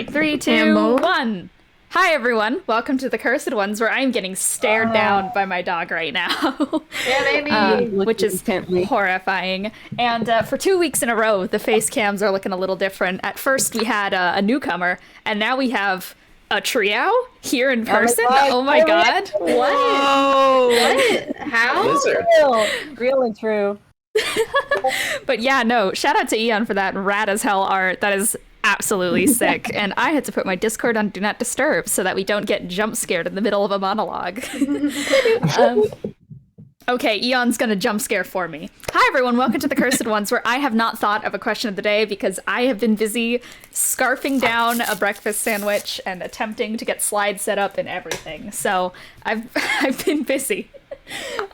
Three, two, one. Hi everyone, welcome to the Cursed Ones, where I'm getting stared down by my dog right now. Yeah, baby. Which is horrifying. And for 2 weeks in a row, the face cams are looking a little different. At first we had a newcomer, and now we have a Triao here in person. Oh my god. Whoa. What? How? Real and true. But yeah, no, shout out to Eon for that rad as hell art. That is absolutely sick. And I had to put my Discord on Do Not Disturb so that we don't get jump scared in the middle of a monologue. Okay, Eon's gonna jump scare for me. Hi everyone, welcome to the Cursed Ones, where I have not thought of a question of the day because I have been busy scarfing down a breakfast sandwich and attempting to get slides set up and everything. So I've been busy.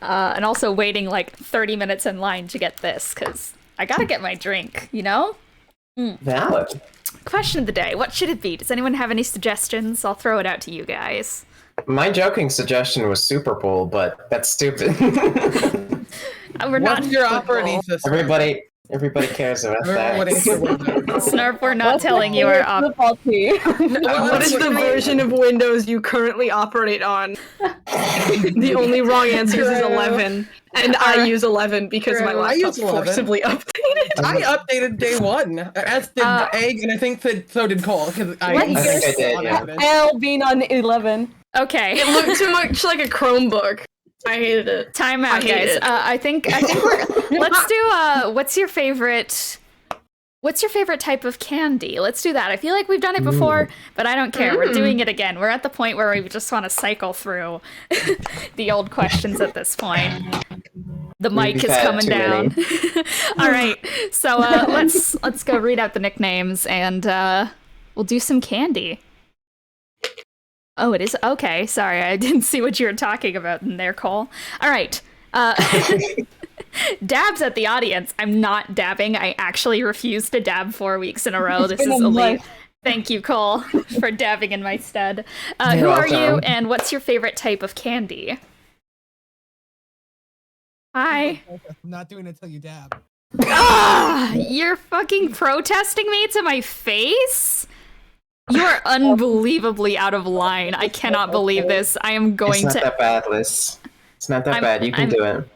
And also waiting like 30 minutes in line to get this, because I gotta get my drink, you know? Valid. Question of the day. What should it be? Does anyone have any suggestions? I'll throw it out to you guys. My joking suggestion was Super Bowl, but that's stupid. We're not. What's your operating system? Everybody cares about that. Snarf, we're not telling you our football team. What is the version of Windows you currently operate on? The only wrong answer is 11. And I use 11 because my laptop's forcibly updated. I updated day one, as did Egg, and I think that so did Cole. I think I did, yeah. L being on 11. Okay. It looked too much like a Chromebook. I hated it. Time out, guys. I think we're. Let's do. What's your favorite type of candy? Let's do that. I feel like we've done it before, but I don't care. We're doing it again. We're at the point where we just want to cycle through the old questions at this point. The mic is coming down. All right, so let's go read out the nicknames and we'll do some candy. Oh, it is? Okay, sorry, I didn't see what you were talking about in there, Cole. All right. Dabs at the audience. I'm not dabbing. I actually refused to dab 4 weeks in a row. This is elite. Thank you, Cole, for dabbing in my stead. Who are you, and what's your favorite type of candy? Hi. I'm not doing it until you dab. You're fucking protesting me to my face? You are unbelieving out of line. I cannot believe this. I am going to... It's not that bad, Liz. It's not that bad. You can do it.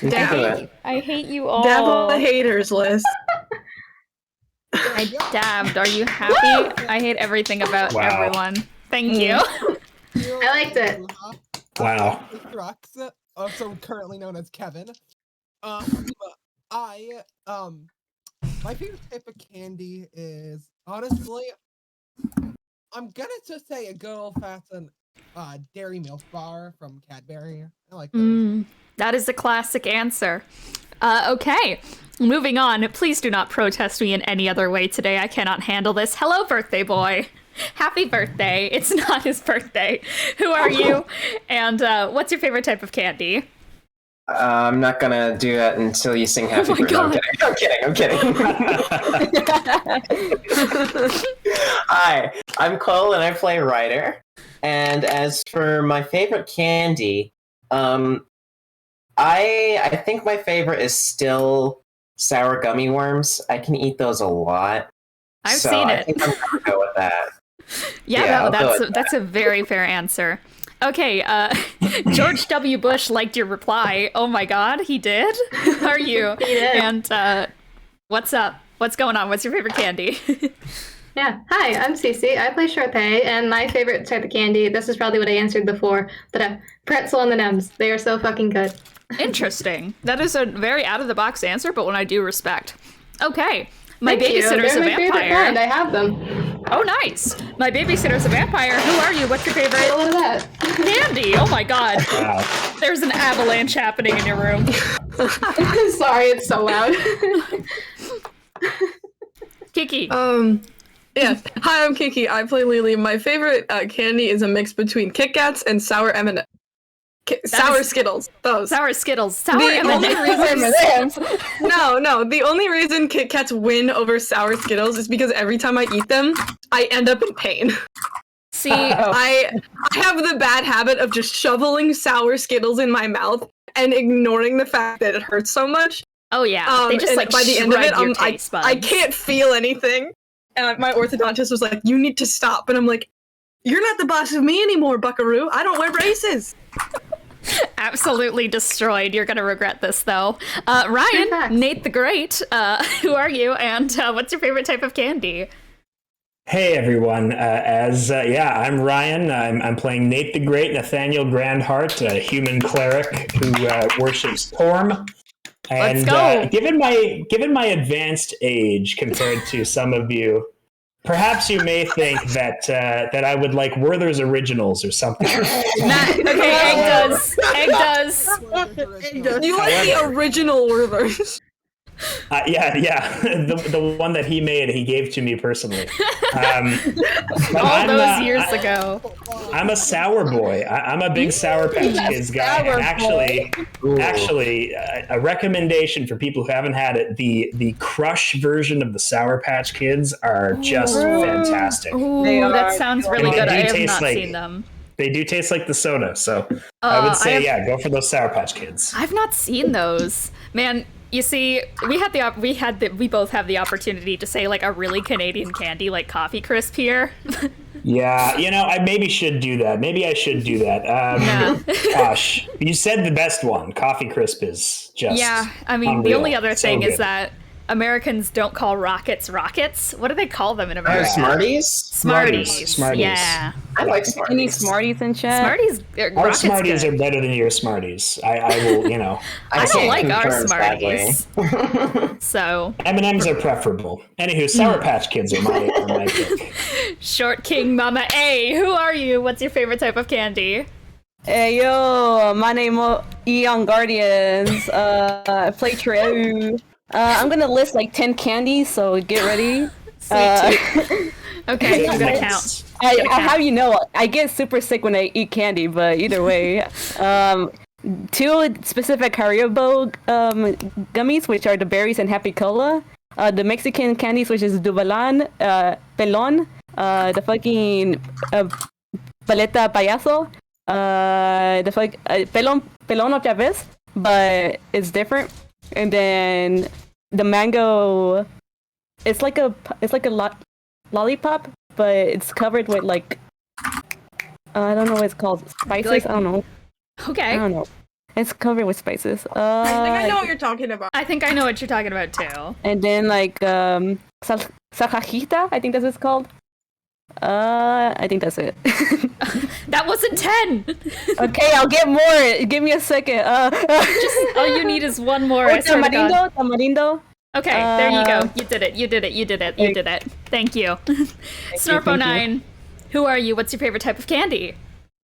You can do it. I hate you all. Dab on the haters list. I dabbed. Are you happy? I hate everything about everyone. Thank you. I liked it. Wow. Thrux, also currently known as Kevin. My favorite type of candy is, honestly, I'm gonna just say a good old-fashioned Dairy Milk bar from Cadbury. I like those. That is a classic answer. Okay, moving on. Please do not protest me in any other way today. I cannot handle this. Hello, birthday boy. Happy birthday. It's not his birthday. Who are you? And what's your favorite type of candy? I'm not gonna do that until you sing Happy Birthday. No, I'm kidding. Hi, I'm Cole and I play Ryder. And as for my favorite candy, I think my favorite is still sour gummy worms. I can eat those a lot. I've seen it. I think I'm gonna go with that. Yeah, that's a very fair answer. Okay, George W. Bush liked your reply. Oh my god, he did? Who are you? He did. And what's up? What's going on? What's your favorite candy? Yeah. Hi, I'm Cece. I play Charpay, and my favorite type of candy, this is probably what I answered before, but pretzel and M&Ms. They are so fucking good. Interesting. That is a very out-of-the-box answer, but one I do respect. Okay. My babysitter's a vampire. They're my favorite kind. I have them. Oh, nice. My babysitter's a vampire. Who are you? What's your favorite? What is that? Candy. Oh my god. Wow. There's an avalanche happening in your room. Sorry, it's so loud. Kiki. Yeah. Hi, I'm Kiki. I play Lelee. My favorite candy is a mix between Kit Kats and sour M&M. Sour Skittles. Those. Sour Skittles. Sour The only M&Ms. No. The only reason Kit Kats win over sour Skittles is because every time I eat them, I end up in pain. See, I have the bad habit of just shoveling sour Skittles in my mouth and ignoring the fact that it hurts so much. oh yeah, they just and like by the end of it, your taste buds. I can't feel anything. And my orthodontist was like, "You need to stop." And I'm like, "You're not the boss of me anymore, Buckaroo. I don't wear braces." Absolutely destroyed. You're gonna regret this though. Ryan, Nate the Great. Who are you, and what's your favorite type of candy? Hey everyone, I'm Ryan. I'm playing Nate the Great, Nathaniel Grandheart, a human cleric who worships Torm. And Let's go. Given my advanced age compared to some of you, perhaps you may think that I would like Werther's Originals or something. Okay, Egg does. Egg does. You like the original Werther's? Yeah, the one that he made, he gave to me personally. All those years ago. I'm a sour boy. I'm a big Sour Patch Kids guy. And actually, a recommendation for people who haven't had it: the Crush version of the Sour Patch Kids are just fantastic. Ooh, that sounds really good. I have not seen them. They do taste like the soda, so I would say, go for those Sour Patch Kids. I've not seen those, man. You see, we both have the opportunity to say like a really Canadian candy like Coffee Crisp here. Yeah, I maybe should do that. Maybe I should do that. Gosh, you said the best one. Coffee Crisp is just I mean, unreal. the only other thing So is good. that Americans don't call rockets rockets. What do they call them in America? Smarties? Smarties. Yeah. I like Any Smarties. Smarties in chat? Smarties. Our Rockets Smarties good. are better than your Smarties. I will, I don't can't like our confirm, sadly. Smarties. So M&Ms are preferable. Anywho, Sour Patch Kids are my pick. Short King Mama A, who are you? What's your favorite type of candy? Hey yo, my name is Eon Guardians. I play Triao. I'm gonna list like 10 candies, so get ready. Okay, I'm gonna count. I how I get super sick when I eat candy, but either way, 2 specific Haribo gummies, which are the berries and Happy Cola. The Mexican candies, which is Dubalan, Pelon, the fucking Paleta Payaso, Pelon otra vez, but it's different. And then the mango, it's like a lollipop, but it's covered with like I don't know what it's called, spices. I don't know. Okay. I don't know. It's covered with spices. I think I know what you're talking about. I think I know what you're talking about too. And then like salsajita, I think that's what it's called. I think that's it. That wasn't 10. Okay, I'll get more. Give me a second. Just all you need is one more. I swear to God. Tamarindo. Okay, there you go. You did it. You did it. You did it. You did it. Thank you. Snarpo9, who are you? What's your favorite type of candy?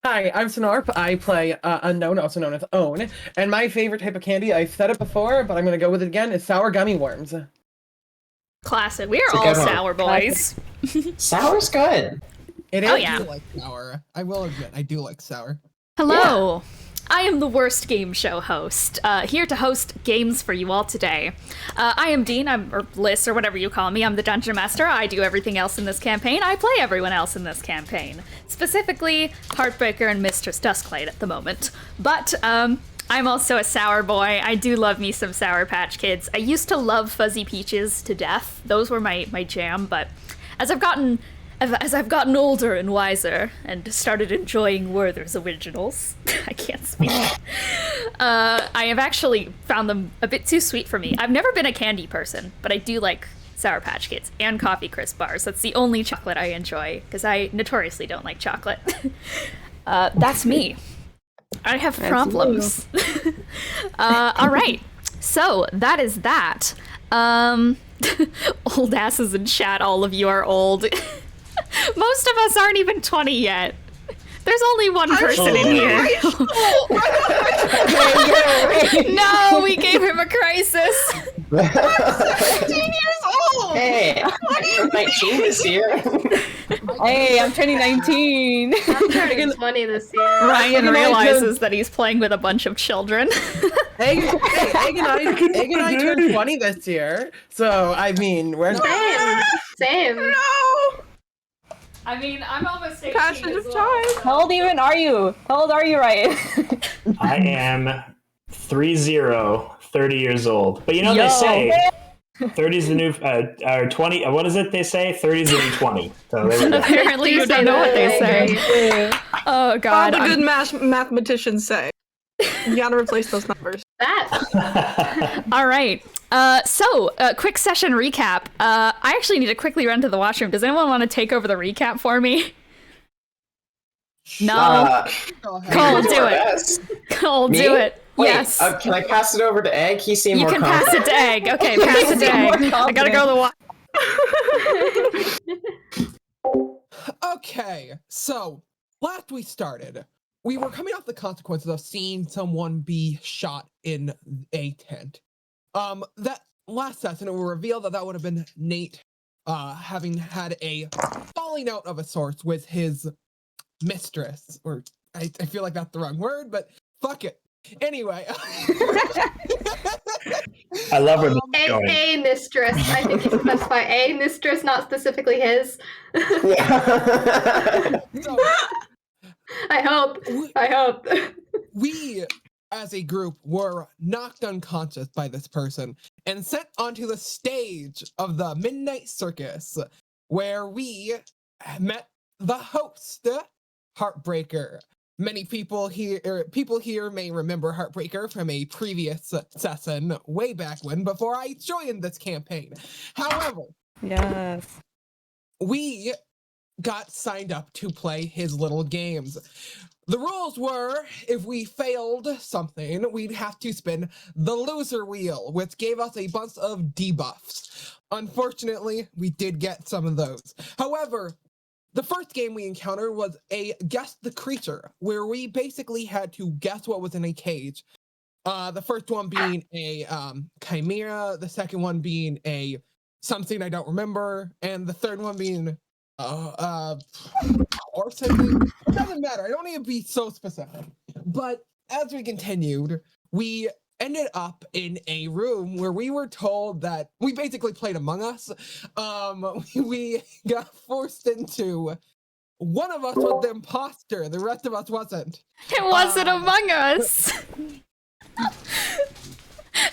Hi, I'm Snarp. I play Unknown, also known as Own. And my favorite type of candy, I've said it before, but I'm going to go with it again, is sour gummy worms. Classic. We are a all good one. sour boys. Sour's good. It is. Oh, yeah. I do like sour. I will admit, I do like sour. Hello. I am the worst game show host, here to host games for you all today. I am Dean, or Liz, or whatever you call me. I'm the Dungeon Master. I do everything else in this campaign. I play everyone else in this campaign. Specifically, Heartbreaker and Mistress Dusklight at the moment. But, I'm also a sour boy. I do love me some Sour Patch Kids. I used to love Fuzzy Peaches to death. Those were my jam, but as I've gotten older and wiser and started enjoying Werther's Originals, I can't speak. I have actually found them a bit too sweet for me. I've never been a candy person, but I do like Sour Patch Kids and Coffee Crisp bars. That's the only chocolate I enjoy, because I notoriously don't like chocolate. That's me. I have problems. All right. So that is that. Old asses in chat, all of you are old. Most of us aren't even 20 yet. There's only one person in here. No, we gave him a crisis. 15 years old! Hey, I'm 19 this year. Hey, I'm turning 19. I'm turning 20 this year. Ryan realizes that he's playing with a bunch of children. Egg and I turned 20 this year, so I mean, we're Same. No! I mean, I'm almost 18 Passion as of well. time. How old even are you? How old are you, Ryan? I am 30 years old. But they Yo. say 30's the new, or 20, what is it they say? 30's the new 20. So there we go. Apparently you don't know what they say. Oh god. All the good mathematicians say. You gotta replace those numbers. That. All right. So, quick session recap. I actually need to quickly run to the washroom. Does anyone want to take over the recap for me? No. Cole, do it. Cole, Me? do it. Wait, Yes. can I pass it over to Egg? He seemed You more can pass confident. it to Egg. Okay, pass it to Egg. I gotta go to the Okay, so last we started, we were coming off the consequences of seeing someone be shot in a tent. That last session, it was revealed that would have been Nate, having had a falling out of a sort with his mistress, or I feel like that's the wrong word, but fuck it. Anyway. I love where this is going. A mistress. I think you should specify a mistress, not specifically his. Yeah. So, I hope. we, as a group, were knocked unconscious by this person and sent onto the stage of the Midnight Circus, where we met the host, Heartbreaker. Many people here may remember Heartbreaker from a previous session way back when, before I joined this campaign. However, Yes. we got signed up to play his little games. The rules were, if we failed something, we'd have to spin the loser wheel, which gave us a bunch of debuffs. Unfortunately, we did get some of those. However, the first game we encountered was a Guess the Creature, where we basically had to guess what was in a cage. The first one being a chimera, the second one being a something I don't remember, and the third one being or something. It doesn't matter. I don't need to be so specific. But as we continued, we ended up in a room where we were told that we basically played Among Us. We got forced into, one of us was the imposter, the rest of us wasn't. It wasn't Among Us.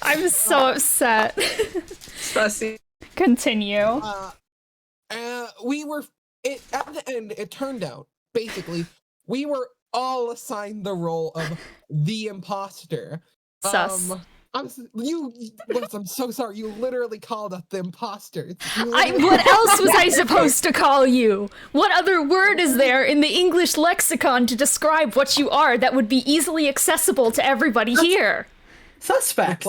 I'm so upset. Sussy. Continue. We were, at the end, it turned out, basically, we were all assigned the role of the imposter. Sus. I'm so sorry. You literally called us the imposters. What else was I supposed to call you? What other word is there in the English lexicon to describe what you are that would be easily accessible to everybody here? Suspects.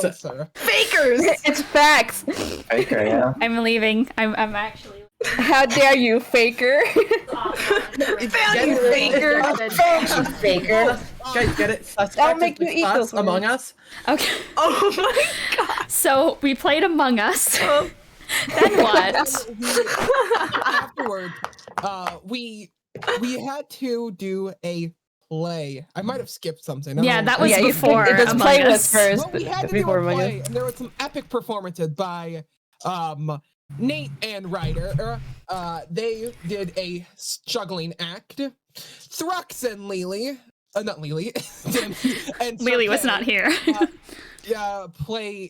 Fakers! It's facts. Faker, yeah. I'm leaving. I'm actually. How dare you, faker? Faker! Faker. Guys, get it? I'll make you eat those Among words. Us. Okay. Oh my god! So we played Among Us. Then what? Afterward, we had to do a play. I might have skipped something. I don't Yeah, know. that was Yeah, before it was Among play was Us. first. Well, we had to do before a Among Us. play, and there were some epic performances by Nate and Ryder. They did a juggling act. Thrux and Lelee, not Lelee, and Lelee was Charpay, not here.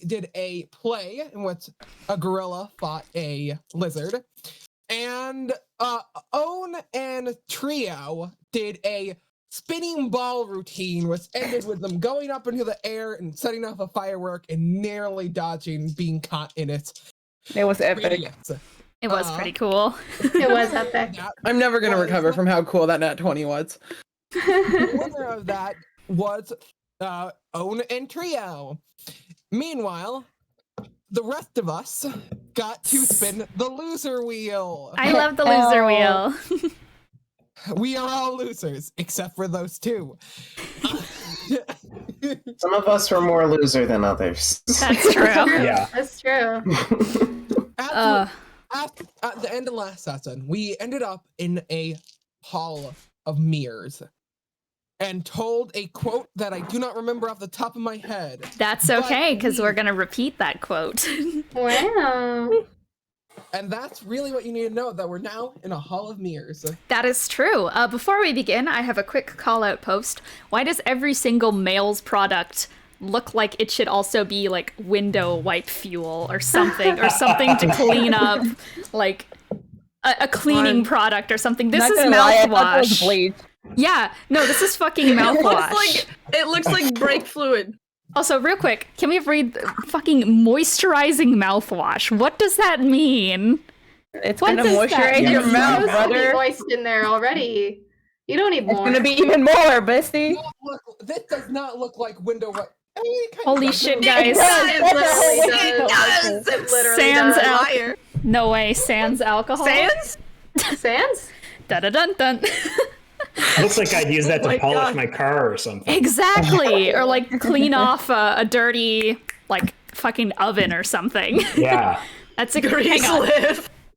did a play in which a gorilla fought a lizard, and Own and Triao did a spinning ball routine, which ended with them going up into the air and setting off a firework and narrowly dodging being caught in it. It was epic. Radiance. It was pretty cool. It was epic. That I'm never gonna recover from how cool that Nat 20 was. the winner of that was Own and Triao. Meanwhile, the rest of us got to spin the loser wheel. I love the loser wheel. We are all losers, except for those two. Some of us were more loser than others. That's true. Yeah. That's true. At the end of last session, we ended up in a hall of mirrors and told a quote that I do not remember off the top of my head. That's okay, because we're going to repeat that quote. Wow. And that's really what you need to know, that we're now in a hall of mirrors. That is true. Before we begin, I have a quick call out post. Why does every single male's product look like it should also be like window wipe fuel or something to clean up, like a cleaning product or something. This is mouthwash. Bleach. Yeah, no, this is fucking mouthwash. It looks like brake fluid. Also, real quick, can we read fucking moisturizing mouthwash? What does that mean? It's gonna moisturize your mouth, brother. Moist in there already. You don't need more. It's gonna be even more, bestie. This does not look like window wipe. I mean, it kind Holy of shit, does. guys. It literally Sans does. alcohol. No way, sans alcohol. Sans? Sans? Dun-dun-dun-dun. Looks like I'd use that to my polish God. my car or something. Exactly, or like clean off a dirty like fucking oven or something. Yeah. That's a great. Hang on.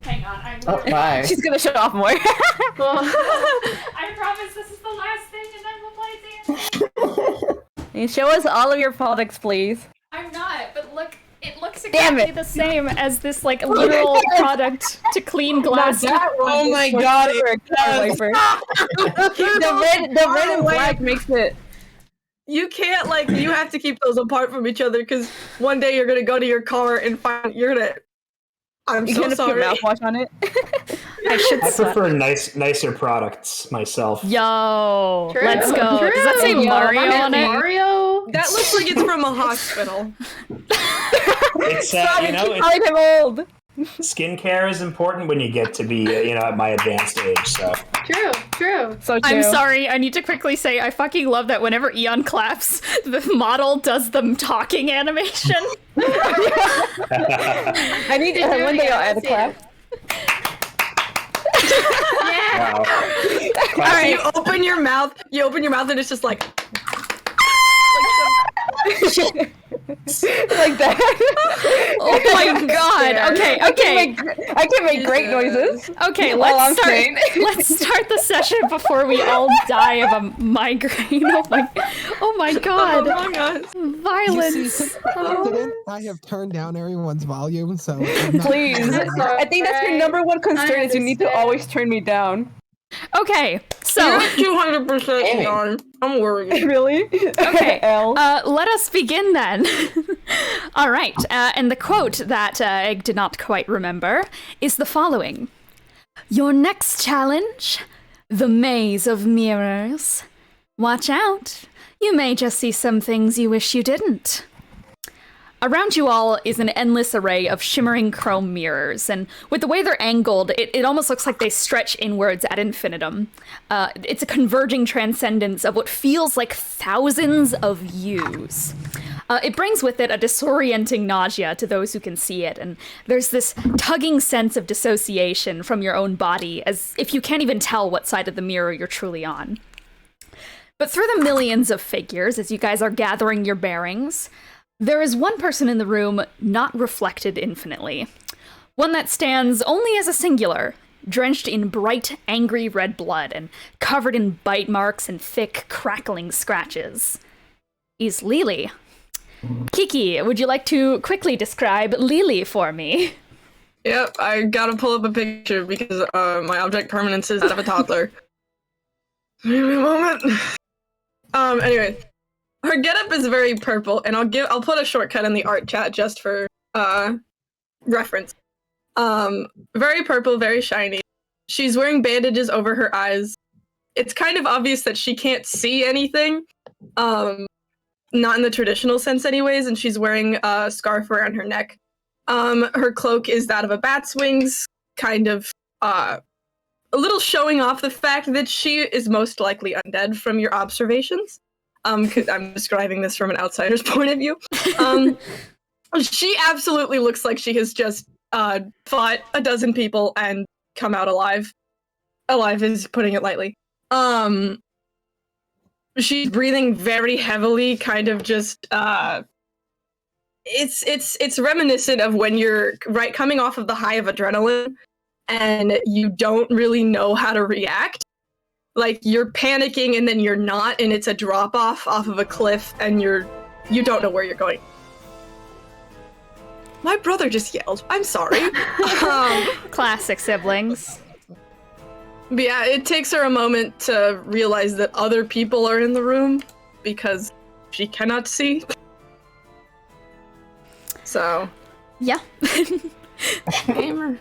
Hang on. Oh, bye. She's gonna show off more. I promise this is the last thing, and then we'll play dance. You show us all of your products, please. I'm not, but look, it looks Damn exactly it. the same as this like literal product to clean glass. Oh my god, it does. The red and black makes it. You can't, like, you have to keep those apart from each other because one day you're gonna go to your car and find I'm You're so gonna sorry. put mouthwash on it. I should I sweat. prefer nicer products myself. Yo, True. let's go. True. Does that say Mario on it? Mario? That looks like it's from a hospital. It's Calling him old. skincare is important when you get to be at my advanced age. So True. So true. I'm sorry, I need to quickly say I fucking love that whenever Eon claps, the model does the talking animation. I need to one day I'll add a clap. Yeah. wow. Alright, you open your mouth and it's just like Like that. Oh my god. Okay. I can make great noises. Okay, While I'm let's start. trained. Let's start the session before we all die of a migraine. Oh my god. Among Us. You see, Violence. since by accident, I have turned down everyone's volume, so I'm not- Please. I think that's your number one concern is you need to understand. always turn me down. Okay, so 200% on. I'm worried. Really? okay, L. let us begin then. All right, and the quote that I did not quite remember is the following: "Your next challenge, the maze of mirrors. Watch out, you may just see some things you wish you didn't." Around you all is an endless array of shimmering chrome mirrors, and with the way they're angled, it almost looks like they stretch inwards ad infinitum. It's a converging transcendence of what feels like thousands of yous. It brings with it a disorienting nausea to those who can see it, and there's this tugging sense of dissociation from your own body, as if you can't even tell what side of the mirror you're truly on. But through the millions of figures, as you guys are gathering your bearings, there is one person in the room not reflected infinitely. One that stands only as a singular, drenched in bright, angry red blood and covered in bite marks and thick, crackling scratches. Is Lelee. Kiki, would you like to quickly describe Lelee for me? Yep, I gotta pull up a picture because my object permanence is that of a toddler. Give me a moment. Anyway. Her getup is very purple, and I'll put a shortcut in the art chat just for reference. Very purple, very shiny. She's wearing bandages over her eyes. It's kind of obvious that she can't see anything. Not in the traditional sense anyways, and she's wearing a scarf around her neck. Her cloak is that of a bat's wings, kind of a little showing off the fact that she is most likely undead from your observations. 'Cause I'm describing this from an outsider's point of view. She absolutely looks like she has just fought a dozen people and come out alive. Alive is putting it lightly. She's breathing very heavily, kind of just it's reminiscent of when you're coming off of the high of adrenaline and you don't really know how to react. Like, you're panicking and then you're not, and it's a drop-off of a cliff, and you don't know where you're going. My brother just yelled. I'm sorry. Classic siblings. But yeah, it takes her a moment to realize that other people are in the room, because she cannot see. So, Yeah. gamer.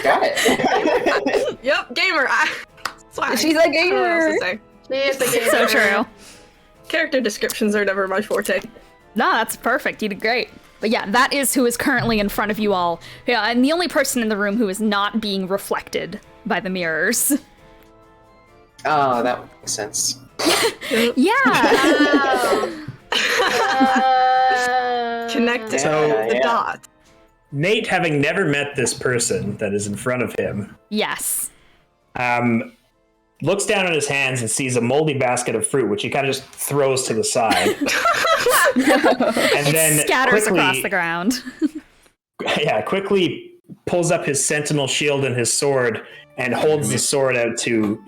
Got it. Yep, gamer. Swag. She's a I don't know what else gamer. to say. She is the gamer. So true. Character descriptions are never my forte. No, that's perfect. You did great. But yeah, that is who is currently in front of you all. Yeah, and the only person in the room who is not being reflected by the mirrors. Oh, that would make sense. Yeah. Connected So- the yeah. dot. Nate, having never met this person that is in front of him, Yes. looks down at his hands and sees a moldy basket of fruit, which he kind of just throws to the side. And then Scatters quickly, across the ground. quickly pulls up his sentinel shield and his sword and holds the sword out to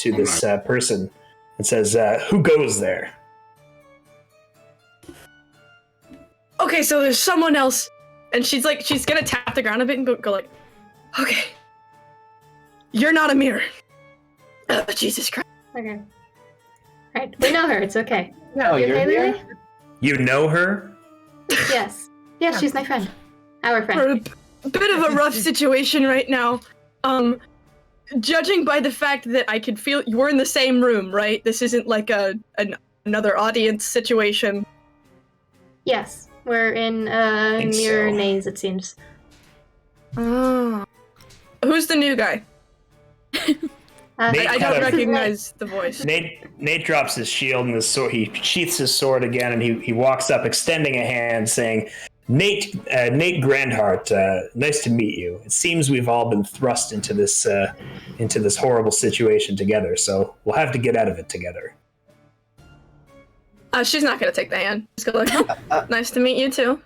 this person and says, "Who goes there?" Okay, so there's someone else, and she's gonna tap the ground a bit and go like, okay, you're not a mirror. Jesus Christ. Okay. Alright, we know her. It's okay. No, You you're okay, here. Lelee? You know her? Yes. Yeah, she's my friend. Our We're friend. a bit of a rough situation right now. Judging by the fact that I could feel we're in the same room, right? This isn't like another audience situation. Yes. We're in Think mirror so. maze, it seems. Oh. Who's the new guy? Nate I kind don't of- recognize the voice. Nate drops his shield and his sword. He sheaths his sword again, and he walks up, extending a hand, saying, "Nate Grandheart, nice to meet you. It seems we've all been thrust into this horrible situation together, so we'll have to get out of it together." She's not gonna take the hand. She's gonna like, oh, nice to meet you too.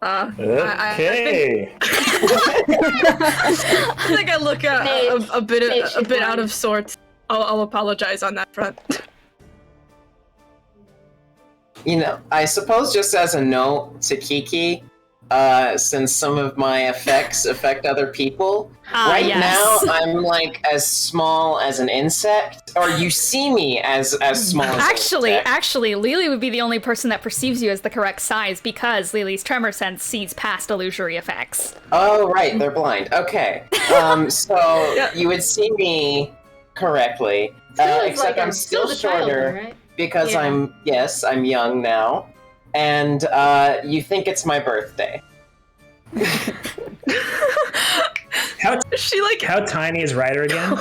Okay. I think I look a bit Nate, out of sorts. I'll apologize on that front. You know, I suppose just as a note to Kiki, since some of my effects affect other people, right yes. now I'm like as small as an insect, or you see me as small as Actually, an insect. Lelee would be the only person that perceives you as the correct size because Lelee's tremor sense sees past illusory effects. Oh, right, they're blind. Okay. So Yeah. you would see me correctly, Still is except like I'm a- still a child, shorter right? because Yeah. I'm young now, and you think it's my birthday. She like How tiny is Ryder again?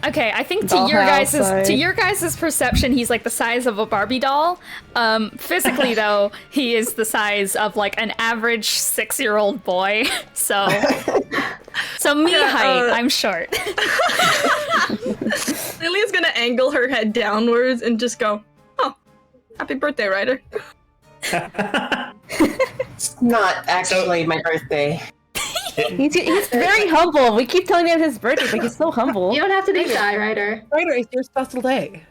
Okay, I think to Dollhouse your size. guys' perception, he's like the size of a Barbie doll. Physically, though, he is the size of like an average 6-year-old boy. So me height, I'm short. Lily's gonna angle her head downwards and just go, "Oh, happy birthday, Ryder." It's not actually my birthday. He's very humble. We keep telling him his birthday, but he's so humble. You don't have to be shy, Ryder. Ryder, it's your special day.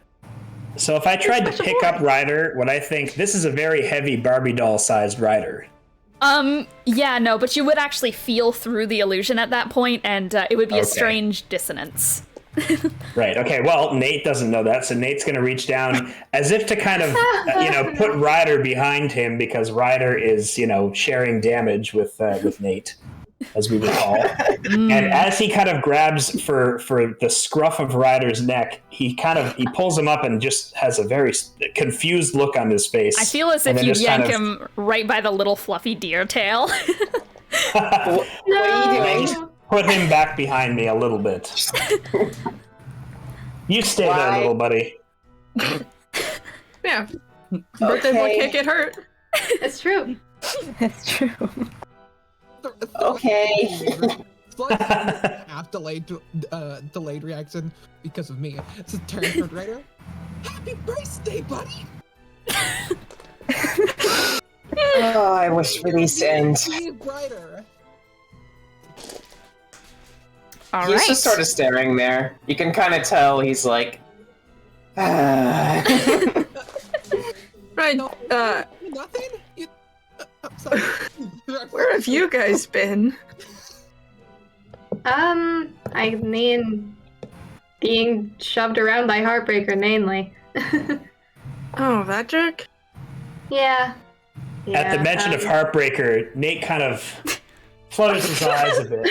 So if I tried to pick up Ryder, would I think this is a very heavy Barbie doll-sized Ryder? Yeah, no, but you would actually feel through the illusion at that point, and it would be a Okay. strange dissonance. Right. Okay. Well, Nate doesn't know that, so Nate's going to reach down as if to kind of, put Ryder behind him because Ryder is, sharing damage with Nate, as we recall. And as he kind of grabs for the scruff of Ryder's neck, he pulls him up and just has a very confused look on his face. I feel as And if then you just yank kind of- him right by the little fluffy deer tail. What are you doing? Just put him back behind me a little bit. You stay there, Why? little buddy. Yeah, birthday boy Okay. can't get hurt. It's true. That's true. Okay. Slight half delayed reaction because of me. So turn toward Ryder. Happy birthday, buddy! Oh, I wish for these to end. Steve Ryder. All He's right. just sort of staring there. You can kind of tell he's like, Right. No, nothing? I'm sorry. Where have you guys been? I mean, being shoved around by Heartbreaker mainly. Oh, that jerk. Yeah, At the mention of Heartbreaker, Nate kind of flutters his eyes a bit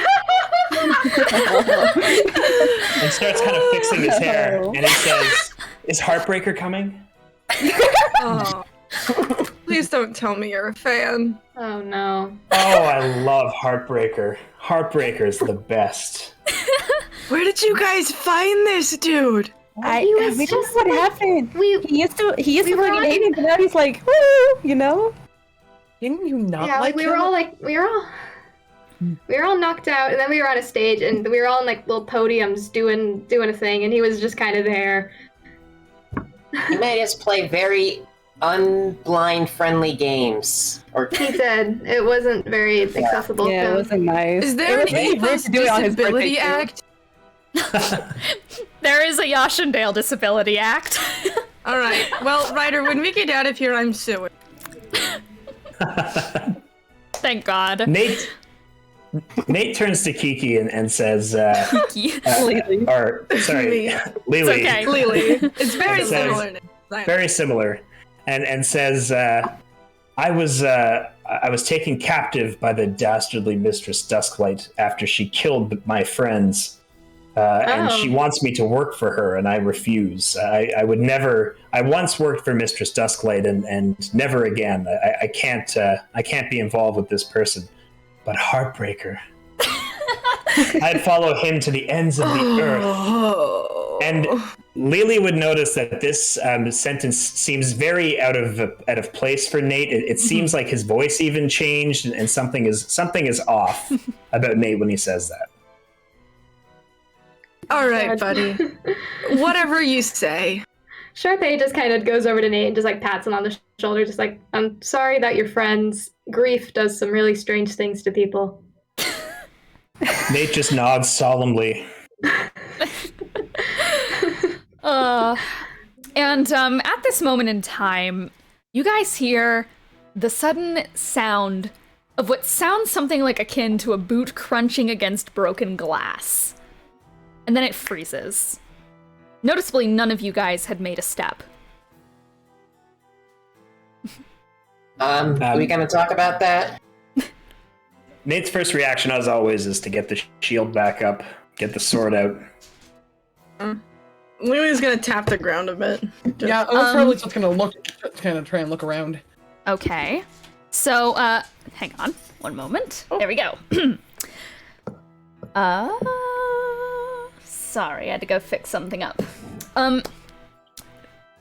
and starts kind of fixing his hair. And he says, "Is Heartbreaker coming?" Oh. Please don't tell me you're a fan. Oh no. Oh, I love Heartbreaker. Heartbreaker's the best. Where did you guys find this dude? We don't know what happened. He used to fucking hate him, but now he's like, woo, you know? Didn't you not Yeah, like we him? were all knocked out, and then we were on a stage, and we were all on like little podiums doing a thing, and he was just kind of there. He made us play very unblind friendly games. Or He did. It wasn't very accessible. Yeah, it wasn't nice. Is there It an was really rude A+ to do it on his Disability birthday, too. Act? There is a Yashandale Disability Act. All right. Well, Ryder, when we get out of here, I'm suing. Thank God. Nate turns to Kiki and says, Kiki. Lelee. or sorry, Me. Lelee. It's okay. Lelee. It's very It says- similar. Very similar, and says, I was taken captive by the dastardly Mistress Dusklight after she killed my friends, and she wants me to work for her, and I refuse. I would never. I once worked for Mistress Dusklight, and never again. I can't be involved with this person. But Heartbreaker, I'd follow him to the ends of the earth. And Lelee would notice that this sentence seems very out of place for Nate. It seems like his voice even changed, and something is off about Nate when he says that. All right, buddy. Whatever you say. Charpay just kind of goes over to Nate and just like pats him on the shoulder, just like, I'm sorry that your friends. Grief does some really strange things to people. Nate just nods solemnly. And at this moment in time, you guys hear the sudden sound of what sounds something like akin to a boot crunching against broken glass. And then it freezes. Noticeably, none of you guys had made a step. Are we gonna talk about that? Nate's first reaction, as always, is to get the shield back up, get the sword out. Lelee's gonna tap the ground a bit. Yeah, I was probably just gonna try and look around. Okay. So, hang on. One moment. There we go. Sorry, I had to go fix something up.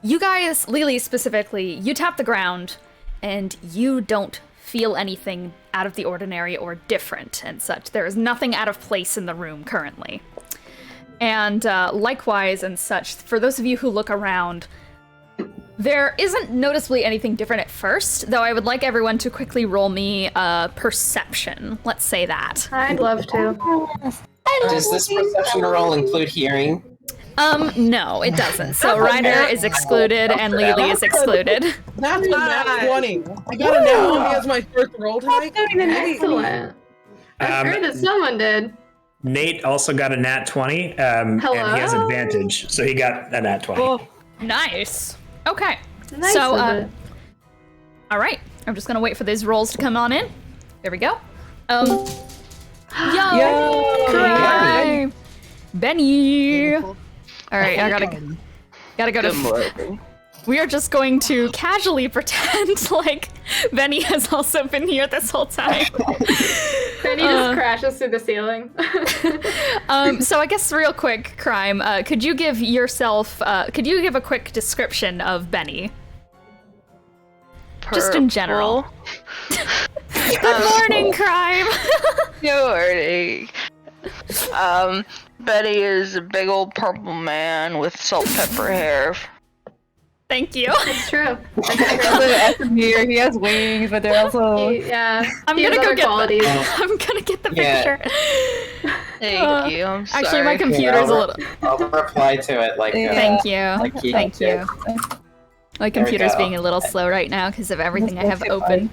You guys, Lelee specifically, you tap the ground, and you don't feel anything out of the ordinary or different and such. There is nothing out of place in the room currently. And likewise and such, for those of you who look around, there isn't noticeably anything different at first, though I would like everyone to quickly roll me perception. Let's say that. I'd love to. Does this perception roll include hearing? No, it doesn't. So Ryder is excluded and Lelee is excluded. That's a nat 20. I got a nat 20 as my first roll tonight. Excellent. I'm sure that someone did. Nate also got a nat 20, and he has advantage, so he got a nat 20. Oh, Nice. Okay. Nice So, of it. all right. I'm just gonna wait for these rolls to come on in. There we go. Yo, cry, Bennie. All right, I gotta go to. We are just going to casually pretend like Bennie has also been here this whole time. Bennie just crashes through the ceiling. So I guess real quick, Crime, could you give a quick description of Bennie? Just in general. Good morning, Crime! Good morning. Bennie is a big old purple man with salt pepper hair. Thank you. It's true. Here, he has wings, but they're also. Yeah. I'm he gonna has go other get qualities. I'm gonna get the Yeah. picture. Thank you. I'm sorry. Actually, my computer's a little. I'll reply to it like. Thank you. Like he Thank did. you. My we computer's go. being a little slow right now because of everything I have open.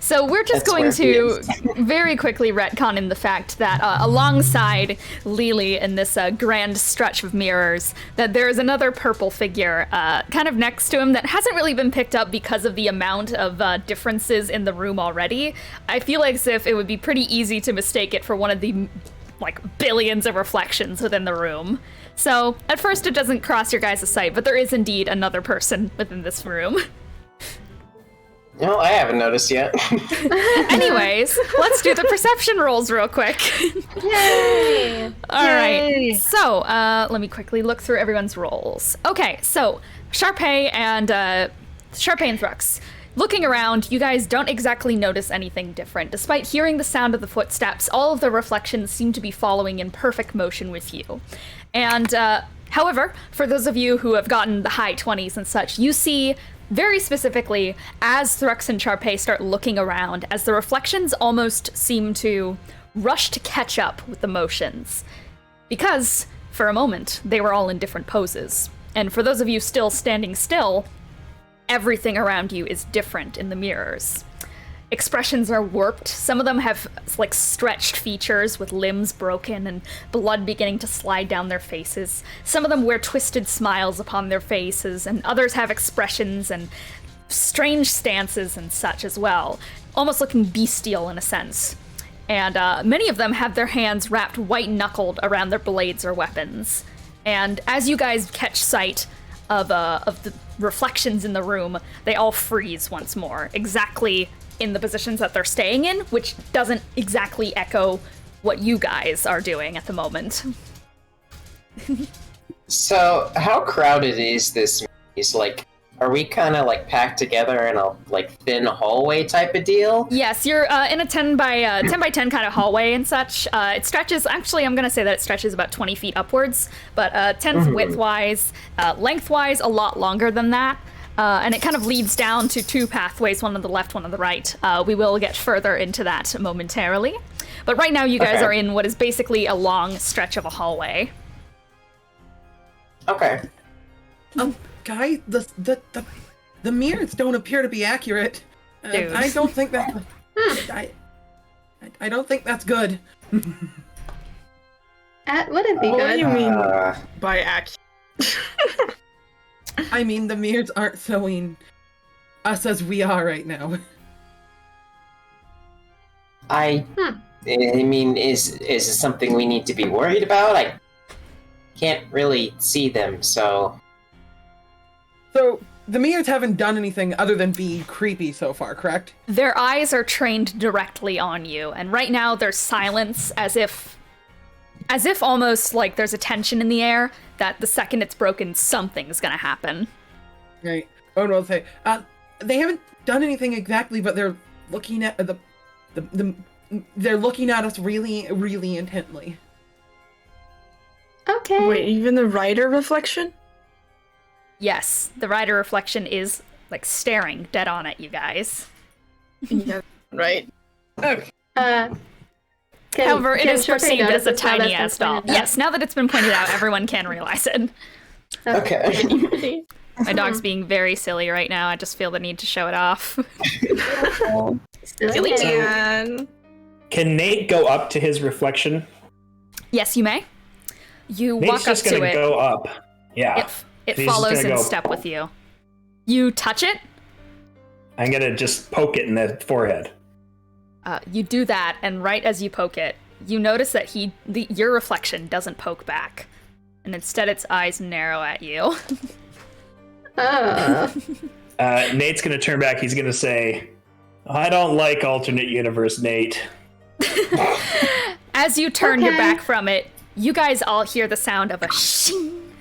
So we're just That's going where he to is. very quickly retcon in the fact that alongside Lelee in this grand stretch of mirrors, that there is another purple figure kind of next to him that hasn't really been picked up because of the amount of differences in the room already. I feel like as if it would be pretty easy to mistake it for one of the billions of reflections within the room. So at first it doesn't cross your guys' sight, but there is indeed another person within this room. No, I haven't noticed yet. Anyways, let's do the perception rolls real quick. Yay! All right. So let me quickly look through everyone's rolls. Okay, so Charpay and Thrux. Looking around, you guys don't exactly notice anything different. Despite hearing the sound of the footsteps, all of the reflections seem to be following in perfect motion with you. And, however, for those of you who have gotten the high 20s and such, you see very specifically as Thrux and Charpay start looking around, as the reflections almost seem to rush to catch up with the motions. Because, for a moment, they were all in different poses. And for those of you still standing still, everything around you is different in the mirrors. Expressions are warped. Some of them have stretched features with limbs broken and blood beginning to slide down their faces. Some of them wear twisted smiles upon their faces, and others have expressions and strange stances and such as well, almost looking bestial in a sense. And many of them have their hands wrapped white-knuckled around their blades or weapons. And as you guys catch sight of the reflections in the room, they all freeze once more, exactly in the positions that they're staying in, which doesn't exactly echo what you guys are doing at the moment. So, how crowded is this maze? Are we kind of packed together in a thin hallway type of deal? Yes, you're in a 10 by 10 kind of hallway and such. It stretches, actually, I'm going to say that it stretches about 20 feet upwards, but 10 width-wise, lengthwise, a lot longer than that. And it kind of leads down to two pathways, one on the left, one on the right. We will get further into that momentarily. But right now you guys are in what is basically a long stretch of a hallway. Okay. Guy, the mirrors don't appear to be accurate. Dude. I don't think that. I don't think that's good. Would it be What good? do you mean by accurate? I mean, the mirrors aren't showing us as we are right now. I mean, is it something we need to be worried about? I can't really see them, so... So, the mirrors haven't done anything other than be creepy so far, correct? Their eyes are trained directly on you, and right now there's silence as if almost like there's a tension in the air that the second it's broken, something's gonna happen. Right. Oh no, say they haven't done anything exactly, but they're looking at they're looking at us really, really intently. Okay. Wait, even the Ryder reflection? Yes, the Ryder reflection is staring dead on at you guys. Yeah, right. Okay. However, it is Charpay perceived as a notice now tiny that's ass been doll. pointed out? Yes, now that it's been pointed out, everyone can realize it. Okay. My dog's being very silly right now. I just feel the need to show it off. Silly. Man. Can Nate go up to his reflection? Yes, you may. You Nate's walk up just to gonna it. go up. Yeah. It He's just follows gonna in go- step with you. You touch it. I'm gonna just poke it in the forehead. You do that, and right as you poke it, you notice that your reflection doesn't poke back, and instead its eyes narrow at you. Nate's gonna turn back. He's gonna say, "I don't like alternate universe, Nate." As you turn your Okay. back from it, you guys all hear the sound of a shing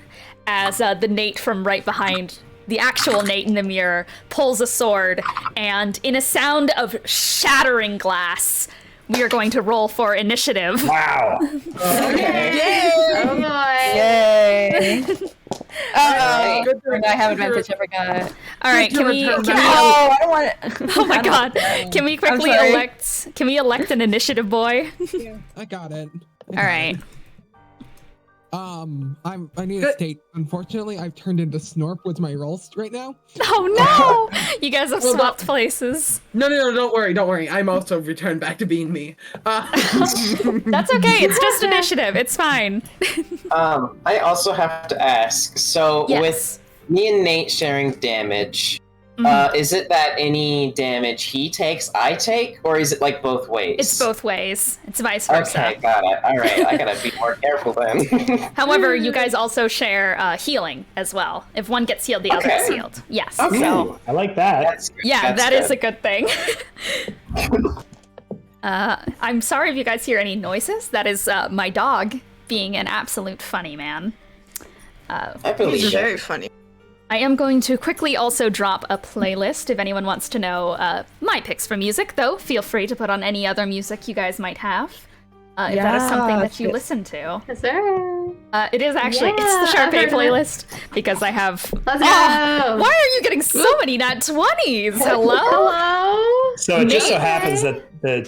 as the Nate from right behind, the actual Nate in the mirror, pulls a sword, and in a sound of shattering glass, we are going to roll for initiative. Wow. Oh boy. Yay! Oh, Good turn. I have advantage. I forgot. All right, can we? Good Can turn. we Oh, I don't want it. oh my God! Can we quickly sorry. elect? Can we elect an initiative boy? I got it. All right. I need to state, unfortunately, I've turned into Snorp with my rolls right now. Oh no! You guys have swapped places. No, don't worry. I'm also returned back to being me. That's okay. It's just initiative. It's fine. I also have to ask. So Yes. with me and Nate sharing damage, is it that any damage he takes, I take, or is it like both ways? It's both ways. It's vice versa. Okay, got it. All right, I gotta be more careful then. However, you guys also share healing as well. If one gets healed, the other is healed. Yes. Okay. So, I like that. That's good. yeah, That's that good. is a good thing. I'm sorry if you guys hear any noises. That is my dog being an absolute funny man. I believe He's it. very funny. I am going to quickly also drop a playlist if anyone wants to know my picks for music, though. Feel free to put on any other music you guys might have. If that is something that you listen to. Yes, sir. It is actually, it's the Yeah, I've Charpay heard of it. playlist, because I have... Let's go. Why are you getting so many nat 20s? Hello? Hello. So it just so Nate? happens that the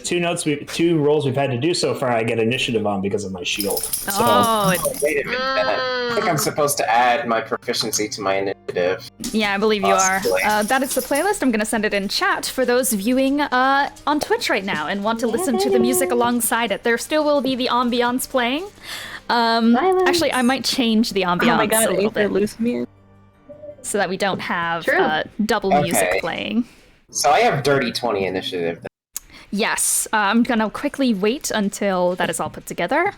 two rolls we've had to do so far, I get initiative on because of my shield. So Oh, Wait a minute. I think I'm supposed to add my proficiency to my initiative. yeah, I believe you are. Possibly. That is the playlist. I'm going to send it in chat for those viewing on Twitch right now and want to listen to the music alongside it. There still will be the ambiance playing. Actually, I might change the ambiance Oh my god, a little Aether bit loose me. so that we don't have True. double music Okay. playing. So I have dirty 20 initiative. Yes, I'm gonna quickly wait until that is all put together.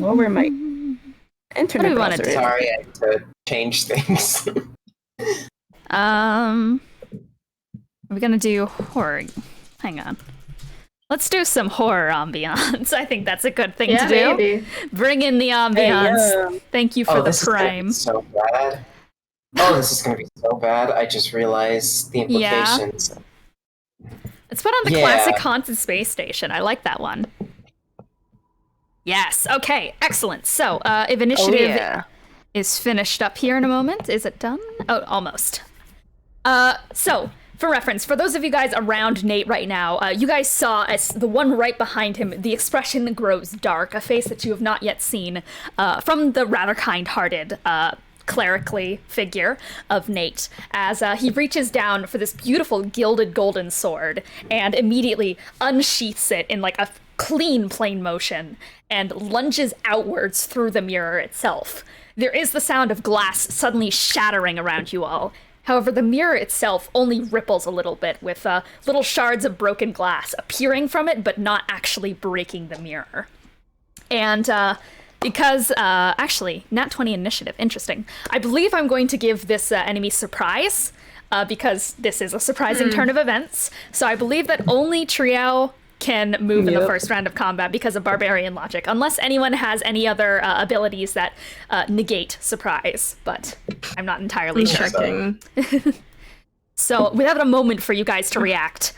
Over my What internet do we wanna browser. do? Sorry, I had to change things. Are we gonna do horror? Hang on. Let's do some horror ambiance. I think that's a good thing Yeah, to do. maybe. Bring in the ambiance. yeah. Thank you for the this is gonna prime. be so bad. Oh, this is gonna be so bad. I just realized the Yeah. implications. Let's put on the Yeah. classic Haunted Space Station. I like that one. Yes. Okay. Excellent. So, if initiative is finished up here in a moment, is it done? Oh, almost. So, for reference, for those of you guys around Nate right now, you guys saw as the one right behind him, the expression grows dark, a face that you have not yet seen from the rather kind-hearted clerically figure of Nate, as he reaches down for this beautiful gilded golden sword and immediately unsheaths it in like a clean plane motion and lunges outwards through the mirror itself. There is the sound of glass suddenly shattering around you all. However, the mirror itself only ripples a little bit, with little shards of broken glass appearing from it, but not actually breaking the mirror. And because, actually, nat 20 initiative, interesting. I believe I'm going to give this enemy surprise, because this is a surprising turn of events. So I believe that only Triao can move in the first round of combat because of barbarian logic, unless anyone has any other abilities that negate surprise, but I'm not entirely sure. Checking. So without a moment for you guys to react,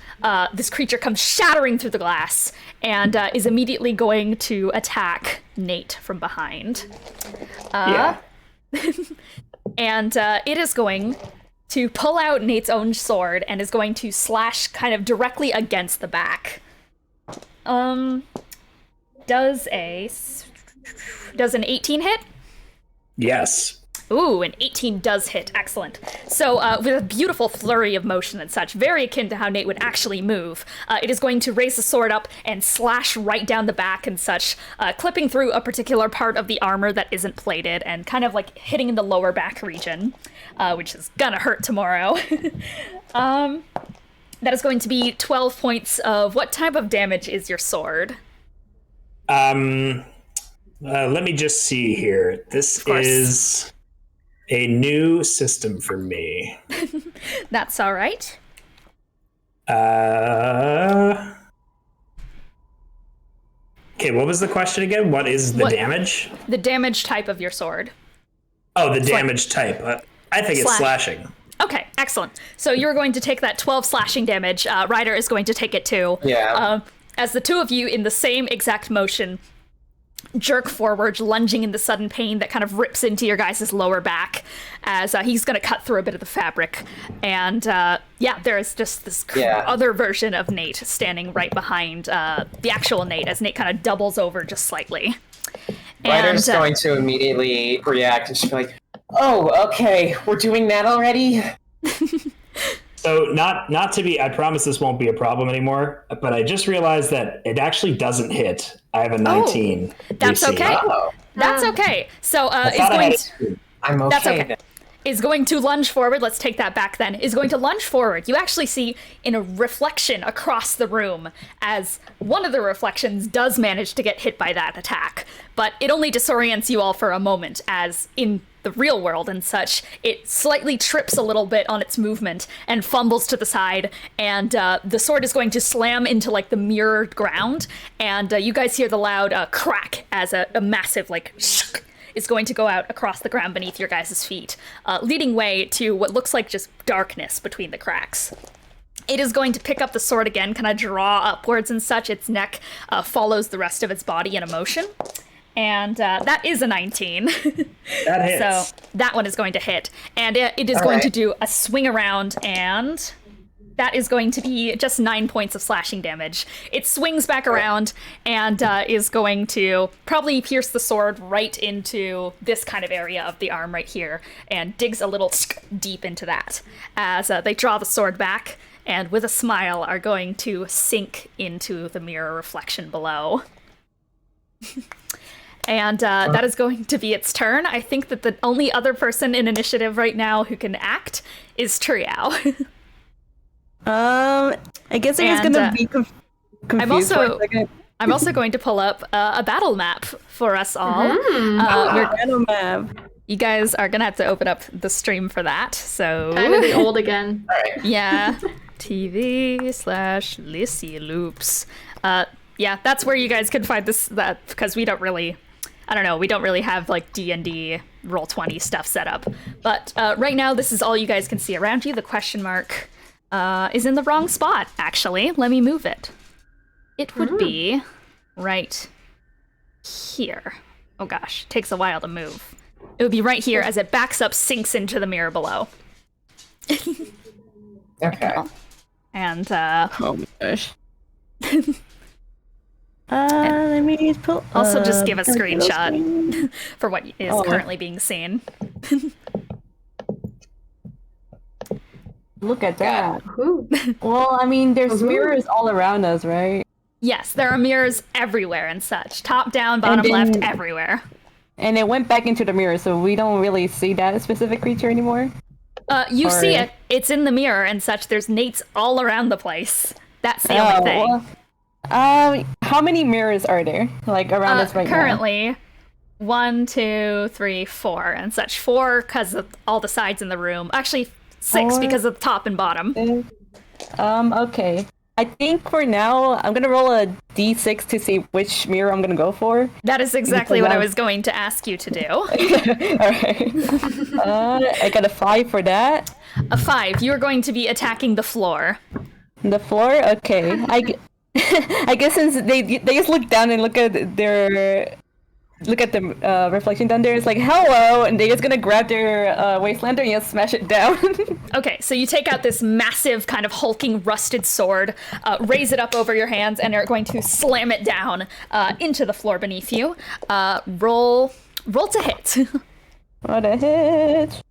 this creature comes shattering through the glass and is immediately going to attack Nate from behind. Yeah. And it is going to pull out Nate's own sword and is going to slash kind of directly against the back. Does an 18 hit? yes. Ooh, an 18 does hit. Excellent. So, with a beautiful flurry of motion and such, very akin to how Nate would actually move, it is going to raise the sword up and slash right down the back and such, clipping through a particular part of the armor that isn't plated and kind of like hitting in the lower back region, which is gonna hurt tomorrow. That is going to be 12 points of what type of damage is your sword? Let me just see here. This course. is a new system for me. That's all right. Okay, what was the question again? What is the What- damage? The damage type of your sword. Oh, the damage type. I think it's Slash. slashing. Okay, excellent. So you're going to take that 12 slashing damage. Ryder is going to take it too. Yeah. As the two of you, in the same exact motion, jerk forward, lunging into sudden pain that kind of rips into your guys' lower back as he's going to cut through a bit of the fabric. And there is just this other version of Nate standing right behind the actual Nate as Nate kind of doubles over just slightly. Ryder's going to immediately react and she's like, "Oh, okay, we're doing that already?" So not to be, I promise this won't be a problem anymore, but I just realized that it actually doesn't hit. I have a 19. That's DC. okay. Oh. That's okay. So I'm okay. That's okay. Then. Is going to lunge forward. Let's take that back then. Is going to lunge forward. You actually see in a reflection across the room as one of the reflections does manage to get hit by that attack. But it only disorients you all for a moment, as in the real world and such, it slightly trips a little bit on its movement and fumbles to the side, and the sword is going to slam into like the mirrored ground, and you guys hear the loud crack as a massive like is going to go out across the ground beneath your guys' feet, leading way to what looks like just darkness between the cracks. It is going to pick up the sword again, kind of draw upwards and such. Its neck follows the rest of its body in a motion. And that is a 19. That hits. So that one is going to hit. And it is going to do a swing around, and that is going to be just 9 points of slashing damage. It swings back around and is going to probably pierce the sword right into this kind of area of the arm right here, and digs a little deep into that as they draw the sword back, and with a smile are going to sink into the mirror reflection below. And that is going to be its turn. I think that the only other person in initiative right now who can act is Triao. I guess I was gonna be confused for a second. I'm also going to pull up a battle map for us all. Your battle map. You guys are gonna have to open up the stream for that. So I'm gonna be old again. Yeah, TV/Lissy Loops. Yeah, that's where you guys can find that because we don't really have like D&D Roll20 stuff set up. But right now, this is all you guys can see around you. The question mark is in the wrong spot, actually. Let me move it. It would be right here. Oh gosh, takes a while to move. It would be right here as it backs up, sinks into the mirror below. Okay. And oh my gosh. Let me pull. Also, just give a screenshot for what is currently being seen. Look at that. Well, I mean, there's mirrors all around us, right? Yes, there are mirrors everywhere and such. Top, down, bottom, left, everywhere. And it went back into the mirror, so we don't really see that specific creature anymore? You see it. It's in the mirror and such. There's Nates all around the place. That's the only thing. Well, how many mirrors are there, like, around us right currently, now? 1, 2, 3, 4, and such. 4 because of all the sides in the room. Actually, 6 because of the top and bottom. Okay. I think for now, I'm gonna roll a d6 to see which mirror I'm gonna go for. That is exactly what I was going to ask you to do. Alright. I got a 5 for that. A 5. You are going to be attacking the floor. The floor? Okay. I guess since they just look down and look at the reflection down there, it's like, hello, and they're just gonna grab their wastelander and just smash it down. Okay, so you take out this massive kind of hulking rusted sword, raise it up over your hands, and are going to slam it down into the floor beneath you. Roll to hit. What a hit.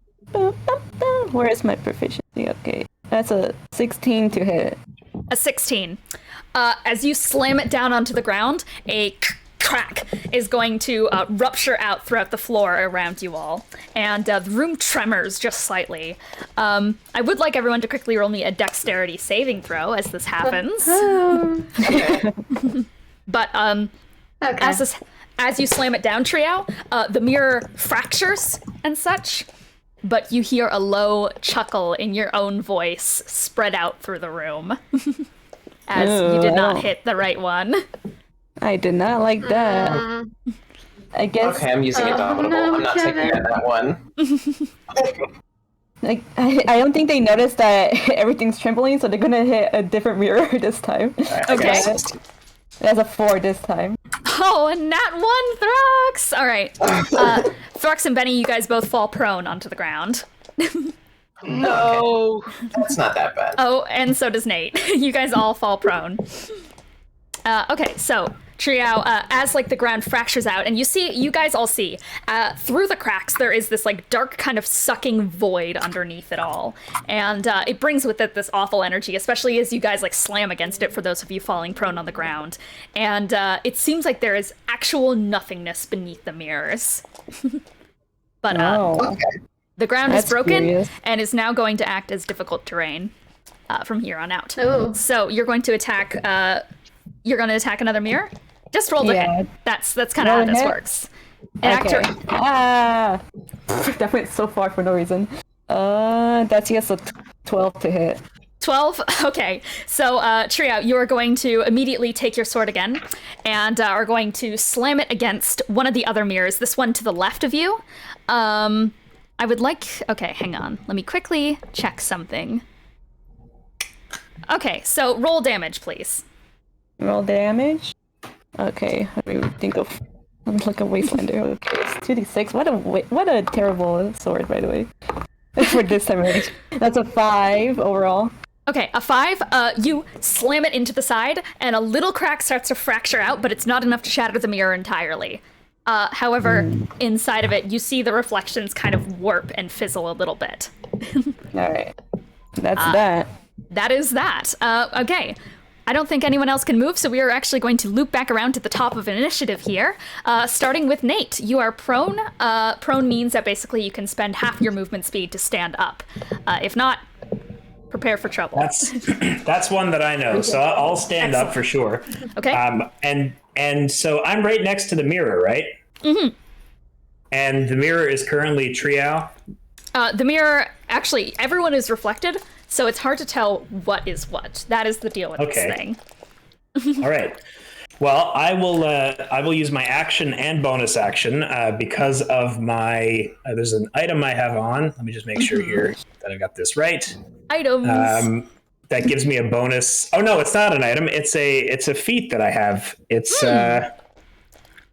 Where is my proficiency? Okay, that's a 16 to hit. A 16. As you slam it down onto the ground, a crack is going to rupture out throughout the floor around you all, and the room tremors just slightly. I would like everyone to quickly roll me a dexterity saving throw as this happens. But as you slam it down, Triao, the mirror fractures and such, but you hear a low chuckle in your own voice spread out through the room. As you did not hit the right one. I did not like that. I guess. Okay, I'm using Indomitable. No, I'm not taking that one. Like, I don't think they noticed that everything's trembling, so they're gonna hit a different mirror this time. Okay. That's a 4 this time. Oh, and nat 1 Thrux! All right. Thrux and Bennie, you guys both fall prone onto the ground. No. That's not that bad. Oh, and so does Nate. You guys all fall prone. Okay, so Triao, as like the ground fractures out, and you guys all see through the cracks there is this like dark kind of sucking void underneath it all, and it brings with it this awful energy, especially as you guys like slam against it. For those of you falling prone on the ground, and it seems like there is actual nothingness beneath the mirrors. But the ground is broken and is now going to act as difficult terrain from here on out. Ooh. So you're going to attack. You're going to attack another mirror. Just roll the hit. That's kind of how this works. Okay. That went so far for no reason. That's yes, a 12 to hit. 12? Okay. So, Triao, you are going to immediately take your sword again and are going to slam it against one of the other mirrors, this one to the left of you. I would like... Okay, hang on. Let me quickly check something. Okay, so roll damage, please. Roll damage? Okay, let me think of... I'm like a Wastelander. Okay, it's 2d6. What a terrible sword, by the way. For this time range. That's a 5 overall. Okay, a 5. You slam it into the side, and a little crack starts to fracture out, but it's not enough to shatter the mirror entirely. However, inside of it, you see the reflections kind of warp and fizzle a little bit. Alright. That's that. That is that. Okay. I don't think anyone else can move, so we are actually going to loop back around to the top of initiative here, starting with Nate. You are prone. Prone means that basically you can spend half your movement speed to stand up. If not, prepare for trouble. That's one that I know, so I'll stand up for sure. Okay. And so I'm right next to the mirror, right? Mm-hmm. And the mirror is currently Triao. The mirror, actually, everyone is reflected, so it's hard to tell what is what. That is the deal with this thing. All right. Well, I will use my action and bonus action because of my. There's an item I have on. Let me just make sure here that I got this right. Items. That gives me a bonus. Oh no, it's not an item. It's a feat that I have. It's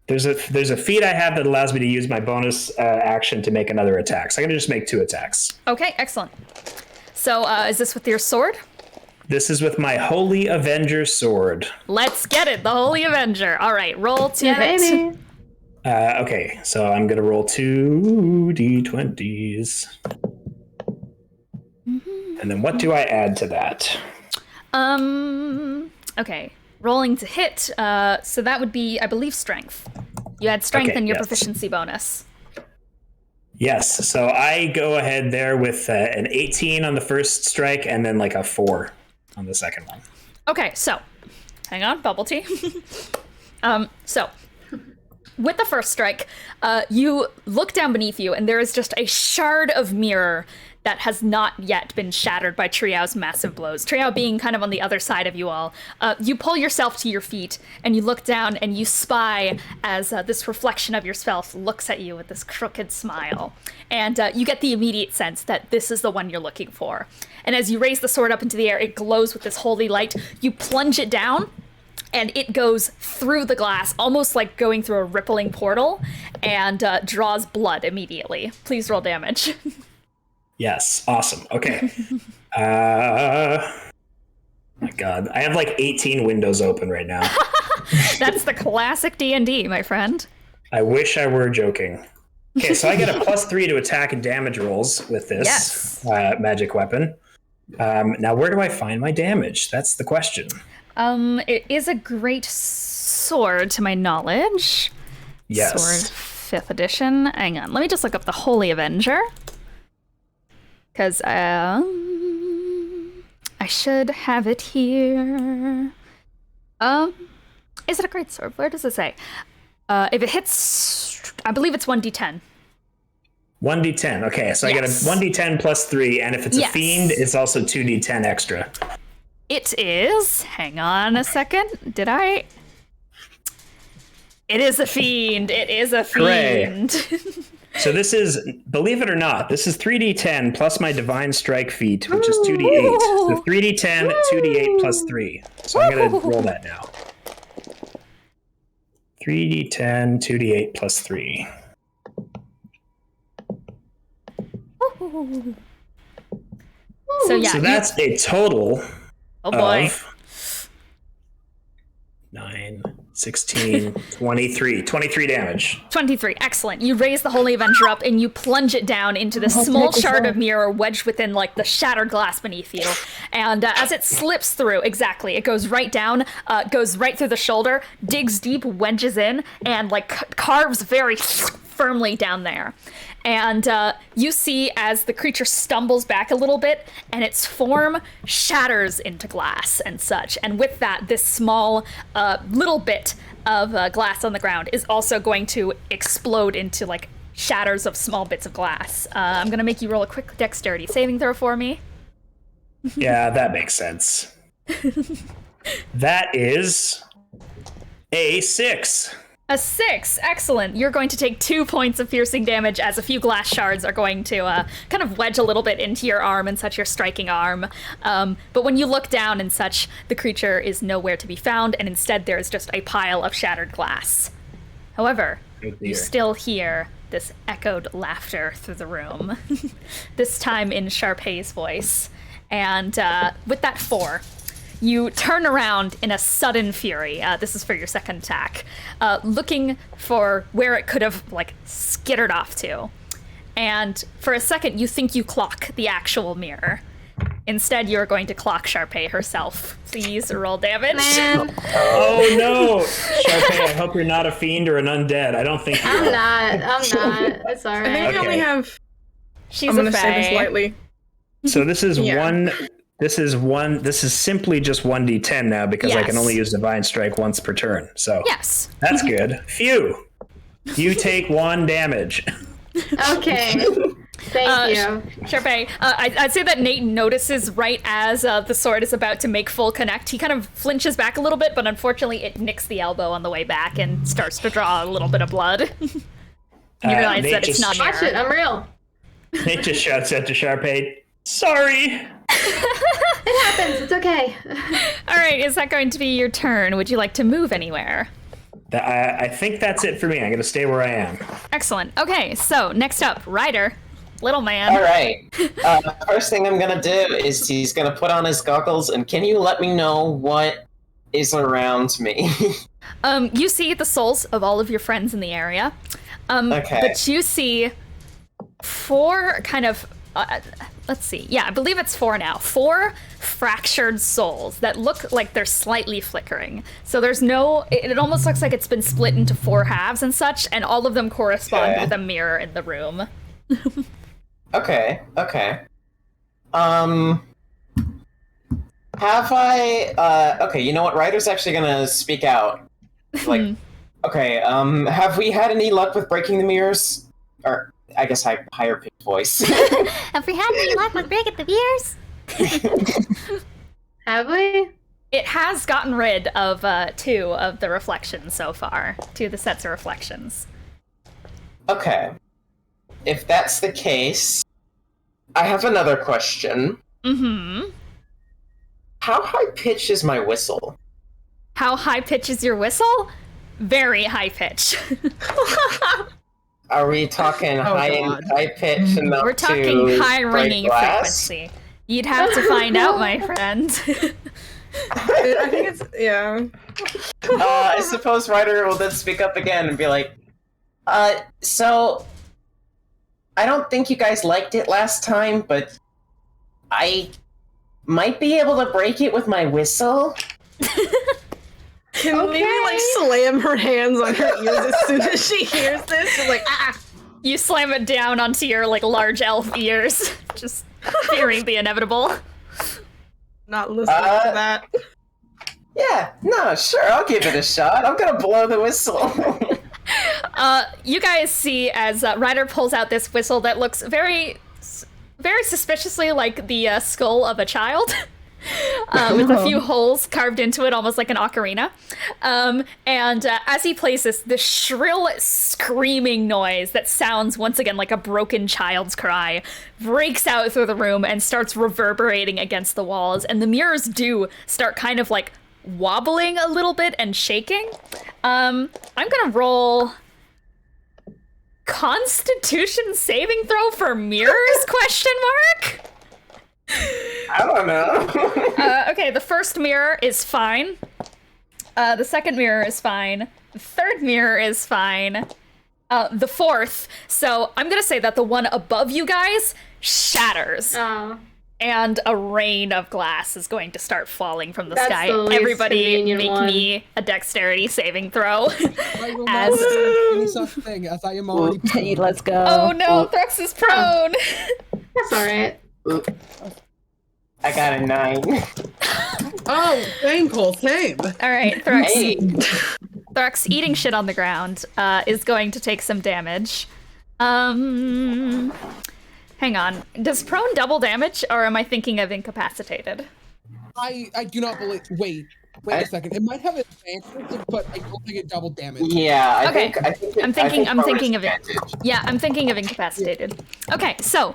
there's a feat I have that allows me to use my bonus action to make another attack. So I'm gonna just make 2 attacks. Okay, excellent. So is this with your sword? This is with my Holy Avenger sword. Let's get it, the Holy Avenger. All right, roll 2 hits. Baby. Okay, so I'm gonna roll 2 d20s. And then what do I add to that? Okay, rolling to hit. So that would be, I believe, strength. You add strength and your proficiency bonus. Yes, so I go ahead there with an 18 on the first strike and then like a 4 on the second one. Okay, so hang on, bubble tea. So with the first strike, you look down beneath you and there is just a shard of mirror that has not yet been shattered by Triao's massive blows. Triao being kind of on the other side of you all. You pull yourself to your feet and you look down and you spy as this reflection of yourself looks at you with this crooked smile. And you get the immediate sense that this is the one you're looking for. And as you raise the sword up into the air, it glows with this holy light. You plunge it down and it goes through the glass, almost like going through a rippling portal, and draws blood immediately. Please roll damage. Yes, awesome. Okay. My God, I have like 18 windows open right now. That's the classic D&D, my friend. I wish I were joking. Okay, so I get a +3 to attack and damage rolls with this magic weapon. Now, where do I find my damage? That's the question. It is a great sword, to my knowledge. Yes. Sword 5th edition. Hang on, let me just look up the Holy Avenger. Because I should have it here. Is it a great sword? Where does it say? If it hits, I believe it's 1d10. 1d10. Okay, so I get a 1d10 +3, and if it's a fiend, it's also 2d10 extra. It is. Hang on a second. Did I? It is a fiend. It is a fiend. So this is, believe it or not, this is 3d10 plus my Divine Strike feat, which is 2d8. So 3d10, 2d8 +3. So I'm going to roll that now. 3d10, 2d8 plus 3. So yeah, So that's a total oh boy. of 9, 16, 23. 23 damage. 23, excellent. You raise the Holy Avenger up and you plunge it down into the small shard of mirror wedged within like the shattered glass beneath you. And as it slips through, exactly, it goes right down, goes right through the shoulder, digs deep, wedges in, and like carves very firmly down there. And you see as the creature stumbles back a little bit and its form shatters into glass and such. And with that, this small little bit of glass on the ground is also going to explode into like shatters of small bits of glass. I'm going to make you roll a quick dexterity saving throw for me. Yeah, that makes sense. That is a 6. A 6, excellent. You're going to take 2 points of piercing damage as a few glass shards are going to kind of wedge a little bit into your arm and such, your striking arm. But when you look down and such, the creature is nowhere to be found, and instead there is just a pile of shattered glass. However, you still hear this echoed laughter through the room, this time in Charpay's voice. And with that 4, you turn around in a sudden fury. This is for your second attack, looking for where it could have like skittered off to. And for a second, you think you clock the actual mirror. Instead, you're going to clock Charpay herself. Please roll damage. Man, Oh no! Charpay, I hope you're not a fiend or an undead. I don't think you I'm are. not. It's I alright. think we only Okay. have. She's I'm gonna a say this fae. lightly. So this is Yeah. one. This is simply just 1d10 now because I can Yes. only use Divine Strike once per turn. So Yes. that's good. Phew. You take 1 damage. Okay. Thank you. Charpay, I'd say that Nate notices right as the sword is about to make full connect. He kind of flinches back a little bit, but unfortunately it nicks the elbow on the way back and starts to draw a little bit of blood. You realize Nate that it's just- not Watch mirror. it. I'm real. Nate just shouts out to Charpay, "Sorry." It happens. It's okay. All right, is that going to be your turn? Would you like to move anywhere? I think that's it for me. I'm going to stay where I am. Excellent. Okay, so next up, Ryder, little man. All right. First thing I'm gonna do is he's gonna put on his goggles, and can you let me know what is around me? You see the souls of all of your friends in the area. Okay. But you see 4 kind of, let's see. Yeah, I believe it's 4 now. 4 fractured souls that look like they're slightly flickering. So there's no, it almost looks like it's been split into 4 halves and such, and all of them correspond Okay. with a mirror in the room. Okay. Have I? Okay, you know what? Ryder's actually gonna speak out. Like, okay. Have we had any luck with breaking the mirrors? Or I guess higher pitched voice. Have we had any luck with breaking the mirrors? Have we? It has gotten rid of 2 of the reflections so far. 2 of the sets of reflections. Okay. If that's the case, I have another question. Mm-hmm. How high pitch is my whistle? How high pitch is your whistle? Very high pitch. Are we talking high pitch enough We're talking to high break ringing glass? frequency. You'd have to find out, my friend. I think it's yeah. I suppose Ryder will then speak up again and be like, so I don't think you guys liked it last time, but I might be able to break it with my whistle. Can maybe like slam her hands on her ears as soon as she hears this? She's like, ah. You slam it down onto your like large elf ears, just fearing the inevitable. Not listening to that. Yeah, no, sure, I'll give it a shot. I'm gonna blow the whistle. You guys see as Ryder pulls out this whistle that looks very suspiciously like the skull of a child. With a few holes carved into it, almost like an ocarina. And as he plays this shrill screaming noise that sounds once again like a broken child's cry breaks out through the room and starts reverberating against the walls. And the mirrors do start kind of like wobbling a little bit and shaking. I'm gonna roll Constitution saving throw for mirrors? Question mark. I don't know. Okay, the first mirror is fine. The second mirror is fine. The third mirror is fine. The fourth. So I'm gonna say that the one above you guys shatters. Oh. And a rain of glass is going to start falling from the That's sky. the least Everybody convenient make one. me a dexterity saving throw. I will As- not do any such thing, as I am already. Hey, let's go. Oh no, Thrux is prone! That's alright. I got a 9. Oh, same, Cole, same. Alright, Thrux. Hey. Thrux eating shit on the ground is going to take some damage. Hang on. Does prone double damage, or am I thinking of incapacitated? I do not believe. Wait a second. It might have advantage, but I don't think it double damage. Yeah, I Okay. think I'm thinking of it. advantage. Yeah, I'm thinking of incapacitated. Okay, so,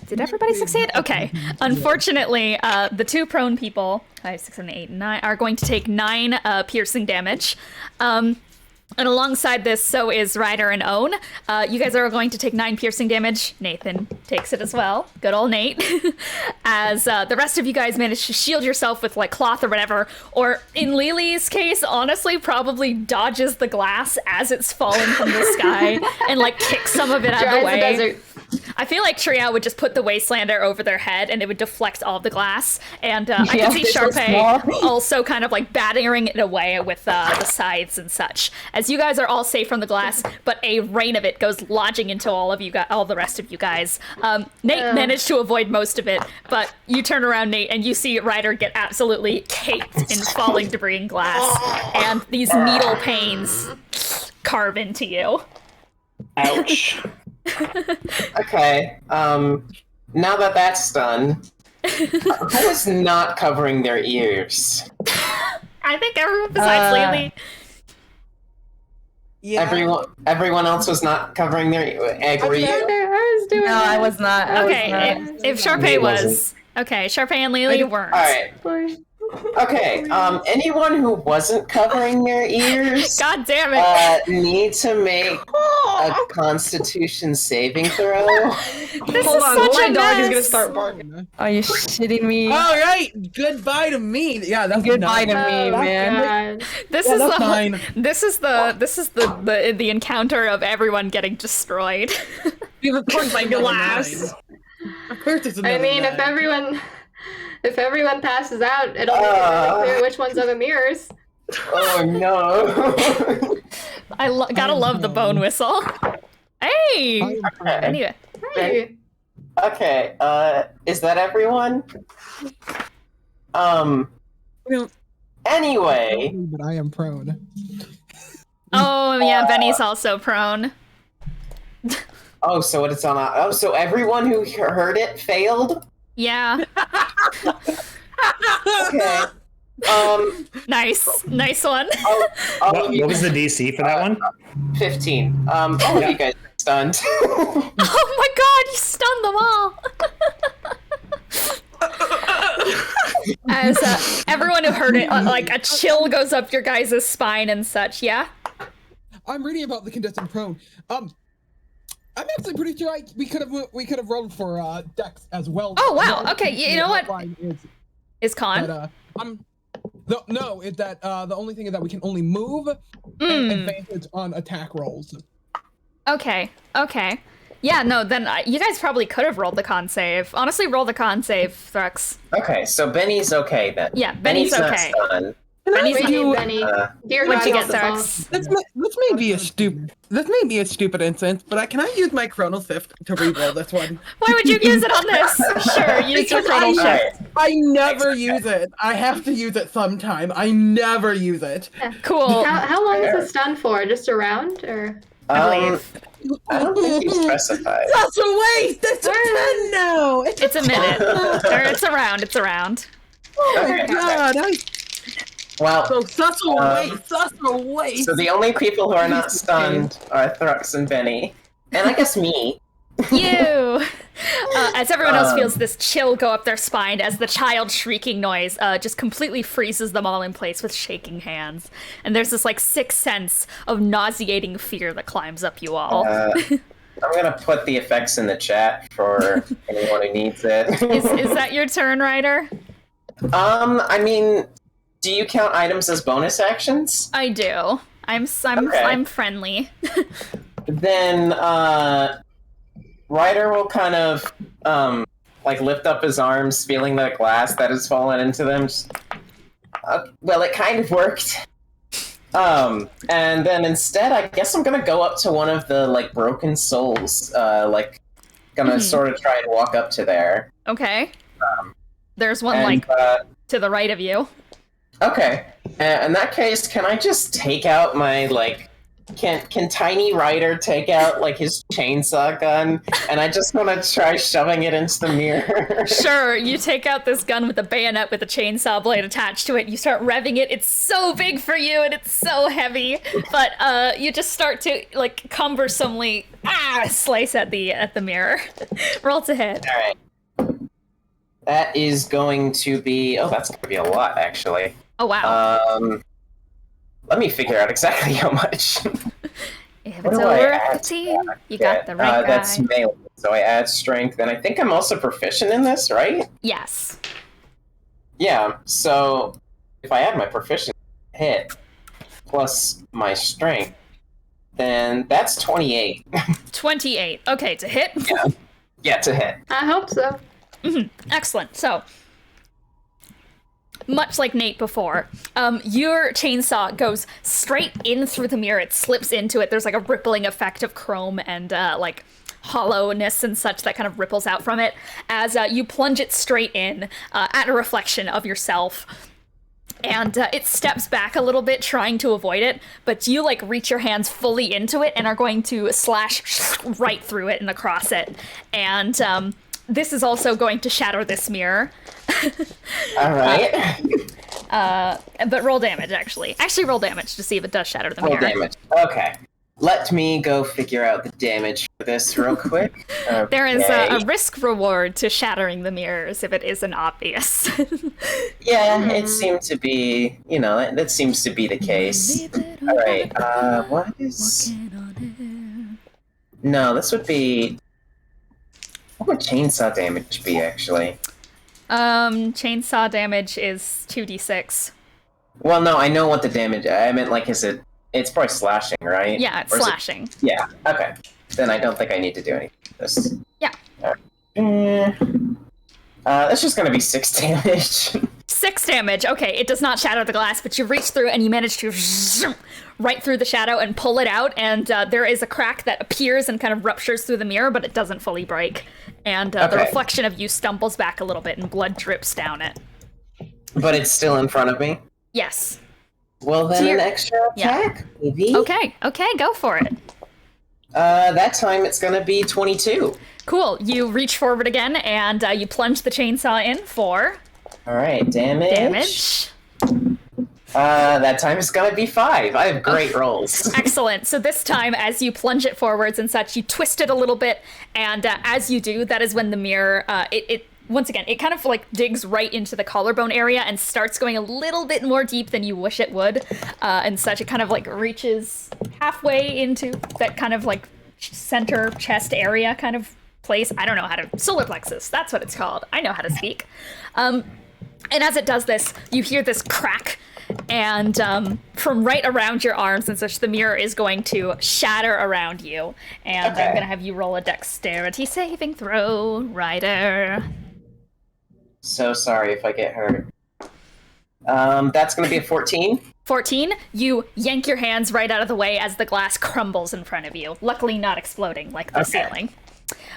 did everybody succeed? Okay. Unfortunately, the two prone people, 5, 6, 7, 8, 9, are going to take 9 piercing damage. And alongside this, so is Ryder and Own. You guys are going to take 9 piercing damage. Nathan takes it as well. Good old Nate. As the rest of you guys manage to shield yourself with like cloth or whatever. Or in Lelee's case, honestly, probably dodges the glass as it's falling from the sky and like kicks some of it out of the Dries way. desert. I feel like Triao would just put the Wastelander over their head and it would deflect all of the glass. And I can see it's so Charpay small. also kind of like battering it away with the scythes and such. As you guys are all safe from the glass, but a rain of it goes lodging into all the rest of you guys. Nate managed to avoid most of it, but you turn around, Nate, and you see Ryder get absolutely caked in falling debris and glass. And these needle pains carve into you. Ouch. Okay, now that that's done, who is not covering their ears? I think everyone besides Lelee. Yeah. Everyone else was not covering their agree. I was doing No, I that. was not. Okay, if Charpay Nate was. wasn't. Okay, Charpay and Lelee weren't. Alright. Okay, anyone who wasn't covering their ears God damn it. need to make a Constitution saving throw. This Hold is on, such my a dog is mess. gonna start barking. Are you shitting me? All right, goodbye to me. Yeah, that's Goodbye to enough. me, Oh, man. God. This Yeah, is that's the fine. this is the encounter of everyone getting destroyed. Because of course I know Glass. Of course it's I another mean, nine. if everyone passes out, it'll make it really clear which ones are the mirrors. Oh no. Gotta love the bone whistle. Hey. Okay. Anyway, Hey. Okay, is that everyone? Anyway, But I am prone. oh yeah, Benny's also prone. oh, so it's on. Oh, so everyone who heard it failed. Yeah, Okay. nice one. What was the DC for that one? 15. All of you guys are stunned. Oh my god, you stunned them all. As everyone who heard it, like a chill goes up your guys' spine and such. Yeah. I'm reading about the condition prone. I'm actually pretty sure we could have rolled for Dex as well. Oh wow. The Okay. You know what? outline Is con? But, no, it's that the only thing is that we can only move and advantage on attack rolls. Okay. Yeah, no, then you guys probably could have rolled the con save. Honestly, roll the con save, Thrux. Okay, so Benny's okay then. Yeah, Benny's not okay. stunned. Benny's Wait, not- Benny. Dear What'd you God, get, help us Thrux? This may be a stupid instance, but can I use my Chrono Shift to reroll this one? Why would you use it on this? Sure, use your chrono shift. Alright, I never use it. I have to use it sometime. I never use it. Cool. How long is the stun for? Just a round, or? I believe. I don't think you specified. That's a waste. It's a 10 now. It's a minute. Or it's a round. It's a round. Oh my Okay. god. Well, So such a waste. Such a waste. so the only people who are not stunned are Thrux and Benny. And I guess me. You. As everyone else feels this chill go up their spine as the child shrieking noise just completely freezes them all in place with shaking hands. And there's this like sixth sense of nauseating fear that climbs up you all. I'm gonna put the effects in the chat for anyone who needs it. Is that your turn, Ryder? I mean, do you count items as bonus actions? I do. I'm friendly. Then Ryder will kind of like lift up his arms, feeling the glass that has fallen into them. Well, it kind of worked. And then instead, I guess I'm gonna go up to one of the like broken souls. Gonna sort of try and walk up to there. Okay. There's one to the right of you. Okay. In that case, can I just take out my like? Can Tiny Ryder take out like his chainsaw gun? And I just want to try shoving it into the mirror. Sure, you take out this gun with a bayonet with a chainsaw blade attached to it. You start revving it. It's so big for you and it's so heavy. But you just start to like cumbersomely slice at the mirror. Roll to hit. All right. That is going to be. Oh, that's going to be a lot, actually. Oh wow. Let me figure out exactly how much. If it's over 15, you got the right guy. That's melee, so I add strength, and I think I'm also proficient in this, right? Yes. Yeah, so if I add my proficient hit plus my strength, then that's 28. 28. Okay, to hit? Yeah, to hit. I hope so. Excellent. So, much like Nate before, your chainsaw goes straight in through the mirror. It slips into it. There's like a rippling effect of chrome and like hollowness and such that kind of ripples out from it as you plunge it straight in at a reflection of yourself. And it steps back a little bit, trying to avoid it, but you like reach your hands fully into it and are going to slash right through it and across it. And this is also going to shatter this mirror. All right. But roll damage, actually. Actually, roll damage to see if it does shatter the mirror. Roll damage. Okay. Let me go figure out the damage for this real quick. Okay. There is a risk reward to shattering the mirrors if it isn't obvious. Yeah, it seemed to be, that seems to be the case. All right. What is... No, this would be... What would chainsaw damage be, actually? Chainsaw damage is 2d6. Well, no, I know what the damage... I meant, like, is it... It's probably slashing, right? Yeah, it's slashing. Yeah, okay. Then I don't think I need to do anything with this. Yeah. That's just gonna be 6 damage. 6 damage. Okay, it does not shatter the glass, but you reach through and you manage to right through the shadow and pull it out, and there is a crack that appears and kind of ruptures through the mirror, but it doesn't fully break. And the reflection of you stumbles back a little bit and blood drips down it. But it's still in front of me? Yes. Well, then an extra attack, maybe? Okay, go for it. That time it's gonna be 22. Cool, you reach forward again, and you plunge the chainsaw in for... Alright, damage. That time it's gonna be 5. I have great rolls. Excellent. So this time, as you plunge it forwards and such, you twist it a little bit, and as you do, that is when the mirror, once again, it kind of like digs right into the collarbone area and starts going a little bit more deep than you wish it would, and such. It kind of like reaches halfway into that kind of like center chest area kind of place. I don't know how to... Solar plexus, that's what it's called. I know how to speak. And as it does this, you hear this crack, and from right around your arms and such, the mirror is going to shatter around you. And I'm going to have you roll a dexterity saving throw, Ryder. So sorry if I get hurt. That's going to be a 14. 14, you yank your hands right out of the way as the glass crumbles in front of you, luckily not exploding like the ceiling.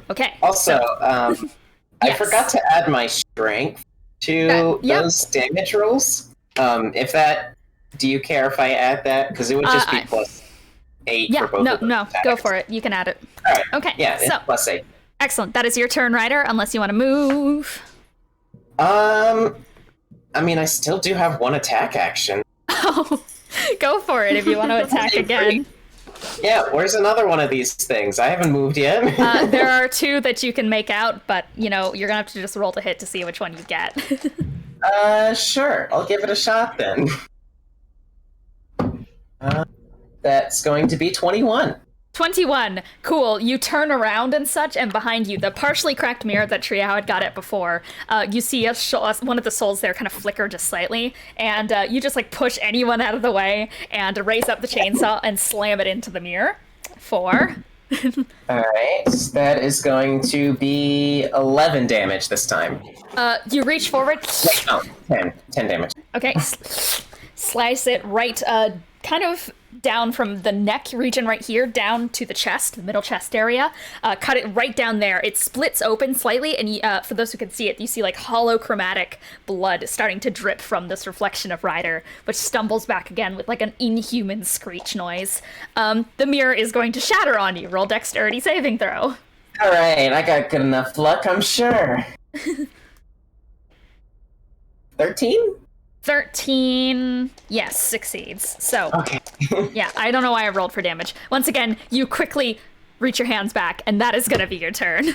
Okay. Also, I forgot to add my strength to those damage rolls. Do you care if I add that? Because it would just be plus 8 for both of them. No, go for it. You can add it. All right. Okay. Yeah, so, plus 8. Excellent. That is your turn, Ryder, unless you want to move. I mean, I still do have one attack action. Oh, go for it if you want to attack again. Yeah, where's another one of these things? I haven't moved yet. There are 2 that you can make out, but, you're gonna have to just roll to hit to see which one you get. Sure. I'll give it a shot then. That's going to be 21. 21. Cool. You turn around and such, and behind you, the partially cracked mirror that Triao had got at before, you see one of the souls there kind of flicker just slightly, and you just, push anyone out of the way and raise up the chainsaw and slam it into the mirror. 4. Alright, that is going to be 11 damage this time. You reach forward. No, 10. 10 damage. Okay. Slice it right, kind of down from the neck region right here down to the chest, the middle chest area. Cut it right down there. It splits open slightly, and for those who can see it, you see hollow chromatic blood starting to drip from this reflection of Ryder, which stumbles back again with an inhuman screech noise. The mirror is going to shatter on you. Roll dexterity saving throw. Alright, I got good enough luck, I'm sure. 13? 13, yes, succeeds. So, okay. Yeah, I don't know why I rolled for damage. Once again, you quickly reach your hands back, and that is going to be your turn.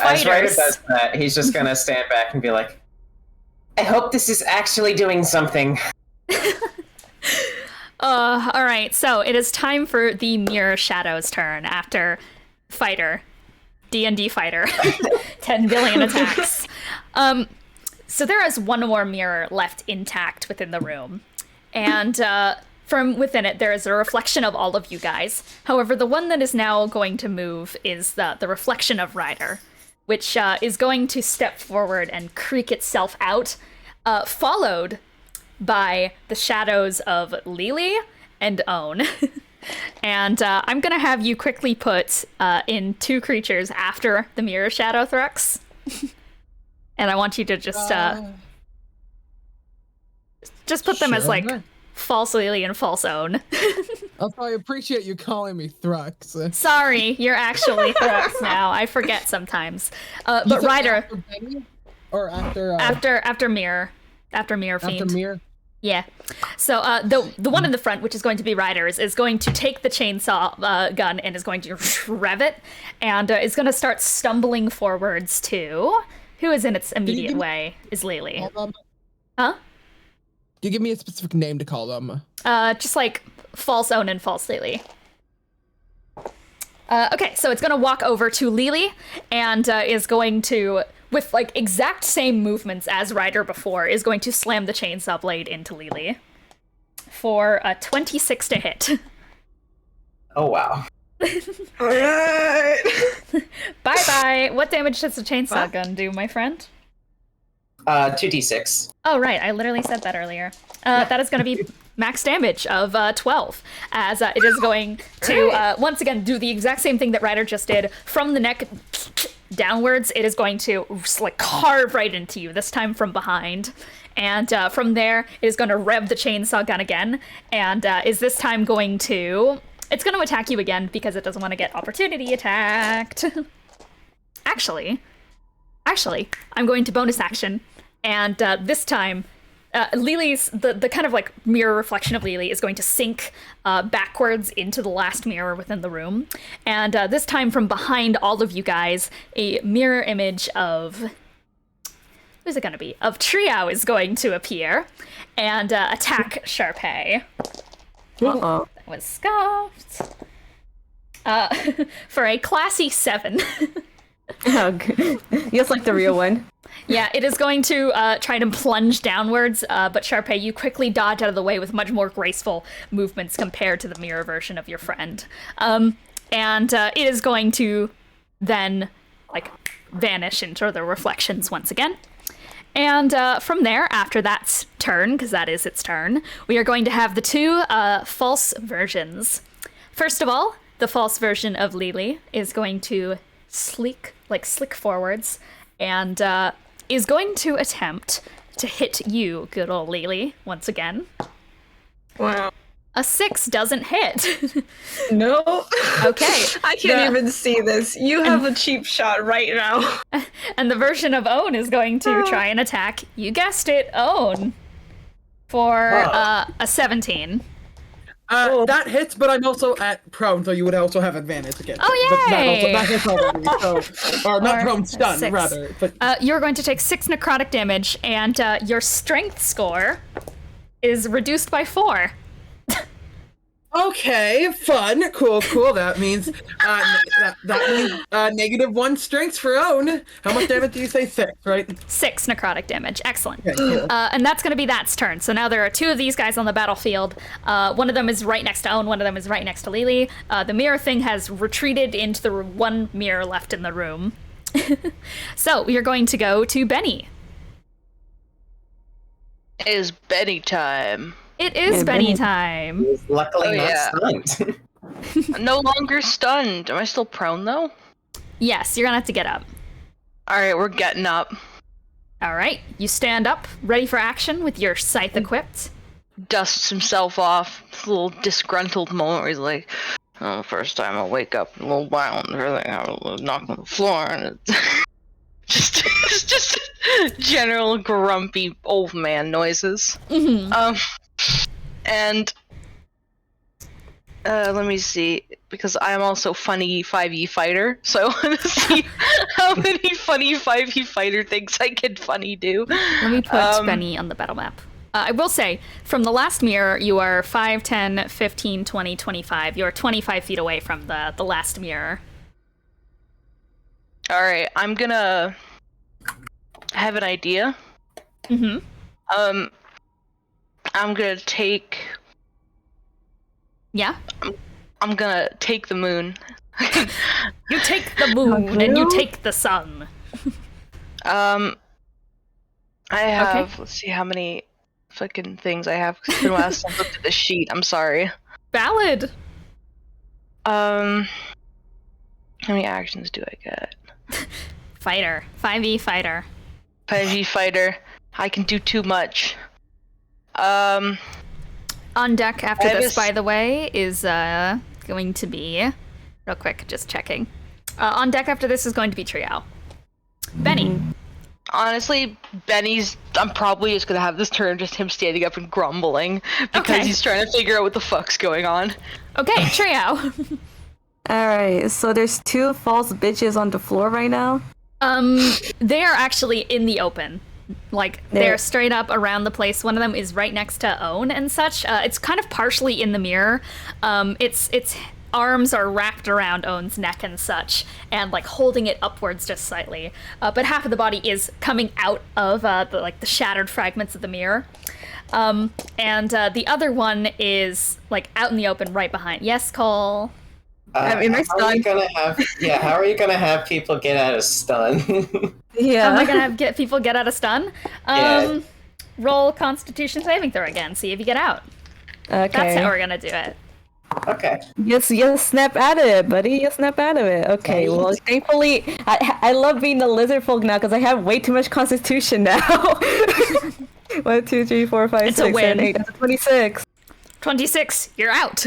As Ryder does that, he's just going to stand back and be like, I hope this is actually doing something. Alright, so it is time for the Mirror Shadow's turn after Fighter. D&D Fighter. 10 billion attacks. So there is one more mirror left intact within the room, and from within it there is a reflection of all of you guys. However, the one that is now going to move is the reflection of Ryder, which is going to step forward and creak itself out, followed by the shadows of Lelee and Own. And I'm going to have you quickly put in 2 creatures after the Mirror Shadow Thrux. And I want you to just put them as false Lelee and false Own. Also, I appreciate you calling me Thrux. Sorry, you're actually Thrux now. I forget sometimes. But Ryder, after Bennie? Or after after Mirror, after Mirror Fiend. After Mirror. Yeah. So the one in the front, which is going to be Ryder's, is going to take the chainsaw gun and is going to rev it, and is going to start stumbling forwards to. Who is in its immediate way is Lelee. Huh? Can you give me a specific name to call them? Just false Own and false Lelee. Okay, so it's gonna walk over to Lelee and is going to, with exact same movements as Ryder before, is going to slam the chainsaw blade into Lelee for a 26 to hit. Oh wow. Alright. Bye-bye. What damage does the chainsaw gun do, my friend? 2d6. Oh, right. I literally said that earlier. That is going to be max damage of 12, as it is going to, once again, do the exact same thing that Ryder just did. From the neck downwards, it is going to, carve right into you, this time from behind. And from there, it is going to rev the chainsaw gun again, and is this time going to... It's going to attack you again because it doesn't want to get opportunity attacked. Actually, I'm going to bonus action, and this time, Lelee's, the kind of mirror reflection of Lelee is going to sink backwards into the last mirror within the room, and this time from behind all of you guys, a mirror image of... Who's it going to be? Of Triao is going to appear and attack Charpay. Uh-oh. That was scuffed. For a classy 7. Just like the real one. Yeah, it is going to try to plunge downwards, but Charpay, you quickly dodge out of the way with much more graceful movements compared to the mirror version of your friend. And it is going to then, vanish into the reflections once again. And from there, after that's turn, because that is its turn, we are going to have the 2 false versions. First of all, the false version of Lelee is going to slick forwards, and is going to attempt to hit you, good old Lelee, once again. Wow. A 6 doesn't hit. No. Okay. I can't even see this. You have a cheap shot right now. And the version of Own is going to try and attack, you guessed it, Own, for a 17. That hits, but I'm also at prone, so you would also have advantage against it. Oh, But yay! that hits already, so... Or not prone, stun, 6. rather. But You're going to take 6 necrotic damage, and your strength score is reduced by 4. okay, fun, cool. That means -1 strength for Own. How much damage do you say? 6, right? 6 necrotic damage. Excellent. Okay, cool. And that's going to be that's turn. So now there are 2 of these guys on the battlefield. One of them is right next to Own. One of them is right next to Lelee. The mirror thing has retreated into the one mirror left in the room. So you're going to go to Bennie. It is Bennie time. It is Bennie time. Luckily Oh, not stunned. No longer stunned. Am I still prone though? Yes, you're going to have to get up. Alright, we're getting up. All right. You stand up, ready for action with your scythe equipped. Dusts himself off. This little disgruntled moment where he's like, oh, first time I wake up in a little while and everything, I was knocked on the floor and it's just general grumpy old man noises. Mm-hmm. And let me see, because I am also funny 5e fighter, so I want to see how many funny 5e fighter things I can funny do. Let me put Bennie on the battle map. I will say, from the last mirror, you are 5, 10, 15, 20, 25. You are 25 feet away from the last mirror. Alright, I'm gonna have an idea. Mm-hmm. I'm gonna take... Yeah? I'm gonna take the moon. You take the moon and you take the sun. I have... Okay. Let's see how many fucking things I have. 'Cause it's been a while since I looked at the sheet. I'm sorry. Valid. How many actions do I get? Fighter. 5e fighter. 5e fighter. I can do too much. On deck after I have this, by the way, is going to be... Real quick, just checking. On deck after this is going to be Triao. Bennie. Honestly, Bennie's... I'm probably just gonna have this turn just him standing up and grumbling because Okay. he's trying to figure out what the fuck's going on. Okay, Triao. Alright, so there's 2 false bitches on the floor right now. They are actually in the open. Like, they're straight up around the place. One of them is right next to Own and such. It's kind of partially in the mirror. Its arms are wrapped around Own's neck and such, and like holding it upwards just slightly. But half of the body is coming out of the shattered fragments of the mirror. And the other one is like out in the open right behind. Yes, Cole? I mean, how are you gonna have? Yeah, how are you gonna have people get out of stun? Yeah. Am I gonna get people get out of stun? Yeah. Roll Constitution saving throw again. See if you get out. Okay. That's how we're gonna do it. Okay. Yes, snap out of it, buddy. You snap out of it. Okay, well, thankfully, I love being the lizard folk now because I have way too much constitution now. 1, 2, 3, 4, 5, It's a 6, 7, win. 8. That's 26. 26, you're out.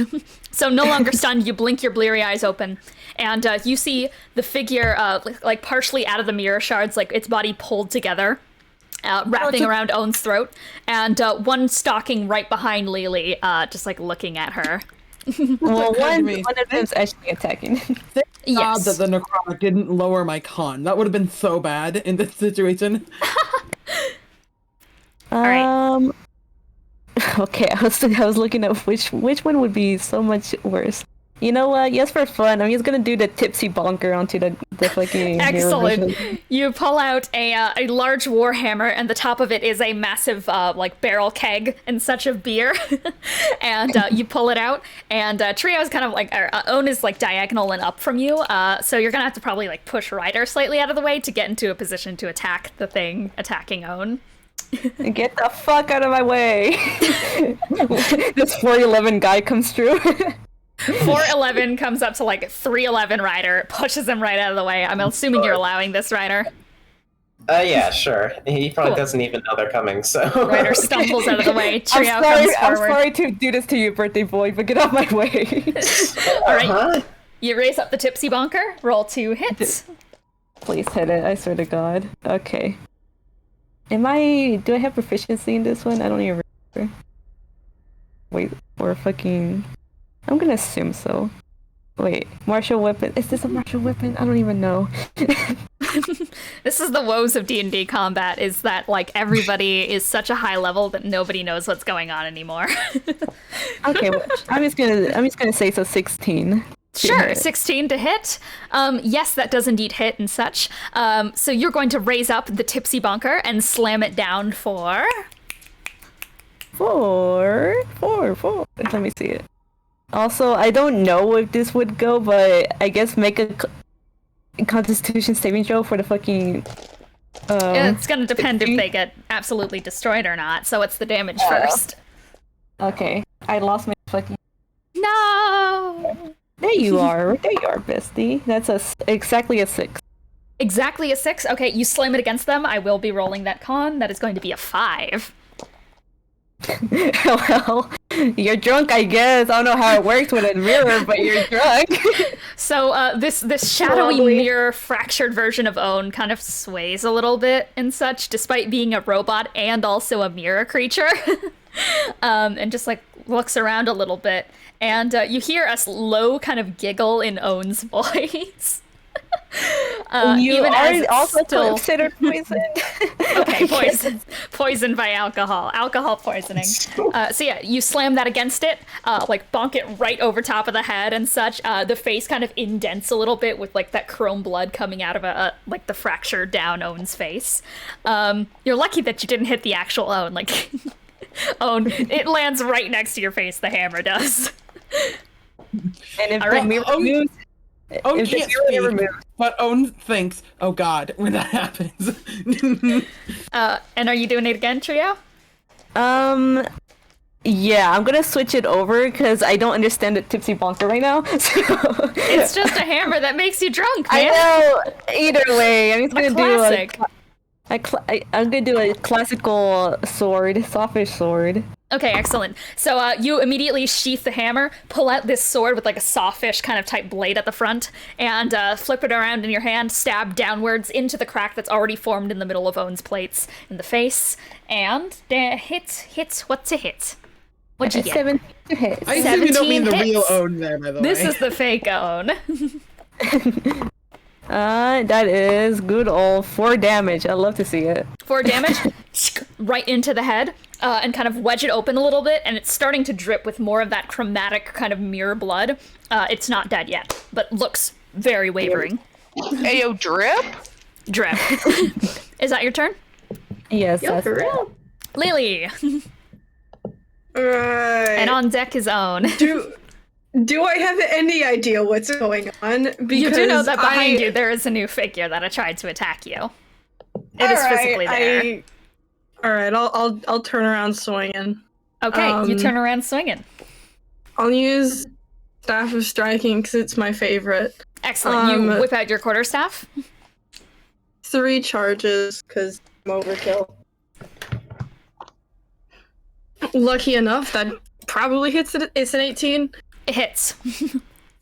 So no longer stunned, you blink your bleary eyes open, and you see the figure, like partially out of the mirror shards, like its body pulled together, wrapping around Own's throat, and one stalking right behind Lelee, just like looking at her. Well, one me. of them's actually attacking. Yes. God that the necrotic didn't lower my con. That would have been so bad in this situation. right. Okay, I was looking at which one would be so much worse. You know what? Yes, for fun, I'm just gonna do the tipsy bonker onto the fucking. Excellent. You pull out a large warhammer, and the top of it is a massive like barrel keg and such of beer. And you pull it out, and Trio is kind of like Own is like diagonal and up from you. So you're gonna have to probably like push Ryder slightly out of the way to get into a position to attack the thing attacking Own. Get the fuck out of my way! This 4'11" guy comes through. 4'11" comes up to like 3'11" Ryder, pushes him right out of the way. I'm assuming you're allowing this, Ryder. Yeah, sure. He probably Cool. doesn't even know they're coming, so... Ryder stumbles out of the way. Trio I'm comes forward. sorry to do this to you, birthday boy, but get out my way. All right. Huh? You raise up the tipsy bonker. Roll 2 hits. Please hit it, I swear to God. Okay. Do I have proficiency in this one? I don't even remember. Wait, Or fucking... I'm gonna assume so. Wait, martial weapon. Is this a martial weapon? I don't even know. This is the woes of D&D combat, is that like everybody is such a high level that nobody knows what's going on anymore. Okay, well, I'm just gonna say so 16. Sure, 16 to hit. Yes, that does indeed hit and such. So you're going to raise up the tipsy bonker and slam it down for... 4. Let me see it. Also, I don't know if this would go, but I guess make a Constitution saving throw for the fucking... it's gonna depend if they get absolutely destroyed or not, so it's the damage first. Okay, I lost my fucking... No! There you are, bestie. That's exactly a 6. Exactly a 6? Okay, you slam it against them. I will be rolling that con. That is going to be a 5. Well, you're drunk, I guess. I don't know how it works with a mirror, but you're drunk. So this shadowy mirror fractured version of Own kind of sways a little bit and such, despite being a robot and also a mirror creature. And just like looks around a little bit, and you hear a low kind of giggle in Own's voice. You even are as also still... considered poisoned. Okay, poisoned by alcohol poisoning. So yeah, you slam that against it, like bonk it right over top of the head and such. The face kind of indents a little bit with like that chrome blood coming out of like the fracture down Own's face. You're lucky that you didn't hit the actual Own. Like Own, it lands right next to your face. The hammer does. And if right. the mirror moves, Own can't speak, but Own thinks, oh god, when that happens. And are you doing it again, Triao? Yeah, I'm gonna switch it over because I don't understand the tipsy bonker right now. So It's just a hammer that makes you drunk, man. I know. Either way, I'm just gonna classic. I'm gonna do a classical sword, softish sword. Okay, excellent. So you immediately sheath the hammer, pull out this sword with like a sawfish kind of type blade at the front, and flip it around in your hand, stab downwards into the crack that's already formed in the middle of Own's plates in the face, and hit. What's a hit? What'd you get? 17 to hit. I assume you don't mean the 17 real hits. Own there, by the way. This is the fake Own. That is good old 4 damage. I love to see it. 4 damage, right into the head, and kind of wedge it open a little bit, and it's starting to drip with more of that chromatic kind of mirror blood. It's not dead yet, but looks very wavering. Ayo, drip? Drip. Is that your turn? Yes, Yo, that's for real. Lelee. Right. And on deck is Own. Do I have any idea what's going on? Because You do know that behind you there is a new figure that tried to attack you. It is physically there. All right, I'll turn around swinging. Okay, you turn around swinging. I'll use Staff of Striking because it's my favorite. Excellent. You whip out your quarterstaff. 3 charges because I'm overkill. Lucky enough, that probably hits it. It's an 18. It hits.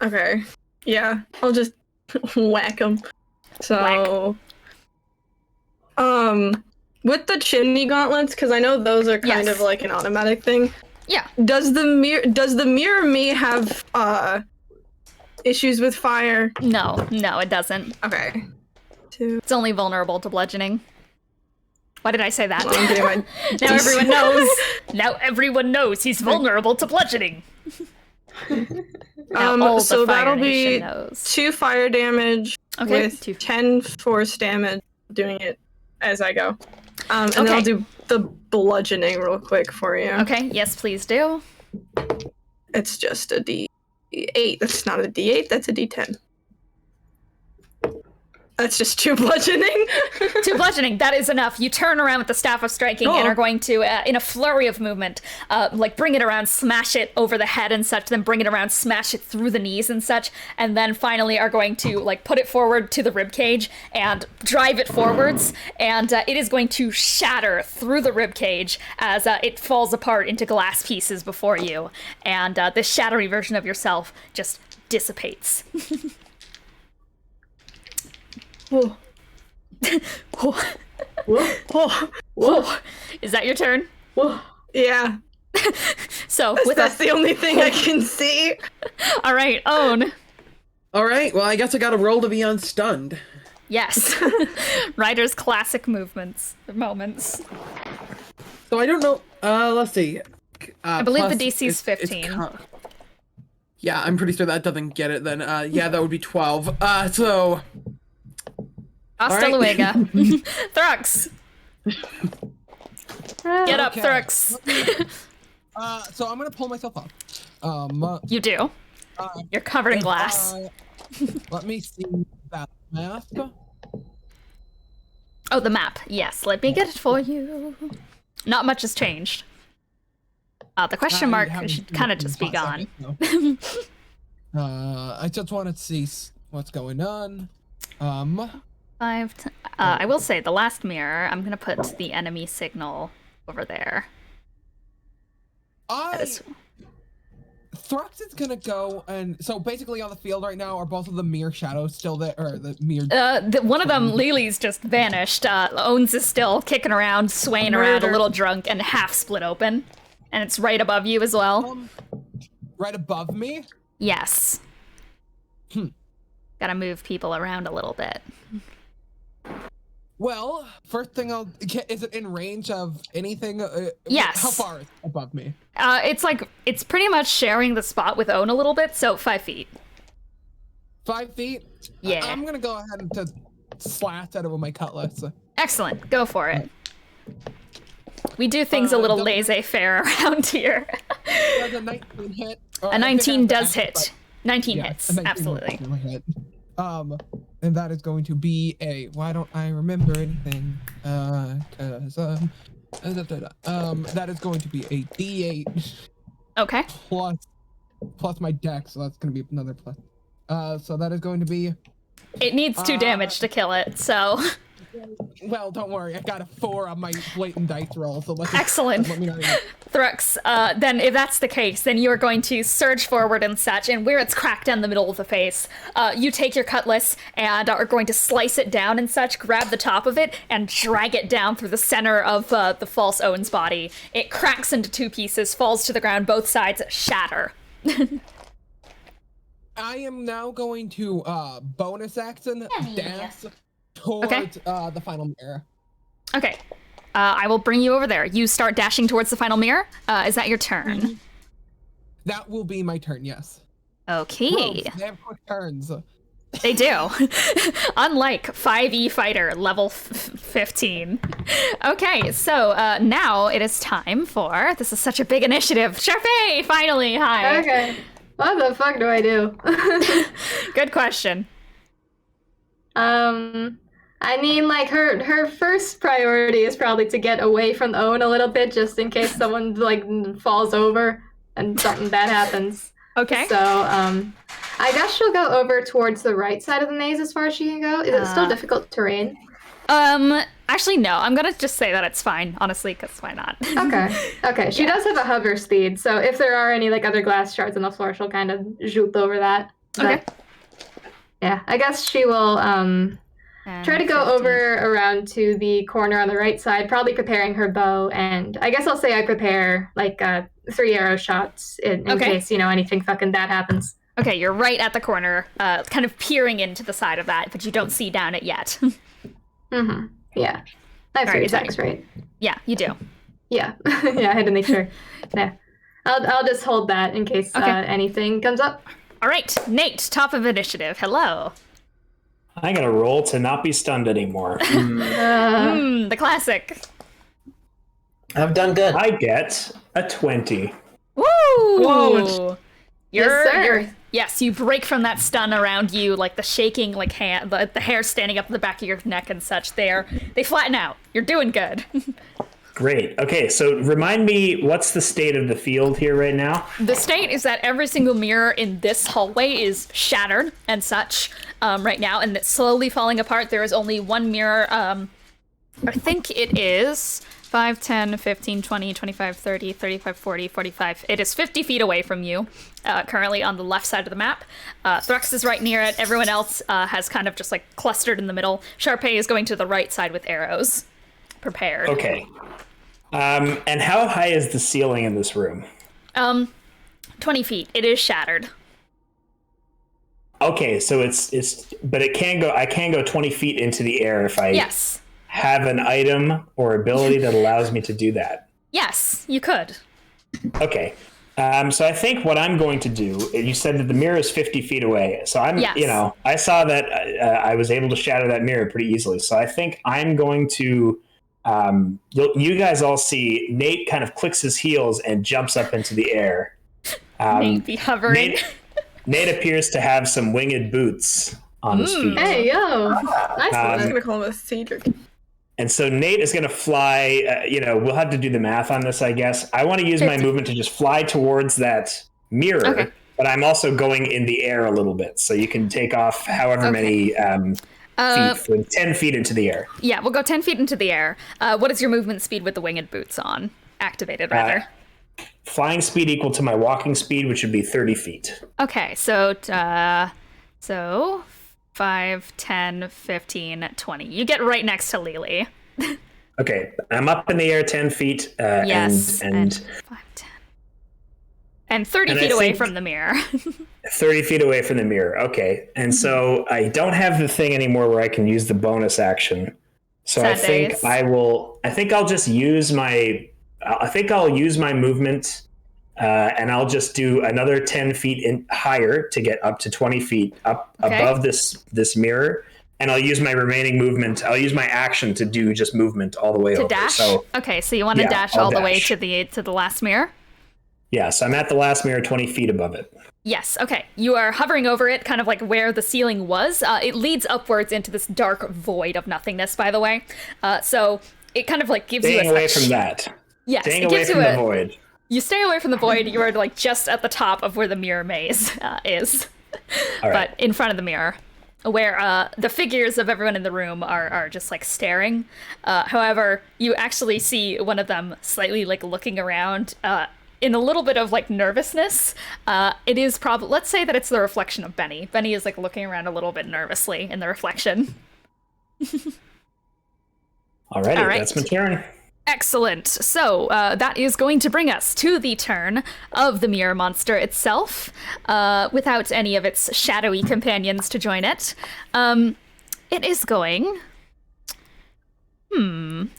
Okay. Yeah, I'll just whack him. So, with the chimney gauntlets, because I know those are kind of like an automatic thing. Yeah. Does the mirror me have issues with fire? No, it doesn't. Okay. It's only vulnerable to bludgeoning. Why did I say that? Well, I'm getting my Now everyone knows. Now everyone knows he's vulnerable to bludgeoning. Now all so the Fire that'll be Nation knows. 2 fire damage with 2. 10 force damage, doing it as I go. And then I'll do the bludgeoning real quick for you. Okay, yes, please do. It's just a D8. That's not a D8, that's a D10. That's just 2 bludgeoning. 2 bludgeoning, that is enough. You turn around with the Staff of Striking and are going to, in a flurry of movement, like bring it around, smash it over the head and such, then bring it around, smash it through the knees and such, and then finally are going to like put it forward to the ribcage and drive it forwards, and it is going to shatter through the ribcage as it falls apart into glass pieces before you, and this shattery version of yourself just dissipates. Whoa. Whoa. Whoa. Whoa. Is that your turn? Whoa. Yeah. So That's the only thing I can see. All right, Own. All right. Well, I guess I got to roll to be unstunned. Yes. Ryder's classic moments. So I don't know. Let's see. I believe plus the DC's it's 15. Yeah, I'm pretty sure that doesn't get it then. Yeah, that would be 12. So. Hasta All luego. right. Thrux. Get up, Okay. Thrux. So I'm gonna pull myself up. You do. You're covered in glass. Let me see that map. Oh, the map. Yes, let me get it for you. Not much has changed. The question mark should kind of just be gone. I just want to see what's going on. I will say, the last mirror, I'm gonna put the enemy signal over there. Thrux is gonna go, and so basically on the field right now are both of the mirror shadows still there, or the mirror? One of them, Lelee's just vanished. Owns is still kicking around, swaying around, a little drunk, and half split open. And it's right above you as well. Right above me? Yes. Gotta move people around a little bit. Well, first thing is it in range of anything? Yes. How far is it above me? It's pretty much sharing the spot with Own a little bit, so 5 feet. 5 feet? Yeah. I'm gonna go ahead and just slash at it with my cutlass. Excellent, go for it. We do things a little laissez-faire around here. Does a 19 hit? A 19 does hit. 19 hits, 19 absolutely. Hit. And that is going to be a. Why don't I remember anything? That is going to be a D8. Okay. Plus my dex, so that's going to be another plus. So that is going to be. It needs 2 damage to kill it, so. Well, don't worry. I got a 4 on my blatant dice roll, so Excellent. Let me know. Thrux, then if that's the case, then you are going to surge forward and such, and where it's cracked down the middle of the face, you take your cutlass and are going to slice it down and such, grab the top of it, and drag it down through the center of the false Owen's body. It cracks into 2 pieces, falls to the ground, both sides shatter. I am now going to bonus action dance towards the final mirror. Okay. I will bring you over there. You start dashing towards the final mirror. Is that your turn? That will be my turn, yes. Okay. Rogues, they have quick turns. They do. Unlike 5e fighter level 15. Okay, so now it is time for, this is such a big initiative. Charpay, finally, hi. Okay. What the fuck do I do? Good question. I mean, like, her first priority is probably to get away from Owen a little bit, just in case someone, like, falls over and something bad happens. Okay. So, I guess she'll go over towards the right side of the maze as far as she can go. Is it still difficult terrain? Actually, no. I'm gonna just say that it's fine, honestly, because why not? Okay. She does have a hover speed, so if there are any, like, other glass shards on the floor, she'll kind of zoop over that. Okay. Yeah, I guess she will, try to go over around to the corner on the right side, probably preparing her bow, and I guess I'll say I prepare, like, 3 arrow shots in case, anything fucking bad happens. Okay, you're right at the corner, kind of peering into the side of that, but you don't see down it yet. Mm-hmm. Yeah. I have 3 attacks, right? Yeah, you do. Yeah. Yeah, I had to make sure. Yeah. I'll just hold that in case anything comes up. All right, Nate, top of initiative. Hello. I gotta roll to not be stunned anymore. The classic. I've done good. I get a 20. Woo! Whoa. Yes, you break from that stun around you, like the shaking, like hand, the hair standing up the back of your neck and such. They flatten out. You're doing good. Great. Okay, so remind me, what's the state of the field here right now? The state is that every single mirror in this hallway is shattered and such right now, and it's slowly falling apart. There is only one mirror. I think it is 5, 10, 15, 20, 25, 30, 35, 40, 45. It is 50 feet away from you, currently on the left side of the map. Thrux is right near it. Everyone else has kind of just like clustered in the middle. Charpay is going to the right side with arrows prepared. Okay. And how high is the ceiling in this room? 20 feet. It is shattered. Okay, so but it can go. I can go 20 feet into the air if I have an item or ability that allows me to do that. Yes, you could. Okay. So I think what I'm going to do, you said that the mirror is 50 feet away. So I saw that I was able to shatter that mirror pretty easily. So I think I'm going to, you guys all see Nate kind of clicks his heels and jumps up into the air. Nate be hovering. Nate appears to have some winged boots on his feet. Hey, yo. Nice I was one. gonna call him a Cedric. And so Nate is going to fly, we'll have to do the math on this, I guess. I want to use my movement to just fly towards that mirror, but I'm also going in the air a little bit. So you can take off however many feet, from 10 feet into the air. Yeah, we'll go 10 feet into the air. What is your movement speed with the winged boots on? Activated, rather. Flying speed equal to my walking speed, which would be 30 feet. Okay, so 5, 10, 15, 20. You get right next to Lelee. Okay, I'm up in the air 10 feet. Yes, and 5, 10. And 30 feet away from the mirror. 30 feet away from the mirror, okay. And so I don't have the thing anymore where I can use the bonus action. So I think I'll just use my movement, and I'll just do another 10 feet higher to get up to 20 feet up above this mirror. And I'll use my remaining movement. I'll use my action to do just movement all the way over. Dash? So, okay, so you want to dash all the way to the last mirror? Yes, I'm at the last mirror 20 feet above it. Yes, okay. You are hovering over it, kind of like where the ceiling was. It leads upwards into this dark void of nothingness, by the way. So it kind of like gives you a... Staying away from that. Yes, Staying away from the void. You stay away from the void. You are like just at the top of where the mirror maze is. All right. But in front of the mirror, where the figures of everyone in the room are just like staring. However, you actually see one of them slightly like looking around in a little bit of like nervousness. It is probably, let's say that it's the reflection of Bennie. Bennie is like looking around a little bit nervously in the reflection. All right, that's my turn. Excellent. So that is going to bring us to the turn of the mirror monster itself, without any of its shadowy companions to join it. It is going...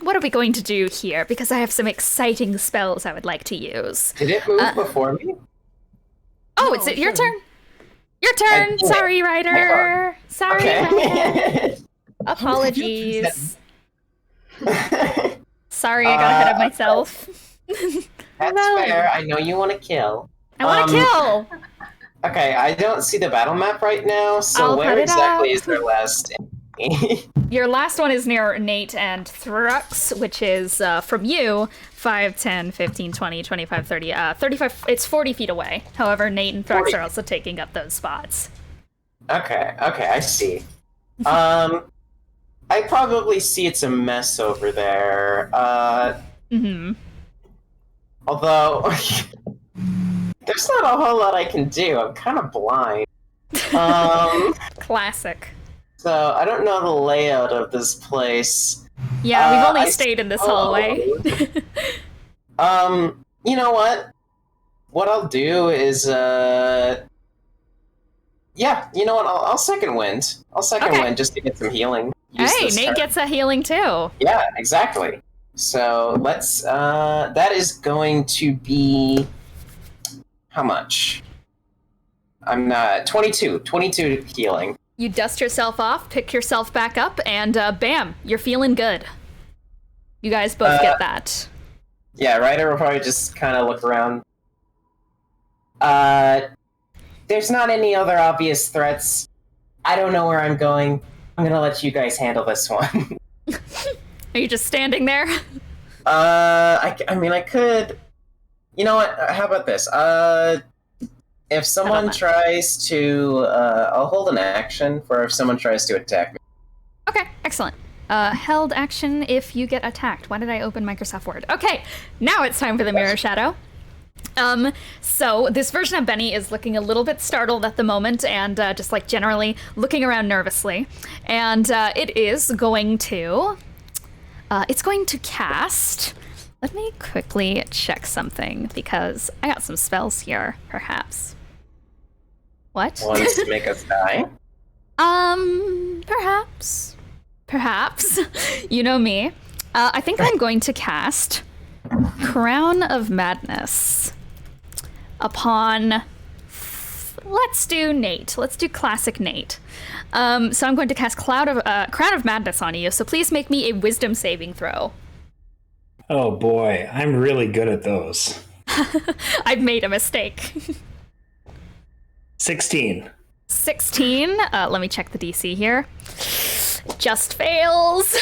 what are we going to do here? Because I have some exciting spells I would like to use. Did it move before me? Oh, it's your turn. Your turn. Sorry, Ryder. Sorry, Ryder. Apologies. Sorry, I got ahead of myself. That's fair. I know you want to kill. I want to kill! Okay, I don't see the battle map right now, so where exactly is their last enemy? Your last one is near Nate and Thrux, which is from you, 5, 10, 15, 20, 25, 30, 35, it's 40 feet away. However, Nate and Thrux are also taking up those spots. Okay, I see. I probably see it's a mess over there. Although, there's not a whole lot I can do. I'm kind of blind. Classic. So, I don't know the layout of this place. Yeah, we've only stayed in this hallway. You know what? What I'll do is, yeah, you know what? I'll second wind. I'll second wind just to get some healing. Hey, Nate gets a healing too. Yeah, exactly. So let's, that is going to be, how much? I'm not, 22 healing. You dust yourself off, pick yourself back up, and bam, you're feeling good. You guys both get that. Yeah, Ryder will probably just kind of look around. There's not any other obvious threats. I don't know where I'm going. I'm gonna let you guys handle this one. Are you just standing there? I mean, I could... You know what? How about this? If someone tries to... I'll hold an action for if someone tries to attack me. Okay, excellent. Held action if you get attacked. Why did I open Microsoft Word? Okay, now it's time for the Mirror Shadow. So this version of Bennie is looking a little bit startled at the moment and just like generally looking around nervously. And it is going to... it's going to cast... Let me quickly check something because I got some spells here, perhaps. What? Wants to make us die? Perhaps. Perhaps. You know me. I think I'm going to cast Crown of Madness upon... Let's do Nate. Let's do classic Nate. So I'm going to cast Crown of Madness on you, so please make me a wisdom saving throw. Oh boy, I'm really good at those. I've made a mistake. 16. 16. Let me check the DC here. Just fails.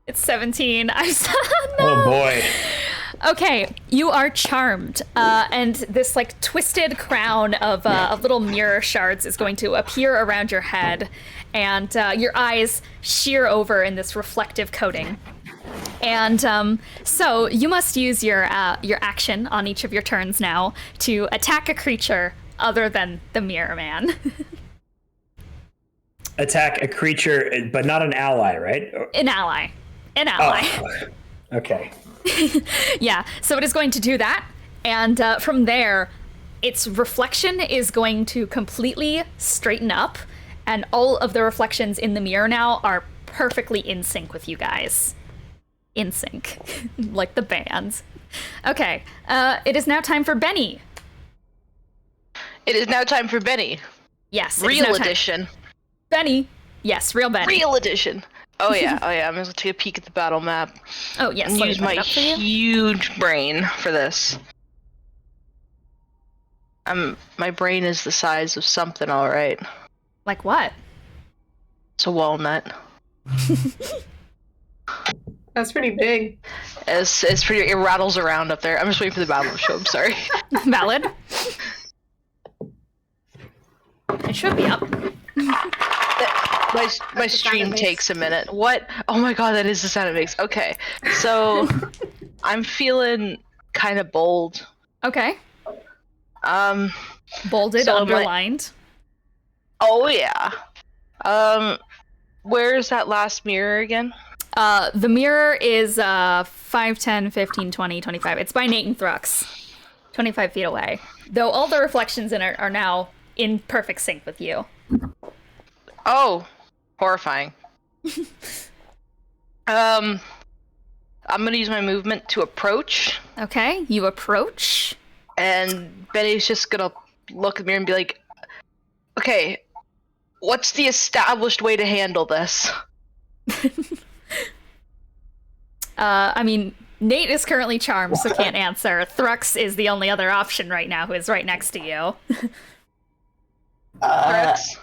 It's 17. No. Oh boy. Okay, you are charmed, and this like twisted crown of little mirror shards is going to appear around your head, and your eyes sheer over in this reflective coating. And so you must use your action on each of your turns now to attack a creature other than the Mirror Man. Attack a creature, but not an ally, right? An ally. An ally. Oh, okay. Yeah, so it is going to do that, and from there, its reflection is going to completely straighten up, and all of the reflections in the mirror now are perfectly in sync with you guys. In sync. Like the bands. Okay, it is now time for Bennie. It is now time for Bennie. Yes, Real edition. Bennie. Yes, real Bennie. Real edition. Oh yeah, I'm gonna take a peek at the battle map. Oh yes, and use my huge brain for this. My brain is the size of something, all right. Like what? It's a walnut. That's pretty big. It's pretty. It rattles around up there. I'm just waiting for the battle to show. I'm sorry. Valid. It should be up. My stream takes a minute. What? Oh my god, that is the sound it makes. Okay, so I'm feeling kind of bold. Okay. Bolded, so underlined. Oh yeah. Where's that last mirror again? The mirror is 5, 10, 15, 20, 25. It's by Nate and Thrux. 25 feet away. Though all the reflections in it are now in perfect sync with you. Oh, horrifying. I'm gonna use my movement to approach. Okay, you approach. And Benny's just gonna look at me and be like, okay, what's the established way to handle this? I mean, Nate is currently charmed, so can't answer. Thrux is the only other option right now, who is right next to you. Thrux?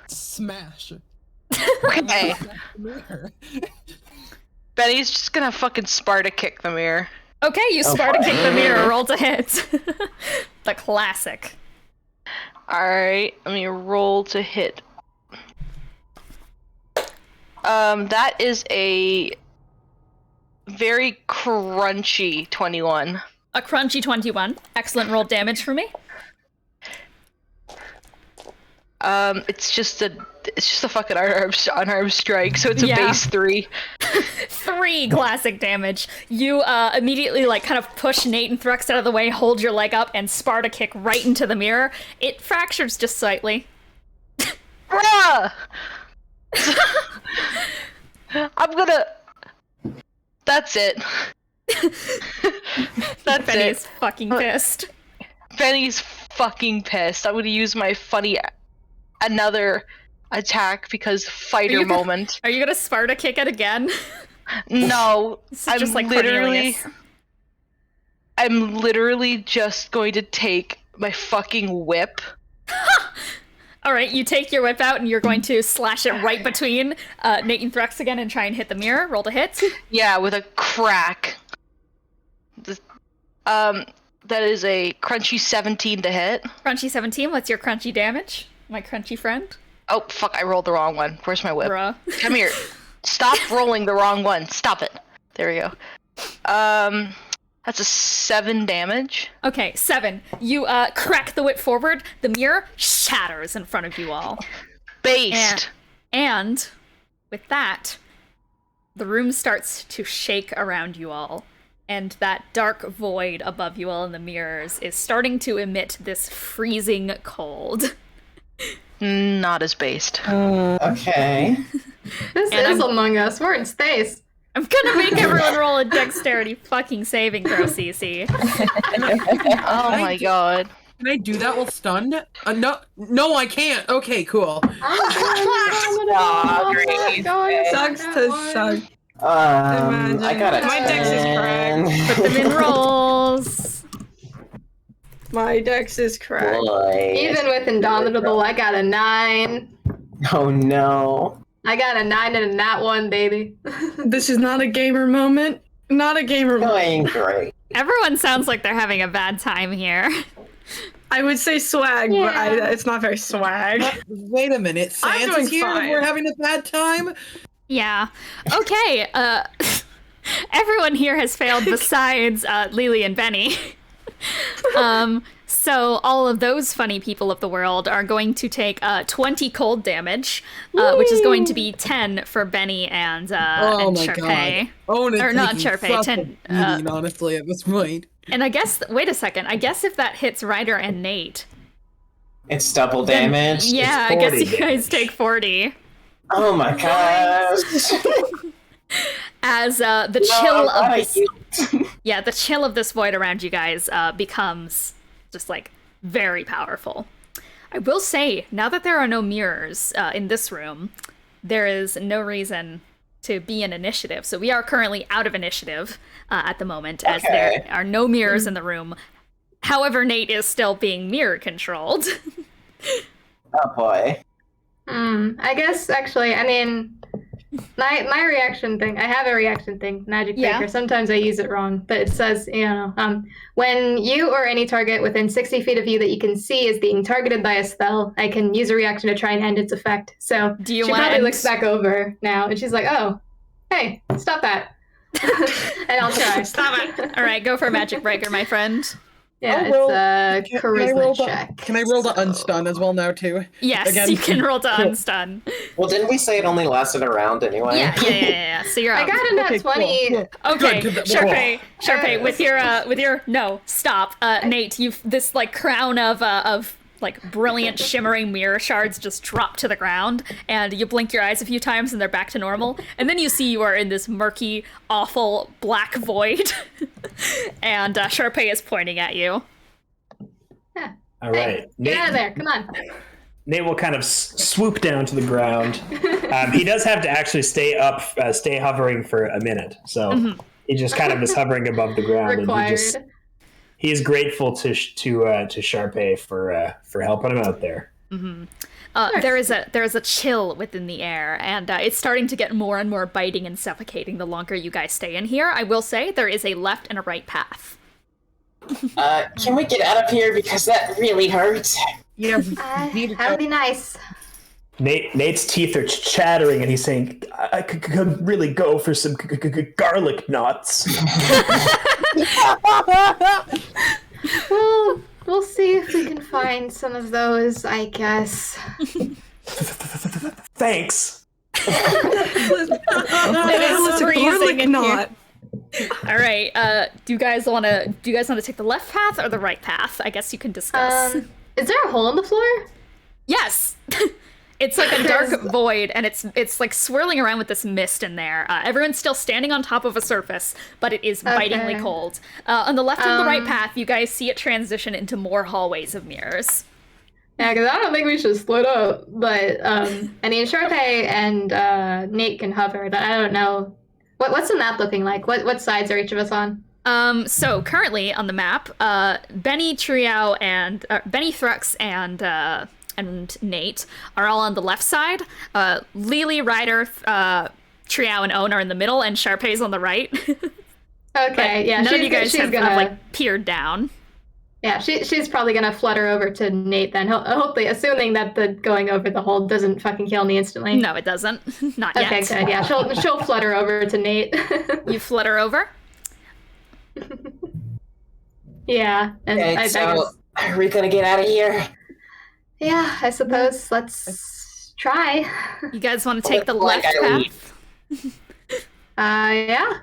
Smash. Okay. Benny's just gonna fucking Sparta kick the mirror. Okay, you Sparta kick the mirror, roll to hit. The classic. Alright, let me roll to hit. That is a very crunchy 21. A crunchy 21. Excellent roll damage for me. It's just a fucking unarmed strike, so it's a base 3. 3 classic damage. You immediately like kind of push Nate and Thrux out of the way, hold your leg up, and Sparta kick right into the mirror. It fractures just slightly. Bruh! I'm gonna... That's it. That's Benny's it. fucking pissed. Benny's fucking pissed. I'm gonna use my another attack because fighter moment. Are you gonna Sparta kick it again? No, I'm just like Cornelius. I'm literally just going to take my fucking whip. All right, you take your whip out and you're going to slash it right between Nate and Thrux again and try and hit the mirror. Roll to hit. Yeah, with a crack. That is a crunchy 17 to hit. Crunchy 17. What's your crunchy damage, my crunchy friend? Oh fuck! I rolled the wrong one. Where's my whip? Bruh. Come here. Stop rolling the wrong one. Stop it. There we go. That's a 7 damage. Okay, 7. You crack the whip forward. The mirror shatters in front of you all. Based. And with that, the room starts to shake around you all, and that dark void above you all in the mirrors is starting to emit this freezing cold. Not as based. Okay. This is Among Us. We're in space. I'm gonna make everyone roll a dexterity fucking saving throw, Cece. Oh my god. Can I do that while stunned? No, I can't. Okay, cool. Sucks to suck. I got it. My dex is correct. Put them in rolls. My dex is correct. Even with Indomitable, I got a 9. Oh no. I got a 9 and a nat 1, baby. This is not a gamer moment. Not a gamer moment. Going great. Everyone sounds like they're having a bad time here. I would say swag, but it's not very swag. Wait a minute. I'm Santa's doing here fine. and we're having a bad time? Yeah. Okay, everyone here has failed besides Lelee and Bennie. So all of those funny people of the world are going to take 20 cold damage, which is going to be 10 for Bennie and Charpay. God. Or not Charpay, 10. Honestly, at this point. And I guess, wait a second, I guess if that hits Ryder and Nate. It's double damage. Yeah, I guess you guys take 40. Oh my gosh. As the chill of this, the chill of this void around you guys becomes just like very powerful. I will say, now that there are no mirrors in this room, there is no reason to be in initiative. So we are currently out of initiative at the moment, as there are no mirrors in the room. However, Nate is still being mirror controlled. Oh boy. I guess actually, I mean, my reaction thing. I have a reaction thing, Magic Breaker. Sometimes I use it wrong, but it says, when you or any target within 60 feet of you that you can see is being targeted by a spell, I can use a reaction to try and end its effect. So she probably looks back over now, and she's like, "Oh, hey, stop that," and I'll try. Stop it. All right, go for a Magic Breaker, my friend. Yeah, it's a charisma check. Can I roll to unstun as well now, too? Yes, Again? you can roll to unstun. Well, didn't we say it only lasted a round anyway? Yeah. So you're up. I got a nat 20. Cool. Okay, Good. Charpay, with your no, stop. Nate, you've this like crown of like brilliant shimmering mirror shards just drop to the ground, and you blink your eyes a few times and they're back to normal, and then you see you are in this murky, awful black void. And Charpay is pointing at you. Yeah. All right. Get out of there, come on. Nate will kind of swoop down to the ground. He does have to actually stay hovering for a minute. So he just kind of is hovering above the ground. Required. And he is grateful to Charpay for helping him out there. There is a chill within the air, and it's starting to get more and more biting and suffocating the longer you guys stay in here. I will say there is a left and a right path. Can we get out of here, because that really hurts? Yeah, That'd be nice. Nate's teeth are chattering, and he's saying, "I could really go for some garlic knots." Well, we'll see if we can find some of those, I guess. Thanks. It is freezing in not. here. All right. Do you guys want to take the left path or the right path? I guess you can discuss. Is there a hole in the floor? Yes. It's like a dark void, and it's like swirling around with this mist in there. Everyone's still standing on top of a surface, but it is bitingly cold. On the left and the right path, you guys see it transition into more hallways of mirrors. Yeah, because I don't think we should split up. But I mean, Charpay and Nate can hover. But I don't know. What's the map looking like? What sides are each of us on? So currently on the map, Bennie, Triao, and Bennie, Thrux, and Nate are all on the left side. Lelee, Ryder, Triao, and Own are in the middle, and Charpay's on the right. Okay, yeah. None of you guys have like peered down. Yeah, she's probably gonna flutter over to Nate then. Hopefully, assuming that the going over the hole doesn't fucking kill me instantly. No, it doesn't. Not yet. Okay, good. Yeah, she'll flutter over to Nate. You flutter over? Yeah, and Okay, I so guess. are we gonna get out of here? Yeah, I suppose. Let's try. You guys want to take the Like left I path? Yeah.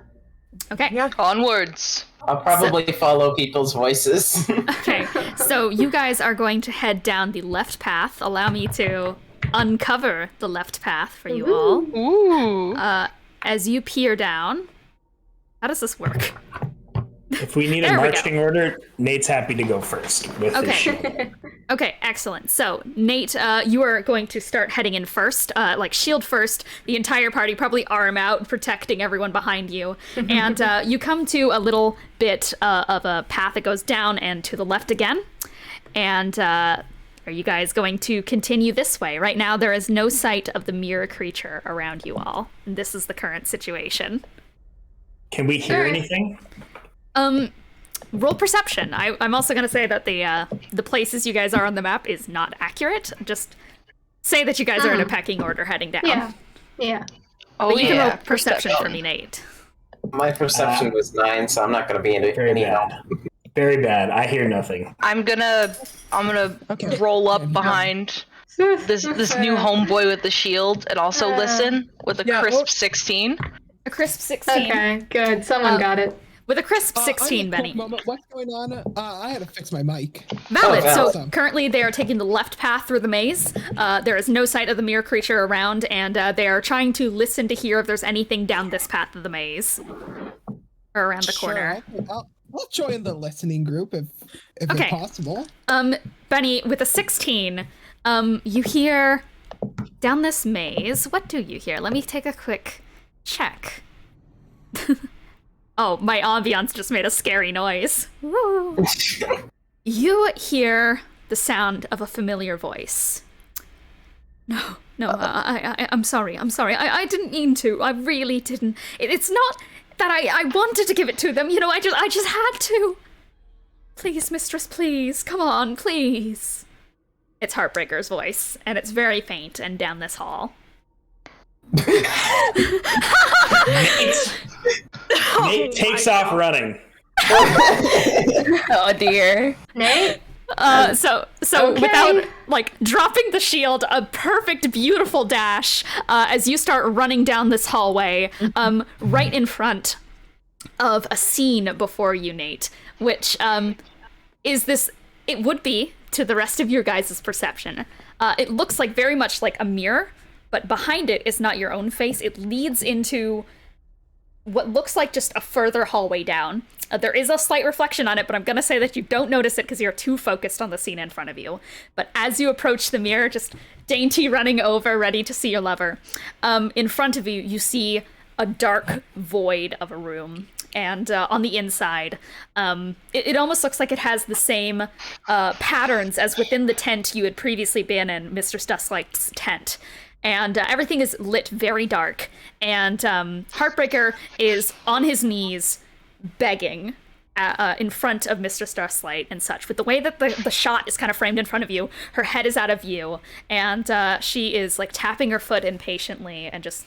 Okay. Yeah. Onwards. I'll probably follow people's voices. Okay. So you guys are going to head down the left path. Allow me to uncover the left path for you all. Ooh. As you peer down. How does this work? If we need a There we marching order, Nate's happy to go first with his shield. Okay, excellent. So, Nate, you are going to start heading in first, like shield first, the entire party, probably arm out, protecting everyone behind you. And you come to a little bit of a path that goes down and to the left again. And are you guys going to continue this way? Right now, there is no sight of the mirror creature around you all. And this is the current situation. Can we hear anything? Roll perception. I'm also going to say that the places you guys are on the map is not accurate. Just say that you guys are in a pecking order heading down. Yeah. Yeah. Oh, But you can yeah. roll perception for me, Nate. My perception was 9, so I'm not going to be Very any help. bad. Very bad. I hear nothing. I'm gonna roll up behind this new homeboy with the shield and also listen with a crisp 16. A crisp 16. Okay, good. Someone got it. With a crisp I 16, need a Benny. quick moment. What's going on? I had to fix my mic. Valid. valid. So currently they are taking the left path through the maze. There is no sight of the mirror creature around, and they are trying to listen to hear if there's anything down this path of the maze. Or around the corner. Sure, I'll join the listening group if Okay. it's possible. Benny, with a 16, you hear down this maze. What do you hear? Let me take a quick check. Oh, my ambiance just made a scary noise. Woo. You hear the sound of a familiar voice. No, I'm sorry. I didn't mean to. I really didn't. It's not that I wanted to give it to them. You know, I just had to. Please, mistress, please. Come on, please. It's Heartbreaker's voice, and it's very faint and down this hall. Nate takes off running. Oh dear. Nate? So Okay. without like dropping the shield, a perfect, beautiful dash as you start running down this hallway, right in front of a scene before you, Nate, which is this. It would be to the rest of your guys' perception. It looks like very much like a mirror, but behind it is not your own face. It leads into what looks like just a further hallway down. There is a slight reflection on it, but I'm going to say that you don't notice it because you're too focused on the scene in front of you. But as you approach the mirror, just dainty running over, ready to see your lover, in front of you, you see a dark void of a room. And on the inside, it almost looks like it has the same patterns as within the tent you had previously been in, Mr. Stusslight's tent. And everything is lit very dark. And Heartbreaker is on his knees begging in front of Mr. Stusslight and such. With the way that the shot is kind of framed in front of you, her head is out of view. And she is like tapping her foot impatiently and just...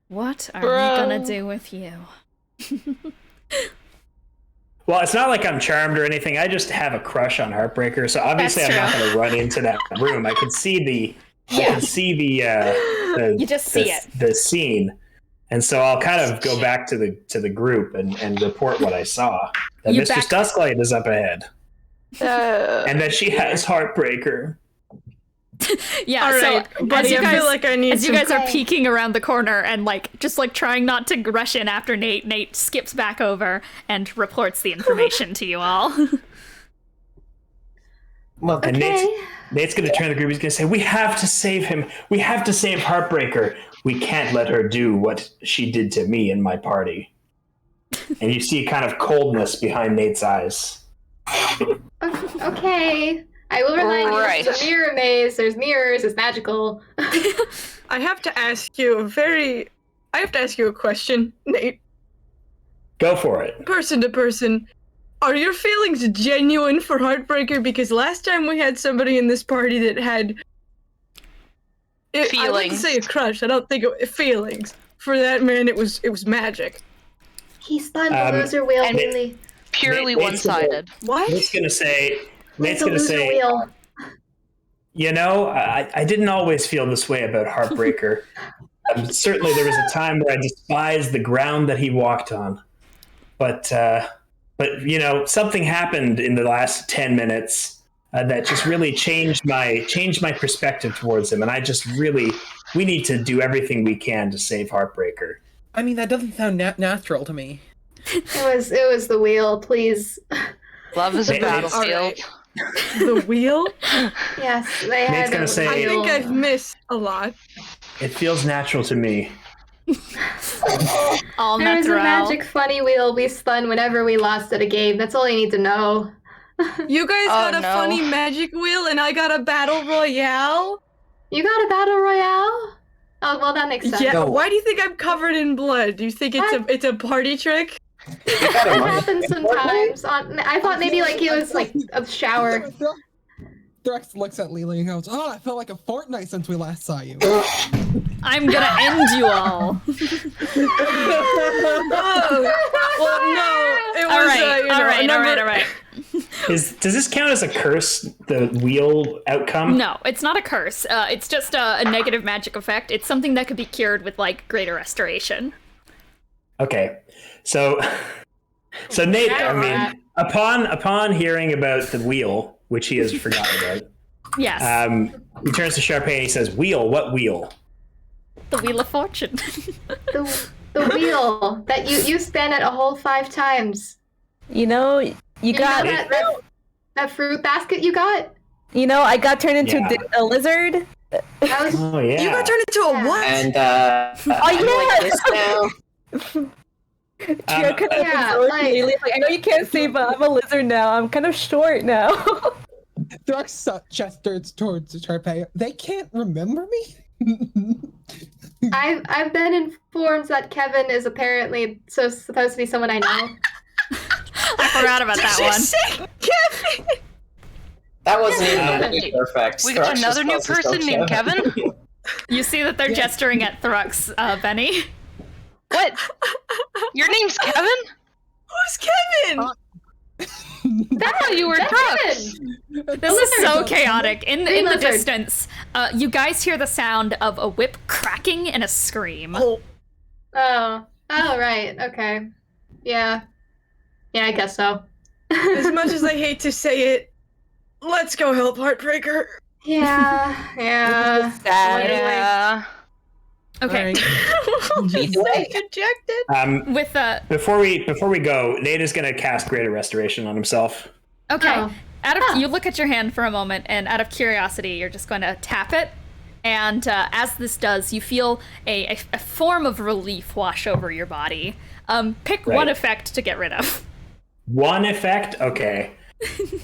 What are we gonna do with you? Well, it's not like I'm charmed or anything. I just have a crush on Heartbreaker, so obviously I'm not going to run into that room. I can see the, You just see it. the scene, and so I'll kind of go back to the group and report what I saw. That You Mr. back- Stusslight is up ahead, and that she has Heartbreaker. Yeah, All right, so buddy, as you I guys, feel like I need as you some guys are Okay. peeking around the corner and like just like trying not to rush in after Nate skips back over and reports the information to you all. Well, And Okay. Nate's going to turn to the group. He's going to say, "We have to save him. We have to save Heartbreaker. We can't let her do what she did to me and my party." And you see kind of coldness behind Nate's eyes. Okay. I will remind Right. you, it's a mirror maze. There's mirrors. It's magical. I have to ask you a question, Nate. Go for it. Person to person. Are your feelings genuine for Heartbreaker? Because last time we had somebody in this party that had... I wouldn't Feelings. say a crush. I don't think feelings. For that man, it was magic. He spun the loser wheel, and- really. Purely Nate's gonna- one-sided. What? Nate's going to say, It's a loser "You know, I didn't always feel this way about Heartbreaker. Certainly, there was a time where I despised the ground that he walked on. But you know, something happened in the last 10 minutes that just really changed my perspective towards him. And I just really, we need to do everything we can to save Heartbreaker. I mean, that doesn't sound natural to me. It was the wheel, please. Love is a battlefield. The wheel? Yes, they had. Nate's gonna say- I think I've missed a lot. It feels natural to me. All There was a natural. magic funny wheel we spun whenever we lost at a game. That's all you need to know. You guys Oh, got a no. funny magic wheel, and I got a battle royale. You got a battle royale? Oh, well, that makes sense. Yeah. No. Why do you think I'm covered in blood? Do you think it's a party trick? That happens sometimes. I thought maybe like he was like a shower. Thrux looks at Lelee and goes, "Oh, I felt like a fortnight since we last saw you." I'm gonna end you all. Oh, well, no. It was, All right, you know, all right, a all number- right, all right. Does this count as a curse, the wheel outcome? No, it's not a curse. It's just a negative magic effect. It's something that could be cured with like greater restoration. Okay. So Nate, I mean, upon hearing about the wheel, which he has forgotten about, Yes, he turns to Charpay and he says, "Wheel? What wheel?" the Wheel of Fortune. The wheel that you spin it a whole 5 times. You know, you got. know that fruit basket you got? You know, I got turned into Yeah. a lizard. That was Oh yeah. You got turned into a what? And Oh yeah. this now. Trio kind of yeah, absorbed like- me. Like, I know you can't see, but I'm a lizard now. I'm kind of short now. Thrux gestures towards Charpay. They can't remember me? I've been informed that Kevin is apparently supposed to be someone I know. I forgot about that one. That wasn't even a really perfect. We got another new person named Kevin? You see that they're gesturing at Thrux, Benny. What? Your name's Kevin? Who's Kevin? That's how you were Thrux. This is so lizard. chaotic. In Green the lizard. distance, you guys hear the sound of a whip cracking and a scream. Oh, right, okay. Yeah, I guess so. As much as I hate to say it, let's go help Heartbreaker. Yeah. Sad. Yeah. Okay. Either way. Dejected. With Before we go, Nate is going to cast Greater Restoration on himself. okay. Oh. You look at your hand for a moment, and out of curiosity, you're just going to tap it. And as this does, you feel a form of relief wash over your body. Pick one Right. effect to get rid of. One effect? Okay.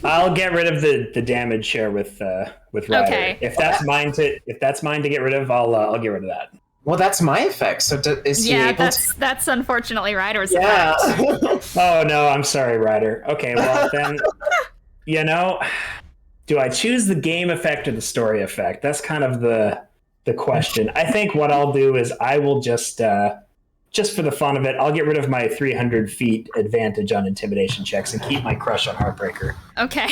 I'll get rid of the damage share with Ryder. Okay. If that's mine to get rid of, I'll get rid of that. Well, that's my effect. So is he Yeah, able to? that's unfortunately Ryder's Yeah. effect. Oh no, I'm sorry, Ryder. Okay, well then, you know, do I choose the game effect or the story effect? That's kind of the question. I think what I'll do is I will just for the fun of it, I'll get rid of my 300 feet advantage on intimidation checks and keep my crush on Heartbreaker. Okay.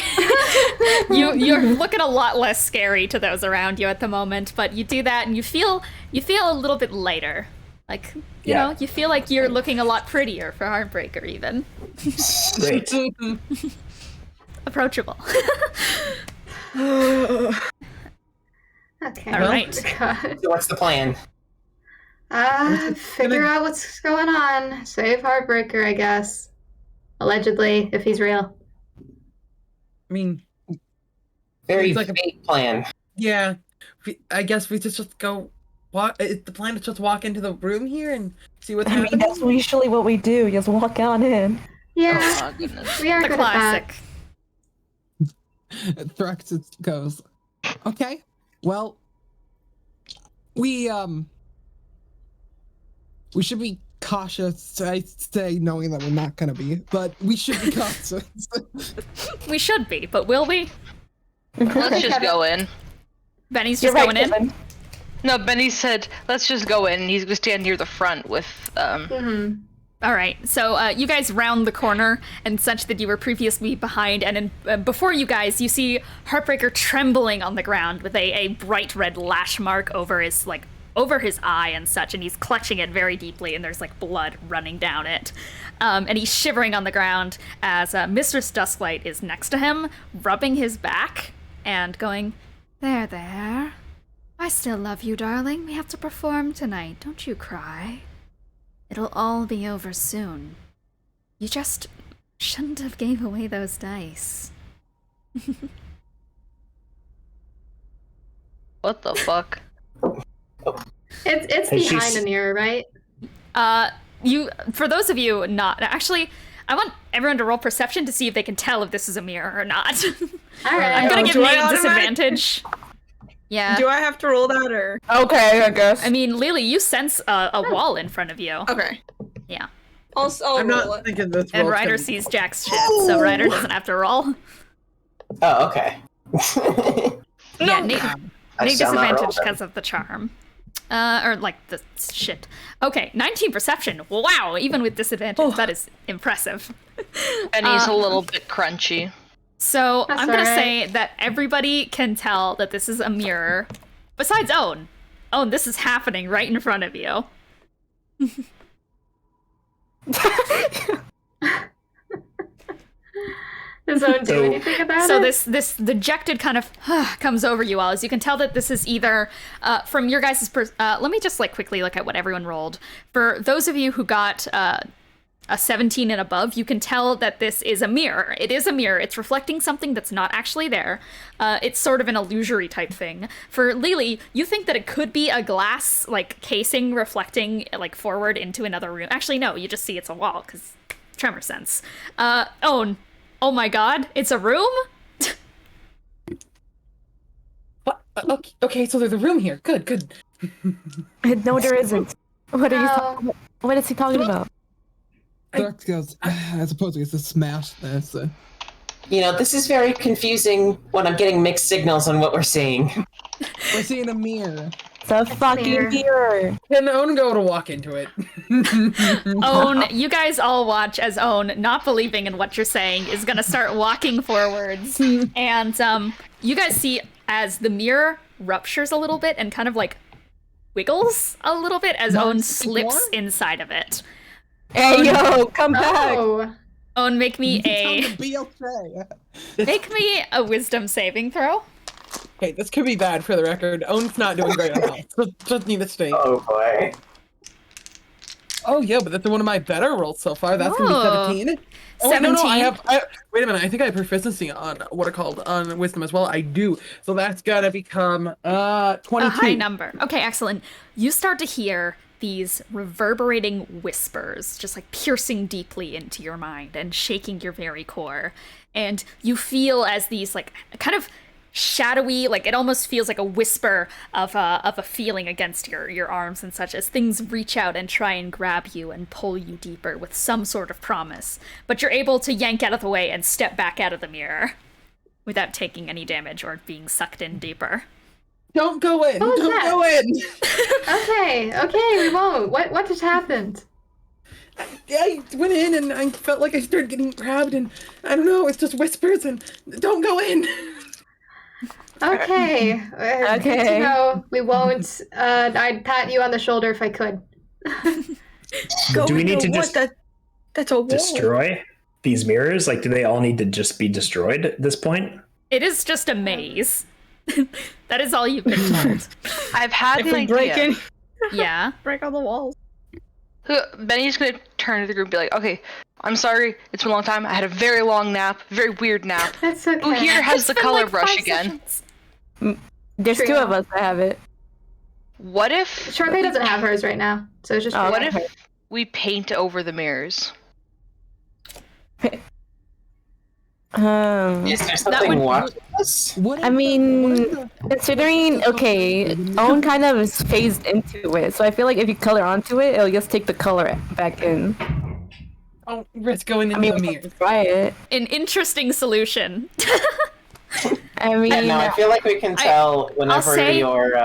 You're looking a lot less scary to those around you at the moment, but you do that and you feel a little bit lighter. Like, you know, you feel like you're looking a lot prettier for Heartbreaker even. Great. Approachable. Okay. All right. God. So what's the plan? Figure out what's going on. Save Heartbreaker, I guess. Allegedly, if he's real. I mean, Very It's like a- vague plan. yeah. I guess we just go walk. The plan is just walk into the room here and see what's I mean, happening. that's usually what we do. Just walk on in. Yeah, Oh, goodness. we are The good at classic. Thrux goes, "Okay, well, we should be cautious. I say knowing that we're not gonna be, but we should be cautious." We should be, but will we? Let's just go in. Benny's You're just right, going in. Kevin. No, Benny said, let's just go in. He's gonna stand near the front with, that. All right, so you guys round the corner and such that you were previously behind, and before you guys, you see Heartbreaker trembling on the ground with a bright red lash mark over his over his eye and such, and he's clutching it very deeply, and there's like blood running down it. And he's shivering on the ground as Mistress Dusklight is next to him, rubbing his back and going, "There, there. I still love you, darling. We have to perform tonight. Don't you cry. It'll all be over soon. You just shouldn't have gave away those dice." What the fuck? It's Hey, behind she's- the mirror, right? For those of you not actually, I want everyone to roll perception to see if they can tell if this is a mirror or not. All right. I'm gonna give Do I Nate automatic- disadvantage. Yeah. Do I have to roll that or? Okay, I guess. I mean, Lelee, you sense a wall in front of you. Okay. Yeah. I'll I'm roll not it. thinking this. And roll's Ryder gonna- sees Jack's shit, so Ryder doesn't have to roll. Oh, okay. Yeah, Nate, I Nate shall not roll disadvantage then. because of the charm. Or like the shit. Okay, 19 perception. Wow, even with disadvantage, that is impressive. Benny's a little bit crunchy. So That's I'm gonna alright. say that everybody can tell that this is a mirror, besides Own. Own, this is happening right in front of you. Does Owen do So- anything about So it? this dejected kind of comes over you all, as you can tell that this is either from your guys' let me just like quickly look at what everyone rolled. For those of you who got a 17 and above, you can tell that this is a mirror. It is a mirror. It's reflecting something that's not actually there. It's sort of an illusory type thing. For Lelee, you think that it could be a glass like casing reflecting like forward into another room. Actually, no, you just see it's a wall because tremor sense. Own. Oh my god, it's a room? What? Okay, so there's a room here. Good. No, there isn't. What are you? No. What is he talking about? Thrux goes, I suppose it's a smash this. You know, this is very confusing when I'm getting mixed signals on what we're seeing. We're seeing a mirror. It's a fucking Mirror. mirror. Can Owen go to walk into it? Own, you guys all watch as Own, not believing in what you're saying, is gonna start walking forwards. And you guys see as the mirror ruptures a little bit and kind of like wiggles a little bit as Not Own anymore? slips inside of it. Hey, yo, come back. Oh, Own, make me Tell him a to be okay. make me a wisdom saving throw. Okay, this could be bad for the record. Owen's not doing great on health. Just need to stay. Oh boy. Oh yeah, but that's one of my better rolls so far. That's gonna Oh. be 17. Oh, wait, no, 17? wait a minute. I think I have proficiency on what are called on wisdom as well. I do. So that's gotta become 22. A high number. Okay, excellent. You start to hear these reverberating whispers, just like piercing deeply into your mind and shaking your very core. And you feel as these like kind of shadowy, like it almost feels like a whisper of a feeling against your arms and such, as things reach out and try and grab you and pull you deeper with some sort of promise. But you're able to yank out of the way and step back out of the mirror without taking any damage or being sucked in deeper. Don't go in. What was Don't that? go in. okay, we won't. What just happened? I went in and I felt like I started getting grabbed and I don't know. It's just whispers and don't go in. Okay. Okay. No, we won't. I'd pat you on the shoulder if I could. Do we need to just That's a wall. destroy these mirrors? Like, do they all need to just be destroyed at this point? It is just a maze. That is all you've been told. I've had If an we break idea. in, Yeah. break all the walls. Benny's gonna turn to the group and be like, okay, I'm sorry, it's been a long time. I had a very long nap, very weird nap. That's okay. Who here has the It's been color like brush 5 again? sessions. There's two Trio. of us that have it. What if Charpay doesn't have hers right now, so it's just. Oh, what Trio. if we paint over the mirrors? Is there something would- watching us? What I if mean, what if the- considering, okay, Owen kind of is phased into it, so I feel like if you color onto it, it'll just take the color back in. Don't risk going I into mean, the we mirror. can try it. An interesting solution. I mean, No, I feel like we can tell whenever say you're.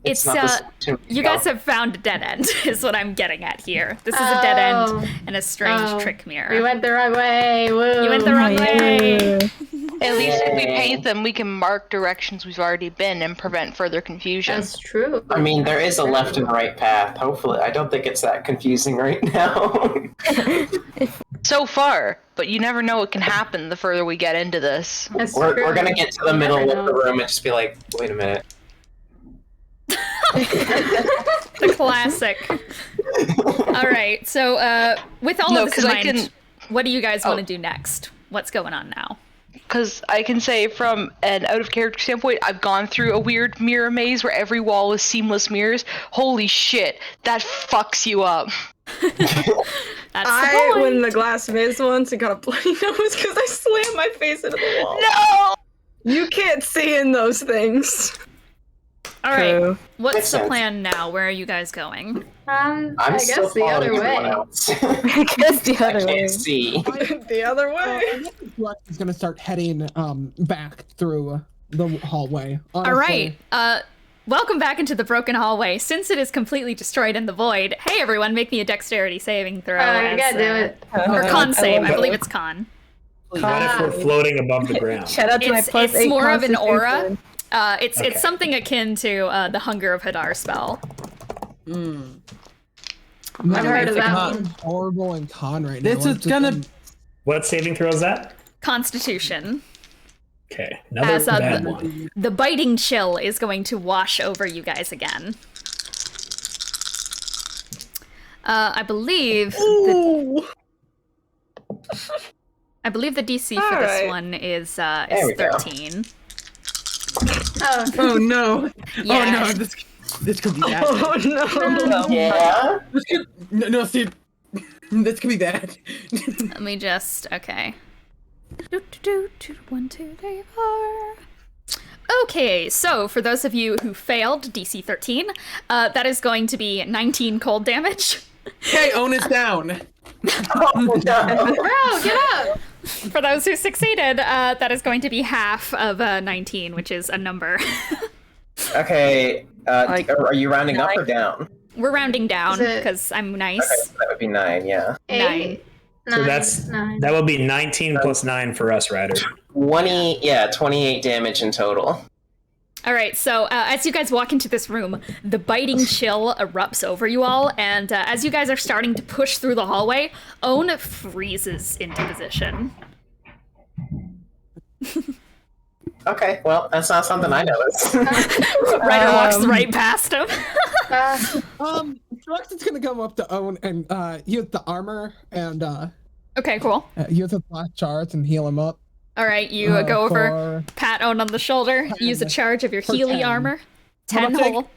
it's, not the solution we You go. guys have found a dead end, is what I'm getting at here. This is a dead end and a strange Oh. trick mirror. We went the wrong way. Woo. You went the wrong way. At least if we paint them, we can mark directions we've already been and prevent further confusion. That's true. I mean, there is a left and right path. Hopefully, I don't think it's that confusing right now. So far, but you never know what can happen the further we get into this. We're gonna get to the middle of the room and just be like, wait a minute. The classic. All right, so with all of this in mind, what do you guys want to do next? What's going on now? Because I can say from an out-of-character standpoint, I've gone through a weird mirror maze where every wall is seamless mirrors. Holy shit, that fucks you up. I went in the glass maze once and got a bloody nose because I slammed my face into the wall. No! You can't see in those things. All right, what's Makes the sense. plan now? Where are you guys going? I still guess the other following way. everyone else. I guess the I other way. can't see. The other way. Thrux is gonna start heading back through the hallway. All right, welcome back into the broken hallway. Since it is completely destroyed in the void, hey everyone, make me a dexterity saving throw. You gotta do it. Or con save, I love believe it. it's con. What if we're floating above the ground? Shout out to my It's +8 more of an aura. constitution. It's something akin to the Hunger of Hadar spell. I've heard of that I'm one. horrible in con right now. This is gonna. What saving throw is that? Constitution. Okay, another As bad one. the biting chill is going to wash over you guys again. I believe the DC for this Alright. one is There we go. 13. Oh, Oh no! Yeah. Oh no! This could be bad. Oh no. Yeah? No, Steve. This could be bad. Let me just okay. 1, 2, 3, 4. Okay, so for those of you who failed DC 13, that is going to be 19 cold damage. Okay, Own is down. Oh, no. bro, get up! For those who succeeded, that is going to be half of 19, which is a number. Okay, Like, are you rounding up or 9? down? We're rounding down Is it- because I'm Okay, nice. so that would be 9, yeah. 8, So 9, that's 9. that will be 19 plus 9 for us, Ryder. 28 damage in total. All right, so as you guys walk into this room, the biting chill erupts over you all, and as you guys are starting to push through the hallway, Own freezes into position. Okay, well, that's not something I noticed. Ryder walks right past him. Thrux is gonna come up to Owen and use the armor and Okay, cool. use his last charge and heal him up. All right, you go over, pat Own on the shoulder, use a charge of your For Healy 10. armor. How 10 much? whole.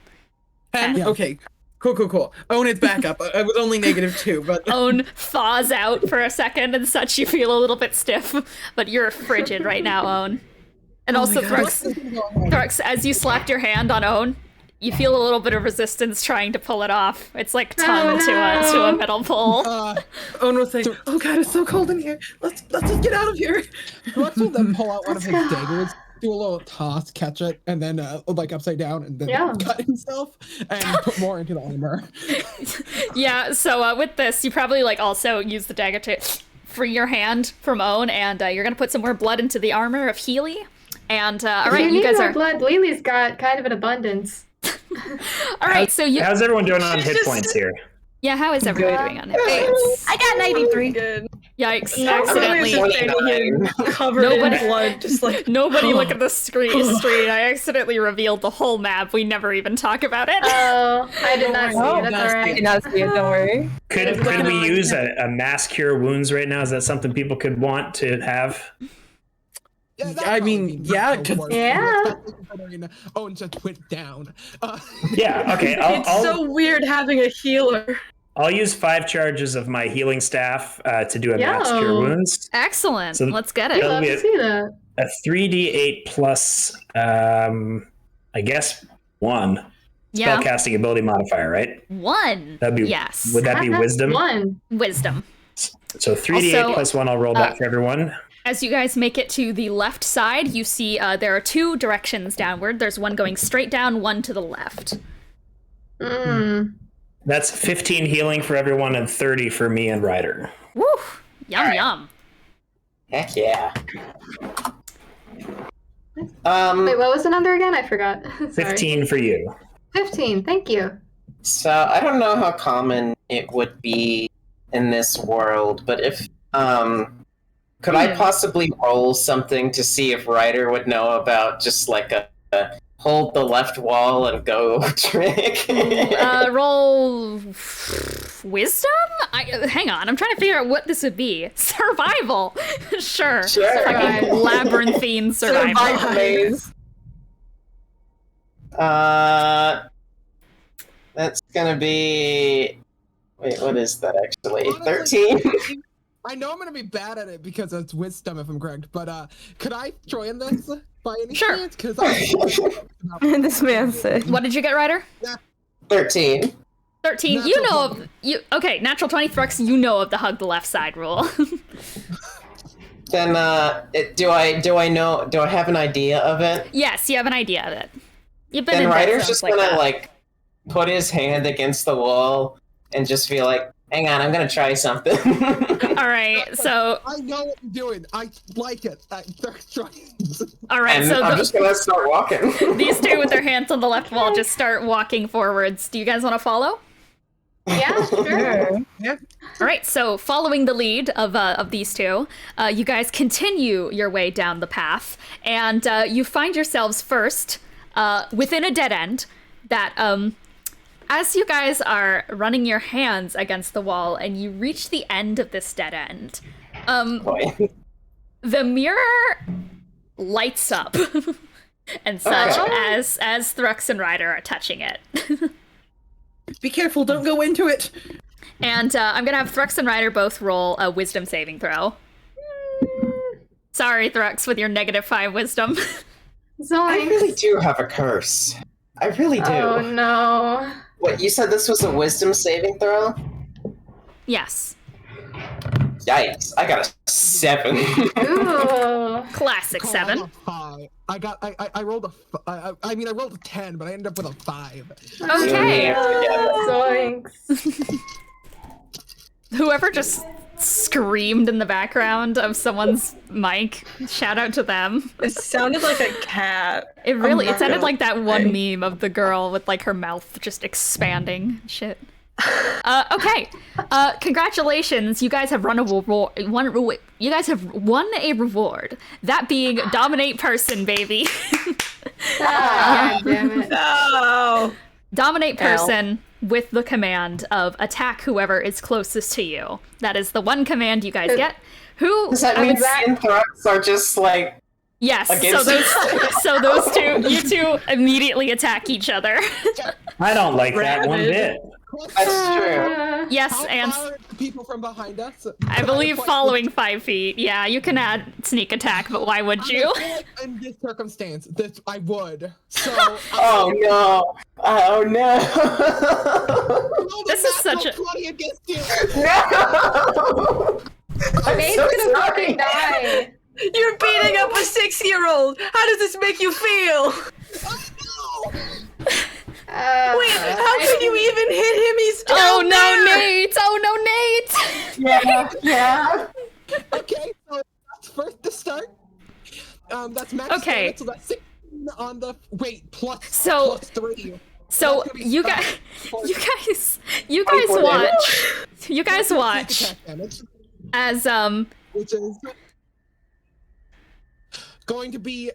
10? Yeah. Okay. Cool. Own is back up. I was only -2, but Own thaws out for a second and such. You feel a little bit stiff, but you're frigid right now, Own. And also, Thrux, as you slapped your hand on Own, you feel a little bit of resistance trying to pull it off. It's like tongue to a metal pole. Own will say, "Oh God, it's so cold in here. Let's just get out of here." Thrux will then pull out one of his daggers, do a little toss, catch it, and then like upside down, and then cut himself and put more into the armor. Yeah, so with this, you probably like also use the dagger to free your hand from Own, and you're gonna put some more blood into the armor of Healy. And all right, you guys are. blood. Lelee's got kind of an abundance. All right, so you. How's everyone doing on hit points here? Yeah, how is everyone doing on it? I got 93. Good. Yikes! Yeah. Accidentally. Covered Nobody- in blood, just like Nobody look at the screen. I accidentally revealed the whole map. We never even talk about it. Oh, I did not see Oh, it. That's I alright. did not see it, don't worry. Could we use a mass cure wounds right now? Is that something people could want to have? Yeah, that I mean, probably yeah, would 'cause- work, Yeah. especially considering Owen just went down. Yeah. Okay. it's so weird having a healer. I'll use 5 charges of my healing staff to do a mass cure Yo. wounds. Excellent. So- Let's get I'd it. love be to see that. A 3d8 plus, I guess 1 Yeah. spellcasting ability modifier, right? 1. That'd be Yes. Would that be wisdom? 1. Wisdom. So 3d8 Also, plus 1. I'll roll that for everyone. As you guys make it to the left side, you see there are 2 directions downward. There's one going straight down, one to the left. That's 15 healing for everyone and 30 for me and Ryder. Woo! Yum yum. Heck yeah. Wait, what was the number again? I forgot. Sorry. 15 for you. 15, thank you. So I don't know how common it would be in this world, but if could I possibly roll something to see if Ryder would know about just like a hold the left wall and go trick? Roll wisdom? Hang on, I'm trying to figure out what this would be. Survival. Sure. Fucking labyrinthine survival. Maze. That's gonna be. Wait, what is that actually? Honestly, 13. I know I'm gonna be bad at it because it's wisdom, if I'm correct. But could I join this by any chance? Because This man said. What did you get, Ryder? 13. 13. You know of okay, natural 20 Thrux, you know of the hug the left side rule. Then do I have an idea of it? Yes, you have an idea of it. You've been Then in Ryder's zones just like gonna that. like put his hand against the wall and just be like, hang on, I'm gonna try something. All right, so I know what I'm doing. I like it. all right, and so I'm just gonna start walking. these two with their hands on the left wall just start walking forwards. Do you guys want to follow? Yeah, sure. Yeah. All right, so following the lead of these two, you guys continue your way down the path, and you find yourselves first within a dead end that, as you guys are running your hands against the wall and you reach the end of this dead end, the mirror lights up and such as Thrux and Ryder are touching it. Be careful, don't go into it. And I'm gonna have Thrux and Ryder both roll a wisdom saving throw. Sorry, Thrux, with your -5 wisdom. I really do have a curse. I really do. Oh no. What, you said this was a wisdom saving throw? Yes. Yikes, I got a 7. Ooh. Classic 7. I rolled I rolled a 10, but I ended up with a 5. Okay. Zoinks. Whoever just screamed in the background of someone's mic, shout out to them. It sounded like a cat. It sounded like that one meme of the girl with like her mouth just expanding. Shit. Okay. Congratulations. You guys have won a reward. That being dominate person, baby. God damn it. No. Dominate person with the command of attack whoever is closest to you. That is the one command you guys get. Who Does that mean Thrux are just like yes, against so those two, you two immediately attack each other. I don't like that one bit. That's true. Yes, How and far are the people from behind us? I believe following 5 feet. Yeah, you can add sneak attack, but why would you? In this circumstance, I would. So. Oh no! Oh no! This is such a. 20 against you. No! I'm Nate's so gonna sorry. fucking die. You're beating up a 6-year-old. How does this make you feel? Wait, how could you even hit him? He's down Oh no, there. Nate! Oh no, Nate! Yeah. Okay, so that's first to start. That's max Okay. damage, so that's 16 on the plus So- plus 3. So That's gonna be you guys, you guys watch Attack damage, as which is going to be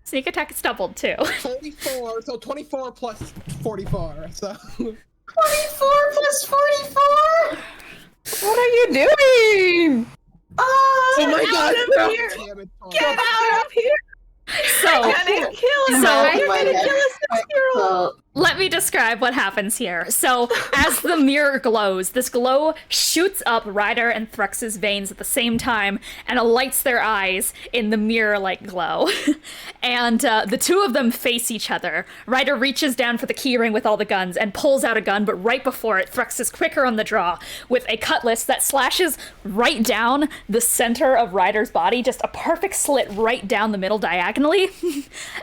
sneak attack is doubled too. 44, so 24 plus 44, so 24 plus 44. What are you doing? Oh my God, damage total. Get out of here! So, You're gonna kill us! So- You're gonna kill a 6-year-old! let me describe what happens here. So, as the mirror glows, this glow shoots up Ryder and Thrux's veins at the same time and lights their eyes in the mirror-like glow. And the two of them face each other. Ryder reaches down for the keyring with all the guns and pulls out a gun, but right before it, Thrux is quicker on the draw with a cutlass that slashes right down the center of Ryder's body, just a perfect slit right down the middle diagonally.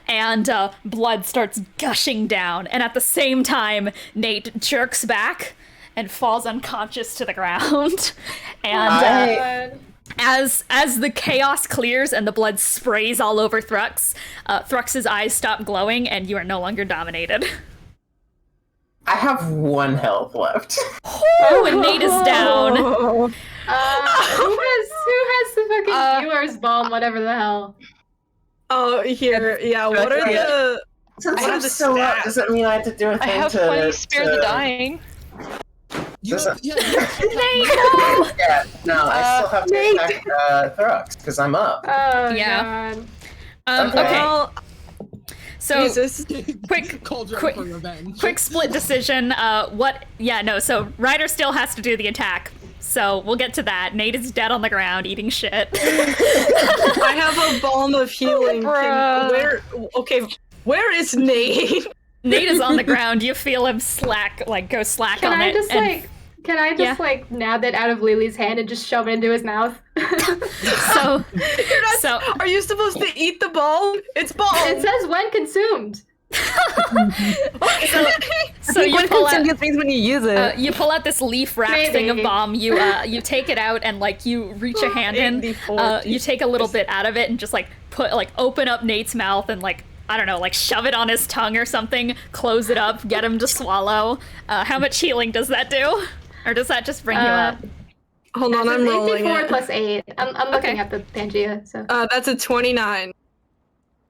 And blood starts gushing down. And at the same time, Nate jerks back and falls unconscious to the ground. And As the chaos clears and the blood sprays all over Thrux, Thrux's eyes stop glowing and you are no longer dominated. I have 1 health left. Oh, and Nate is down. Who has the fucking healer's balm, whatever the hell? Oh, here, yeah. What are the? Since What are I'm the still up, stats? does that mean I have to do a I thing have to 20 spare the to- dying. You Does have, it- yeah, you have to Nate, attack- no! Yeah, no, I still have to Nate. attack Thrux because I'm up. Oh, Yeah. God. Okay. Okay, Well, so Jesus. quick Cauldron quick- for revenge. quick split decision. So Ryder still has to do the attack. So we'll get to that. Nate is dead on the ground eating shit. I have a balm of healing. Where is Nate? Nate is on the ground. You feel him go slack Can on I it. just and can I just like nab it out of Lelee's hand and just shove it into his mouth? so Are you supposed to eat the balm? It's balm. It says when consumed. so you pull out things when you use it. you pull out this leaf wrapped thing of Maybe. bomb. You take it out and like you reach a hand in. 84. You take a little bit out of it and just like open up Nate's mouth and like I don't know, like shove it on his tongue or something. Close it up, get him to swallow. How much healing does that do, or does that just bring you up? Hold on, I'm rolling 84 it. plus 8. I'm looking Okay. at the Pangea, so. That's a 29.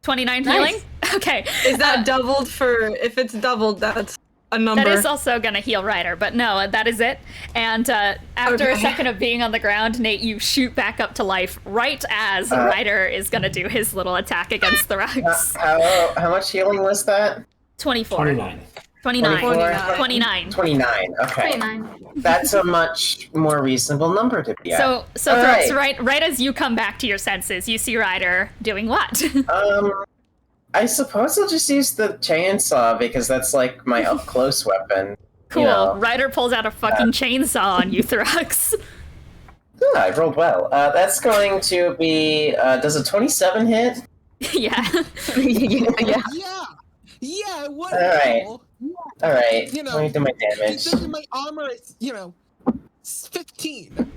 29 Nice. healing. Okay, Is that doubled for? If it's doubled, that's a number. that is also gonna heal Ryder, but no, that is it. And after a Okay. second of being on the ground, Nate, you shoot back up to life right as Ryder is gonna do his little attack against the rocks. How much healing was that? 24. 29. 29. 24? 29. 29. Okay. 29. That's a much more reasonable number to be at. So All Thrux, right. right as you come back to your senses, you see Ryder doing what? I suppose I'll just use the chainsaw because that's like my up close weapon. Cool. You know. Ryder pulls out a fucking chainsaw on you, Thrux. Ooh, I rolled well. That's going to be. Does a 27 hit? Yeah. yeah. Yeah, it would. All right. roll. All right. You know, Let me do my damage. Considering my armor is, 15.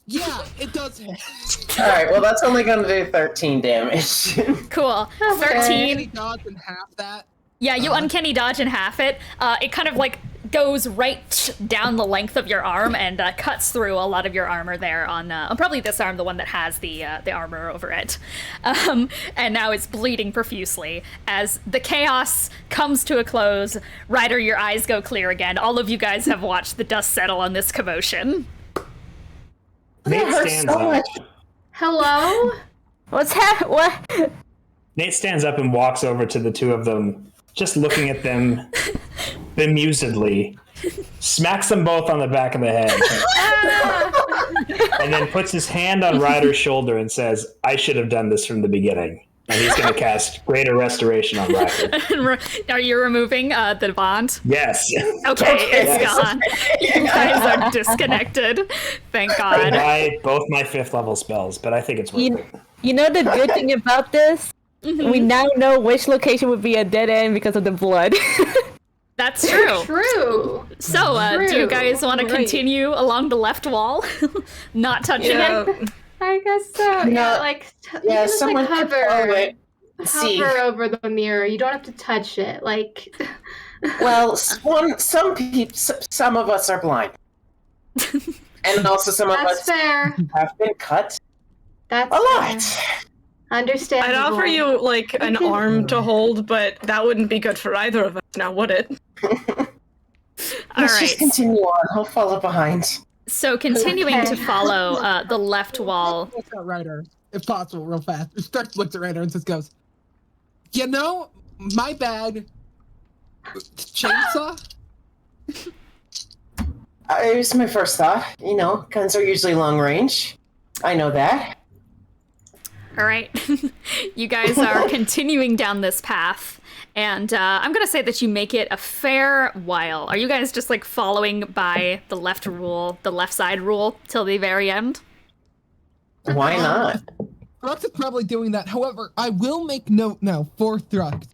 Yeah, it does hit. All right. Well, that's only going to do 13 damage. Cool. Okay. 13. Any dodge and half that. Yeah, you uncanny dodge in half it. It kind of like goes right down the length of your arm and cuts through a lot of your armor there on probably this arm, the one that has the armor over it. And now it's bleeding profusely. As the chaos comes to a close, Ryder, your eyes go clear again. All of you guys have watched the dust settle on this commotion. Nate hurts stands so up. much. Hello? What? Nate stands up and walks over to the two of them, just looking at them bemusedly, smacks them both on the back of the head, and then puts his hand on Ryder's shoulder and says, "I should have done this from the beginning." And he's going to cast Greater Restoration on Ryder. Are you removing the bond? Yes. Okay, it's yes. gone. You guys are disconnected. Thank God. By both my 5th level spells, but I think it's worth it. You know the good thing about this? We now know which location would be a dead end because of the blood. That's true. True. So, do you guys want to Right. continue along the left wall? Not touching it? Yeah. I guess so. No. Yeah, like, you Yeah, can just, someone like, could throw it. See. hover over the mirror. You don't have to touch it. Like, Well, some of us are blind, and also some of that's us fair. have been cut That's a lot. fair. Understandable. I'd offer you like an arm to hold, but that wouldn't be good for either of us now, would it? All Let's right. just continue on. He'll follow behind. So, continuing Okay. to follow the left wall. Looks at Ryder, if possible, real fast. Starts looks at Ryder and just goes, my bad. Chainsaw? It was my first thought. Guns are usually long range. I know that. All right. You guys are continuing down this path. And I'm going to say that you make it a fair while. Are you guys just like following by the left side rule till the very end? Why not? Thrux is probably doing that. However, I will make note now for Thrux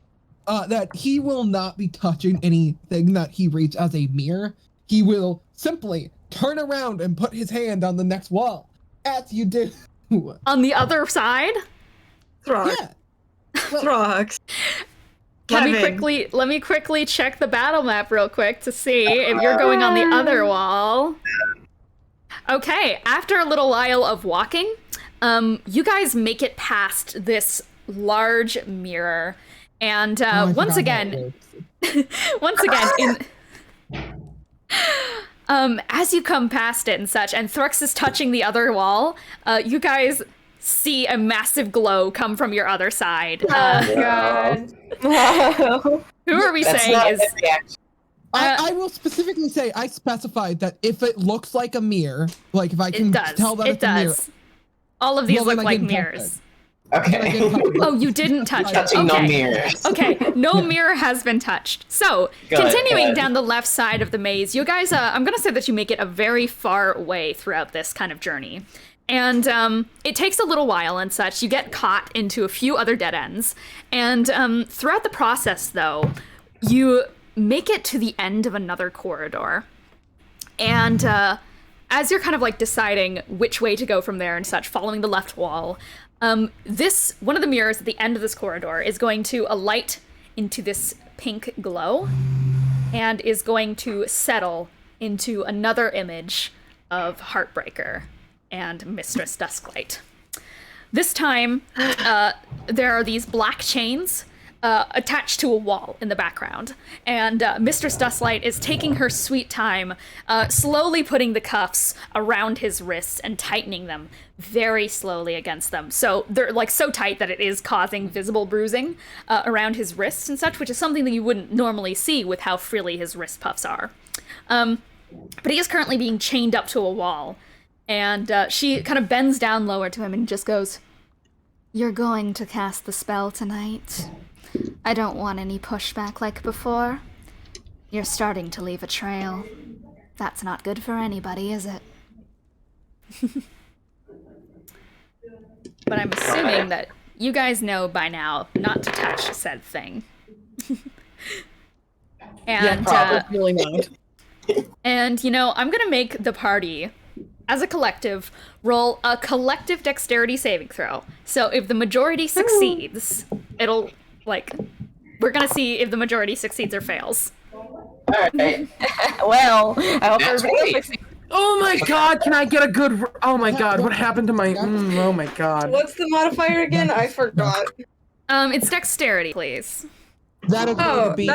that he will not be touching anything that he reads as a mirror. He will simply turn around and put his hand on the next wall. As you do. On the other side? Thrux. Yeah. Thrux. Let Kevin. me quickly check the battle map real quick to see if you're going on the other wall. Okay, after a little while of walking, you guys make it past this large mirror, and once again, as you come past it and such, and Thrux is touching the other wall, you guys see a massive glow come from your other side. God. Who are we That's saying not is? a reaction. I will specifically say I specified that if it looks like a mirror, like if I It can does. tell that It it's a mirror. does. All of these Well, then look I like didn't touch mirrors. Okay. Oh, you didn't touch it. Touching no Okay. mirrors. Okay, no mirror has been touched. So, Go ahead, continuing go ahead. down the left side of the maze, you guys, I'm gonna say that you make it a very far way throughout this kind of journey. And it takes a little while and such. You get caught into a few other dead ends. And throughout the process, though, you make it to the end of another corridor. And as you're kind of like deciding which way to go from there and such, following the left wall, one of the mirrors at the end of this corridor is going to alight into this pink glow and is going to settle into another image of Heartbreaker and Mistress Dusklight. This time, there are these black chains attached to a wall in the background, and Mistress Dusklight is taking her sweet time, slowly putting the cuffs around his wrists and tightening them very slowly against them. So they're like so tight that it is causing visible bruising around his wrists and such, which is something that you wouldn't normally see with how frilly his wrist puffs are. But he is currently being chained up to a wall, and she kind of bends down lower to him and just goes, "You're going to cast the spell tonight. I don't want any pushback like before. You're starting to leave a trail. That's not good for anybody, is it?" But I'm assuming that you guys know by now not to touch said thing. And Really not. And, you know, I'm gonna make the party, as a collective, roll a collective dexterity saving throw. So if the majority succeeds, it'll, like, we're gonna see if the majority succeeds or fails. Alright. Well, I hope That's everybody right. else succeeds. Oh my god, can I get a good... Oh my god, what happened to my... oh my god. What's the modifier again? I forgot. It's dexterity, please. That is going to Oh, be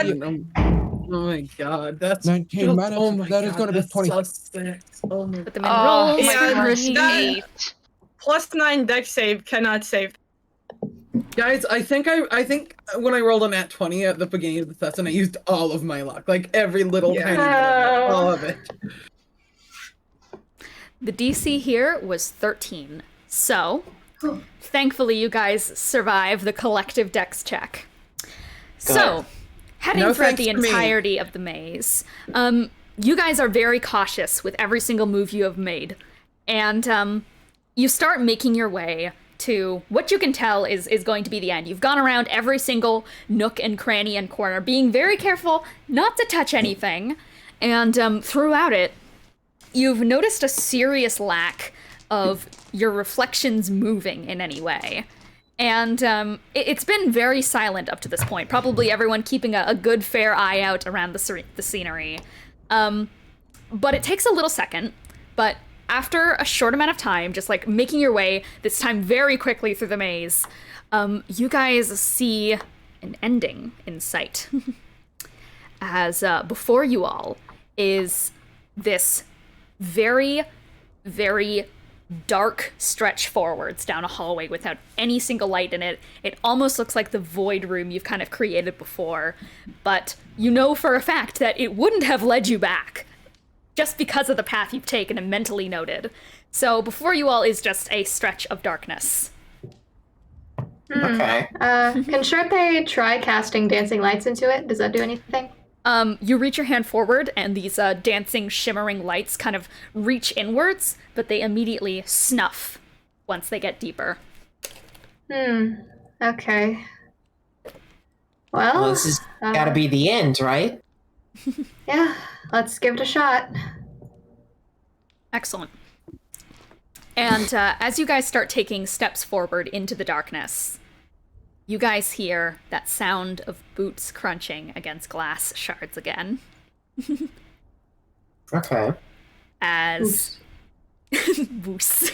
Oh my god, that's... 19 minus. Oh my That is god, going to be that's 20. so sick. Oh my Put them in Oh, rolls. yeah, Christy. +9 dex save cannot save. Guys, I think when I rolled a nat 20 at the beginning of the session, I used all of my luck. Like, every little tiny bit of it. All of it. The DC here was 13. So, thankfully you guys survive the collective dex check. So, heading No throughout thanks the for me. entirety of the maze, you guys are very cautious with every single move you have made. And you start making your way to what you can tell is going to be the end. You've gone around every single nook and cranny and corner, being very careful not to touch anything. And throughout it, you've noticed a serious lack of your reflections moving in any way. And it's been very silent up to this point. Probably everyone keeping a good, fair eye out around the scenery. But it takes a little second. But after a short amount of time, just like making your way, this time very quickly through the maze, you guys see an ending in sight. As before you all is this very, very dark stretch forwards down a hallway without any single light in it. It almost looks like the void room you've kind of created before, but you know for a fact that it wouldn't have led you back just because of the path you've taken and mentally noted. So before you all is just a stretch of darkness. Okay. Can Charpay try casting dancing lights into it? Does that do anything? You reach your hand forward, and these dancing, shimmering lights kind of reach inwards, but they immediately snuff once they get deeper. Okay. Well, this has gotta be the end, right? Yeah, let's give it a shot. Excellent. And as you guys start taking steps forward into the darkness, you guys hear that sound of boots crunching against glass shards again. Okay. As boos.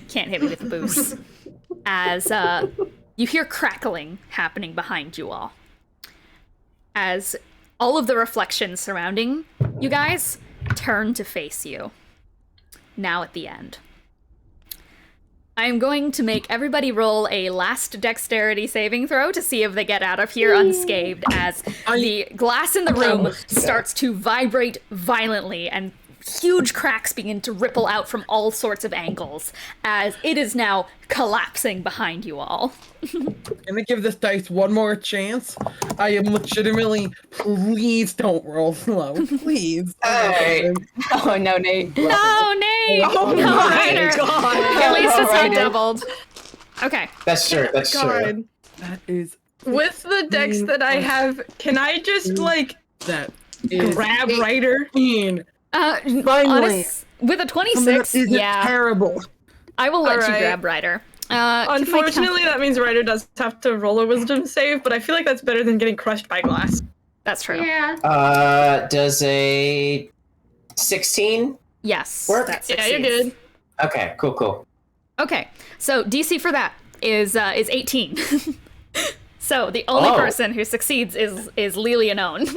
Can't hit me with the boos. As you hear crackling happening behind you all. As all of the reflections surrounding you guys turn to face you. Now at the end. I am going to make everybody roll a last dexterity saving throw to see if they get out of here unscathed as the glass in the room starts to vibrate violently and huge cracks begin to ripple out from all sorts of angles as it is now collapsing behind you all. Can I give this dice one more chance? I am legitimately. Please don't roll slow. Please. Hey. Oh no, Nate. No, Nate! Oh no, my Ryder. God. At least it's not Ryder. doubled. Okay. That's true. That's true. God. That is. With the dex that I have, can I just like That is. grab Ryder? Finally. With a 26, yeah, Terrible. I will let you Alright. grab Ryder. Unfortunately, that means Ryder does have to roll a wisdom save, but I feel like that's better than getting crushed by glass. That's true. Yeah. Does a 16 Yes. work? That Yeah, you're succeeds. good. Okay, cool. Okay, so DC for that is 18. So the only Oh. person who succeeds is Lelee and Own.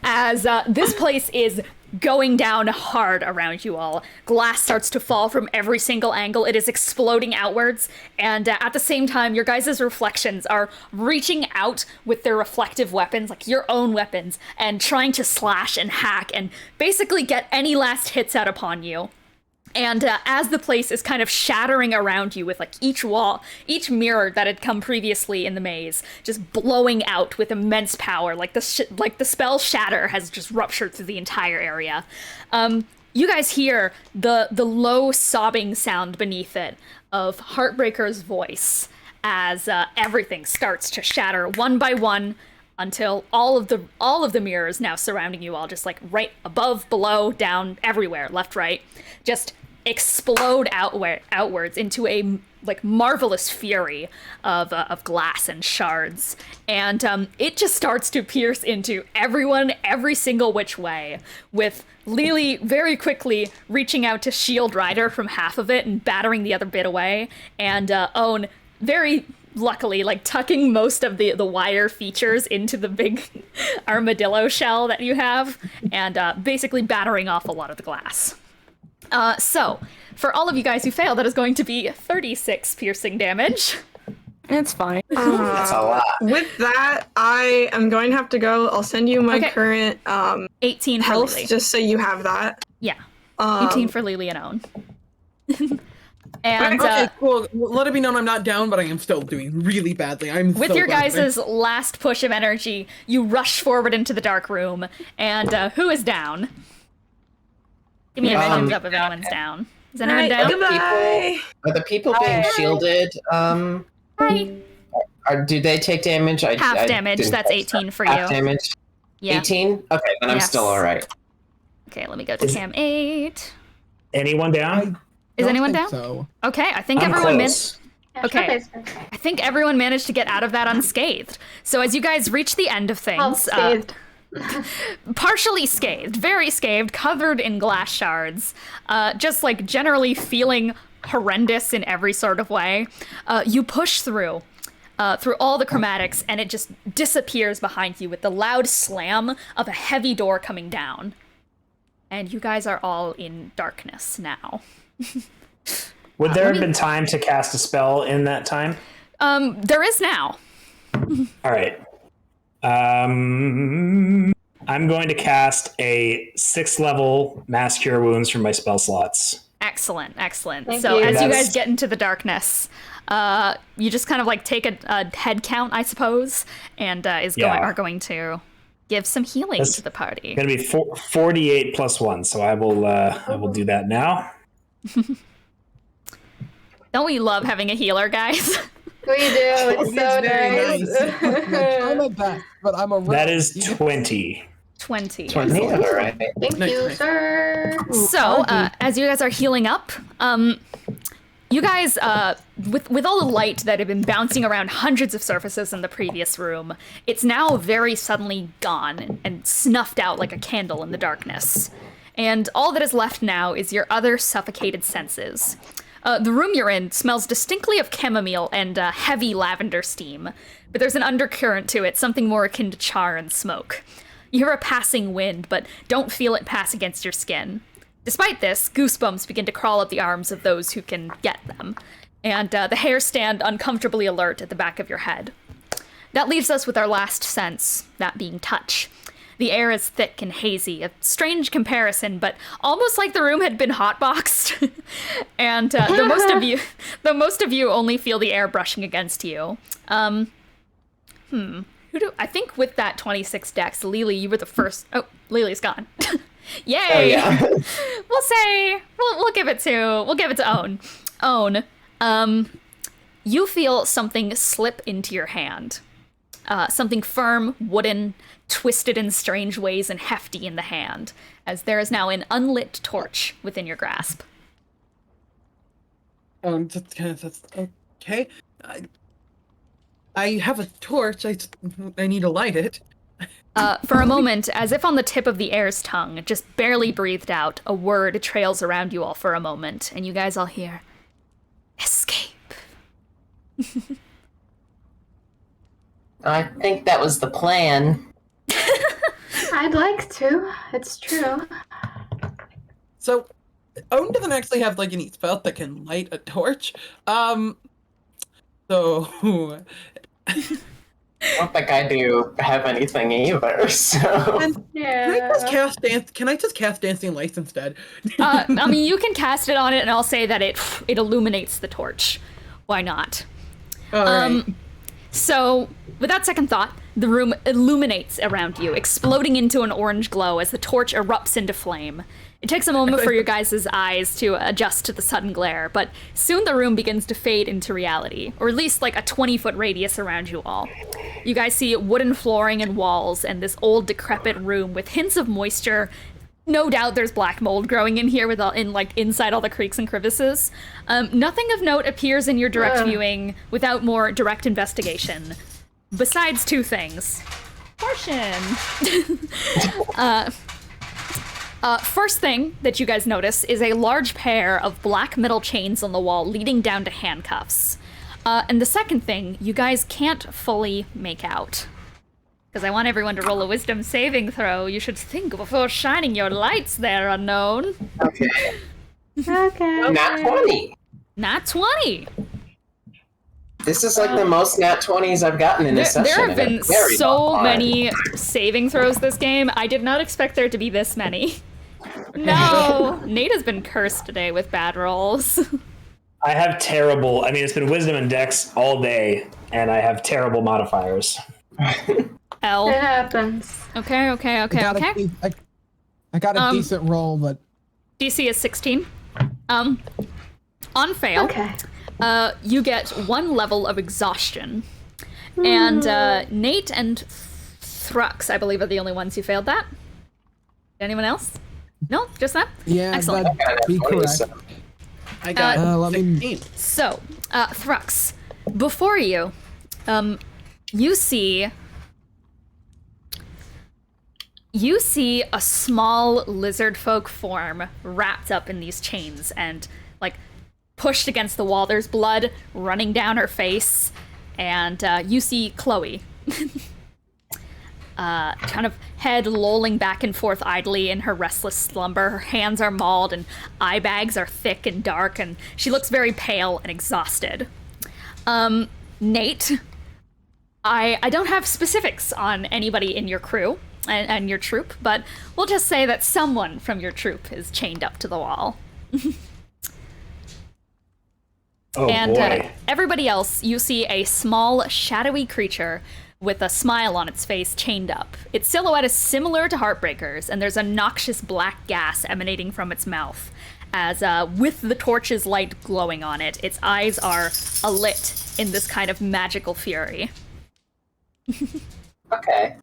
As this place is going down hard around you all. Glass starts to fall from every single angle. It is exploding outwards. And at the same time, your guys' reflections are reaching out with their reflective weapons, like your own weapons, and trying to slash and hack and basically get any last hits out upon you. And as the place is kind of shattering around you with like each wall, each mirror that had come previously in the maze, just blowing out with immense power, like the spell Shatter has just ruptured through the entire area. You guys hear the low sobbing sound beneath it of Heartbreaker's voice as everything starts to shatter one by one until all of the mirrors now surrounding you all, just like right above, below, down, everywhere, left, right, just explode outwards into a like marvelous fury of glass and shards, and it just starts to pierce into everyone every single which way, with Lelee very quickly reaching out to shield Ryder from half of it and battering the other bit away, and Own very luckily like tucking most of the wire features into the big armadillo shell that you have, and basically battering off a lot of the glass. So, for all of you guys who fail, that is going to be 36 piercing damage. It's fine. That's a lot. With that, I am going to have to go. I'll send you my Okay. current 18 for health, Lelee. just so you have that. Yeah, 18 for Lelee and Own. And Okay, cool. Let it be known I'm not down, but I am still doing really badly. I'm with so your glad that I- guys' last push of energy, you rush forward into the dark room, and who is down? Give me a heads up if anyone's down. Is anyone Alright, down? goodbye. Are the people being shielded? Hi. Do they take damage? Half damage, didn't that's catch 18 for Half you. damage. Yeah. 18. Okay, then I'm Yes. still all right. Okay, let me go to Is- cam 8. Anyone down? Is Don't anyone think down? So. Okay, I think I'm everyone close. Okay. I think everyone managed to get out of that unscathed. So as you guys reach the end of things, partially scathed, very scathed, covered in glass shards, just like generally feeling horrendous in every sort of way, you push through all the chromatics, and it just disappears behind you with the loud slam of a heavy door coming down. And you guys are all in darkness now. Would there have been time to cast a spell in that time? There is now. All right. I'm going to cast a 6th level Mass Cure Wounds from my spell slots. Excellent. Thank So you. as you That's- guys get into the darkness, you just kind of like take a head count, I suppose, and are going to give some healing That's to the party. Going to be 48 plus 1, so I will do that now. Don't we love having a healer, guys? We do. It's It's so very nice. I try my best, but I'm a That rogue. is 20. 20. 20, alright. Thank you, sir. So, as you guys are healing up, you guys, with all the light that had been bouncing around hundreds of surfaces in the previous room, it's now very suddenly gone and snuffed out like a candle in the darkness. And all that is left now is your other suffocated senses. The room you're in smells distinctly of chamomile and heavy lavender steam, but there's an undercurrent to it, something more akin to char and smoke. You hear a passing wind, but don't feel it pass against your skin. Despite this, goosebumps begin to crawl up the arms of those who can get them, and the hairs stand uncomfortably alert at the back of your head. That leaves us with our last sense, that being touch. The air is thick and hazy, a strange comparison, but almost like the room had been hotboxed. And the most of you only feel the air brushing against you. I think with that 26 dex, Lelee, you were the first. Oh, Lelee's gone. Yay! Oh, yeah. We'll give it to Own. You feel something slip into your hand. Something firm, wooden, twisted in strange ways and hefty in the hand, as there is now an unlit torch within your grasp. That's okay. I have a torch. I need to light it. For a moment, as if on the tip of the air's tongue, just barely breathed out, a word trails around you all for a moment, and you guys all hear, escape. I think that was the plan. I'd like to. It's true. So, Owen doesn't actually have like any spell that can light a torch. So I don't think I do have anything either, so... Yeah. Can I just cast Dancing Lights instead? I mean, you can cast it on it, and I'll say that it illuminates the torch. Why not? Alright. So, without second thought, the room illuminates around you, exploding into an orange glow as the torch erupts into flame. It takes a moment for your guys' eyes to adjust to the sudden glare, but soon the room begins to fade into reality, or at least like a 20-foot radius around you all. You guys see wooden flooring and walls and this old decrepit room with hints of moisture. No doubt there's black mold growing in here inside all the creaks and crevices. Nothing of note appears in your direct viewing without more direct investigation. Besides two things. Portion! First thing that you guys notice is a large pair of black metal chains on the wall leading down to handcuffs. And the second thing, you guys can't fully make out. Because I want everyone to roll a wisdom saving throw. You should think before shining your lights there, Unknown. Okay. Okay. Nat 20! Nat 20! This is like the most nat 20s I've gotten in a session. There have been so long time. many saving throws this game. I did not expect there to be this many. No! Nate has been cursed today with bad rolls. I have terrible... I mean, it's been wisdom and dex all day, and I have terrible modifiers. L. It happens. Okay. I got a decent roll, but... DC is 16. On fail, Okay. you get 1 level of exhaustion. And Nate and Thrux, I believe, are the only ones who failed that. Anyone else? No? Just that? Yeah, Excellent. that'd be correct. I got 16. So, Thrux, before you, you see a small lizard folk form wrapped up in these chains and, like, pushed against the wall. There's blood running down her face, and you see Chloe. Kind of head lolling back and forth idly in her restless slumber. Her hands are mauled and eye bags are thick and dark, and she looks very pale and exhausted. Nate, I don't have specifics on anybody in your crew and your troop, but we'll just say that someone from your troop is chained up to the wall. Oh, and boy. Everybody else, you see a small, shadowy creature with a smile on its face chained up. Its silhouette is similar to Heartbreaker's, and there's a noxious black gas emanating from its mouth, as with the torch's light glowing on it, its eyes are alit in this kind of magical fury. Okay.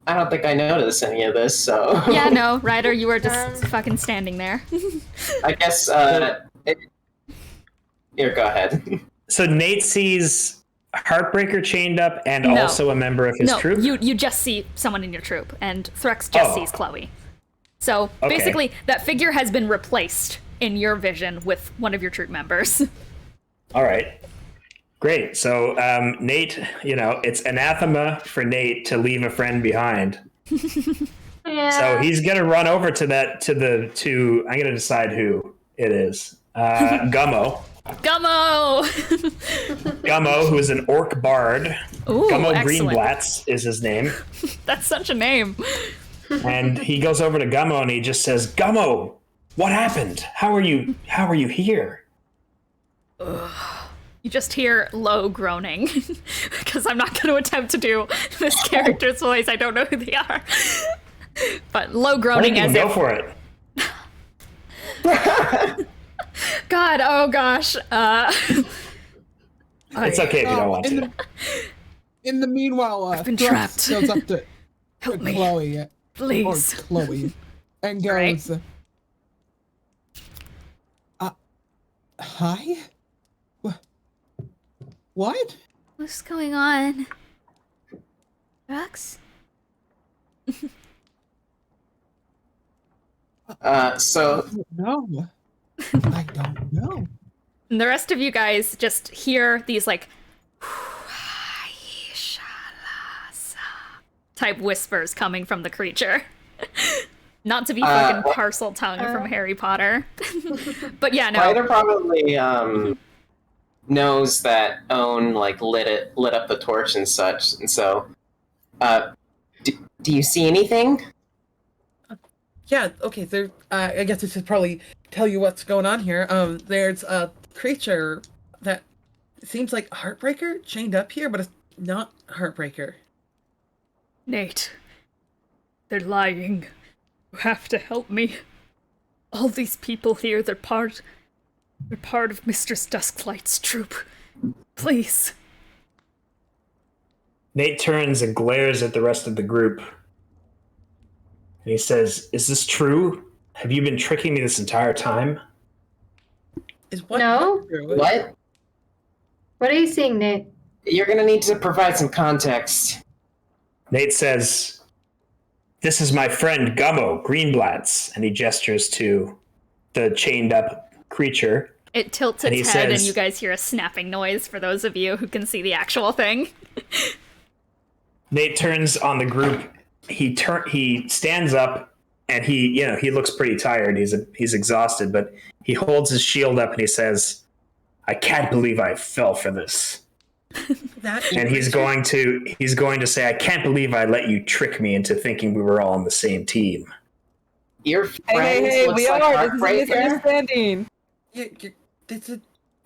I don't think I noticed any of this, so... Yeah, no, Ryder, you were just fucking standing there. I guess, Here, go ahead. So Nate sees Heartbreaker chained up and also a member of his troop? No, you just see someone in your troop, and Thrux just sees Chloe. So basically, that figure has been replaced in your vision with one of your troop members. All right. Great. So Nate, it's anathema for Nate to leave a friend behind. Yeah. So he's gonna run over to I'm gonna decide who it is. Gummo. Gummo, who is an orc bard. Ooh, Gummo excellent. Greenblatz is his name. That's such a name. And he goes over to Gummo and he just says, "Gummo, what happened? How are you here?" You just hear low groaning, because I'm not going to attempt to do this character's voice. I don't know who they are. But low groaning as go for it. God, oh gosh. It's okay if you don't want to. In the meanwhile, I've been Thrux trapped. goes up to Help me, Chloe, please. or Chloe, and goes, "Hi, what? What's going on? Thrux? So... No, I don't know." And the rest of you guys just hear these type whispers coming from the creature. Not to be fucking parcel tongue from Harry Potter. But yeah, no. Ryder probably knows that Own lit up the torch and such, and so do you see anything? Yeah, okay, there, I guess I should probably tell you what's going on here. There's a creature that seems like Heartbreaker chained up here, but it's not Heartbreaker. Nate, they're lying. You have to help me. All these people here, they're part of Mistress Dusklight's troop. Please. Nate turns and glares at the rest of the group. And he says, "Is this true? Have you been tricking me this entire time?" No. What? What are you seeing, Nate? You're gonna need to provide some context. Nate says, "This is my friend Gummo Greenblatz," and he gestures to the chained up creature. It tilts And its he head, and says- you guys hear a snapping noise for those of you who can see the actual thing. Nate turns on the group. He stands up, and he looks pretty tired. He's exhausted, but he holds his shield up and he says, "I can't believe I fell for this." And he's going to say, "I can't believe I let you trick me into thinking we were all on the same team." Your friend Hey, looks we like are. This is a Heartbreaker. misunderstanding.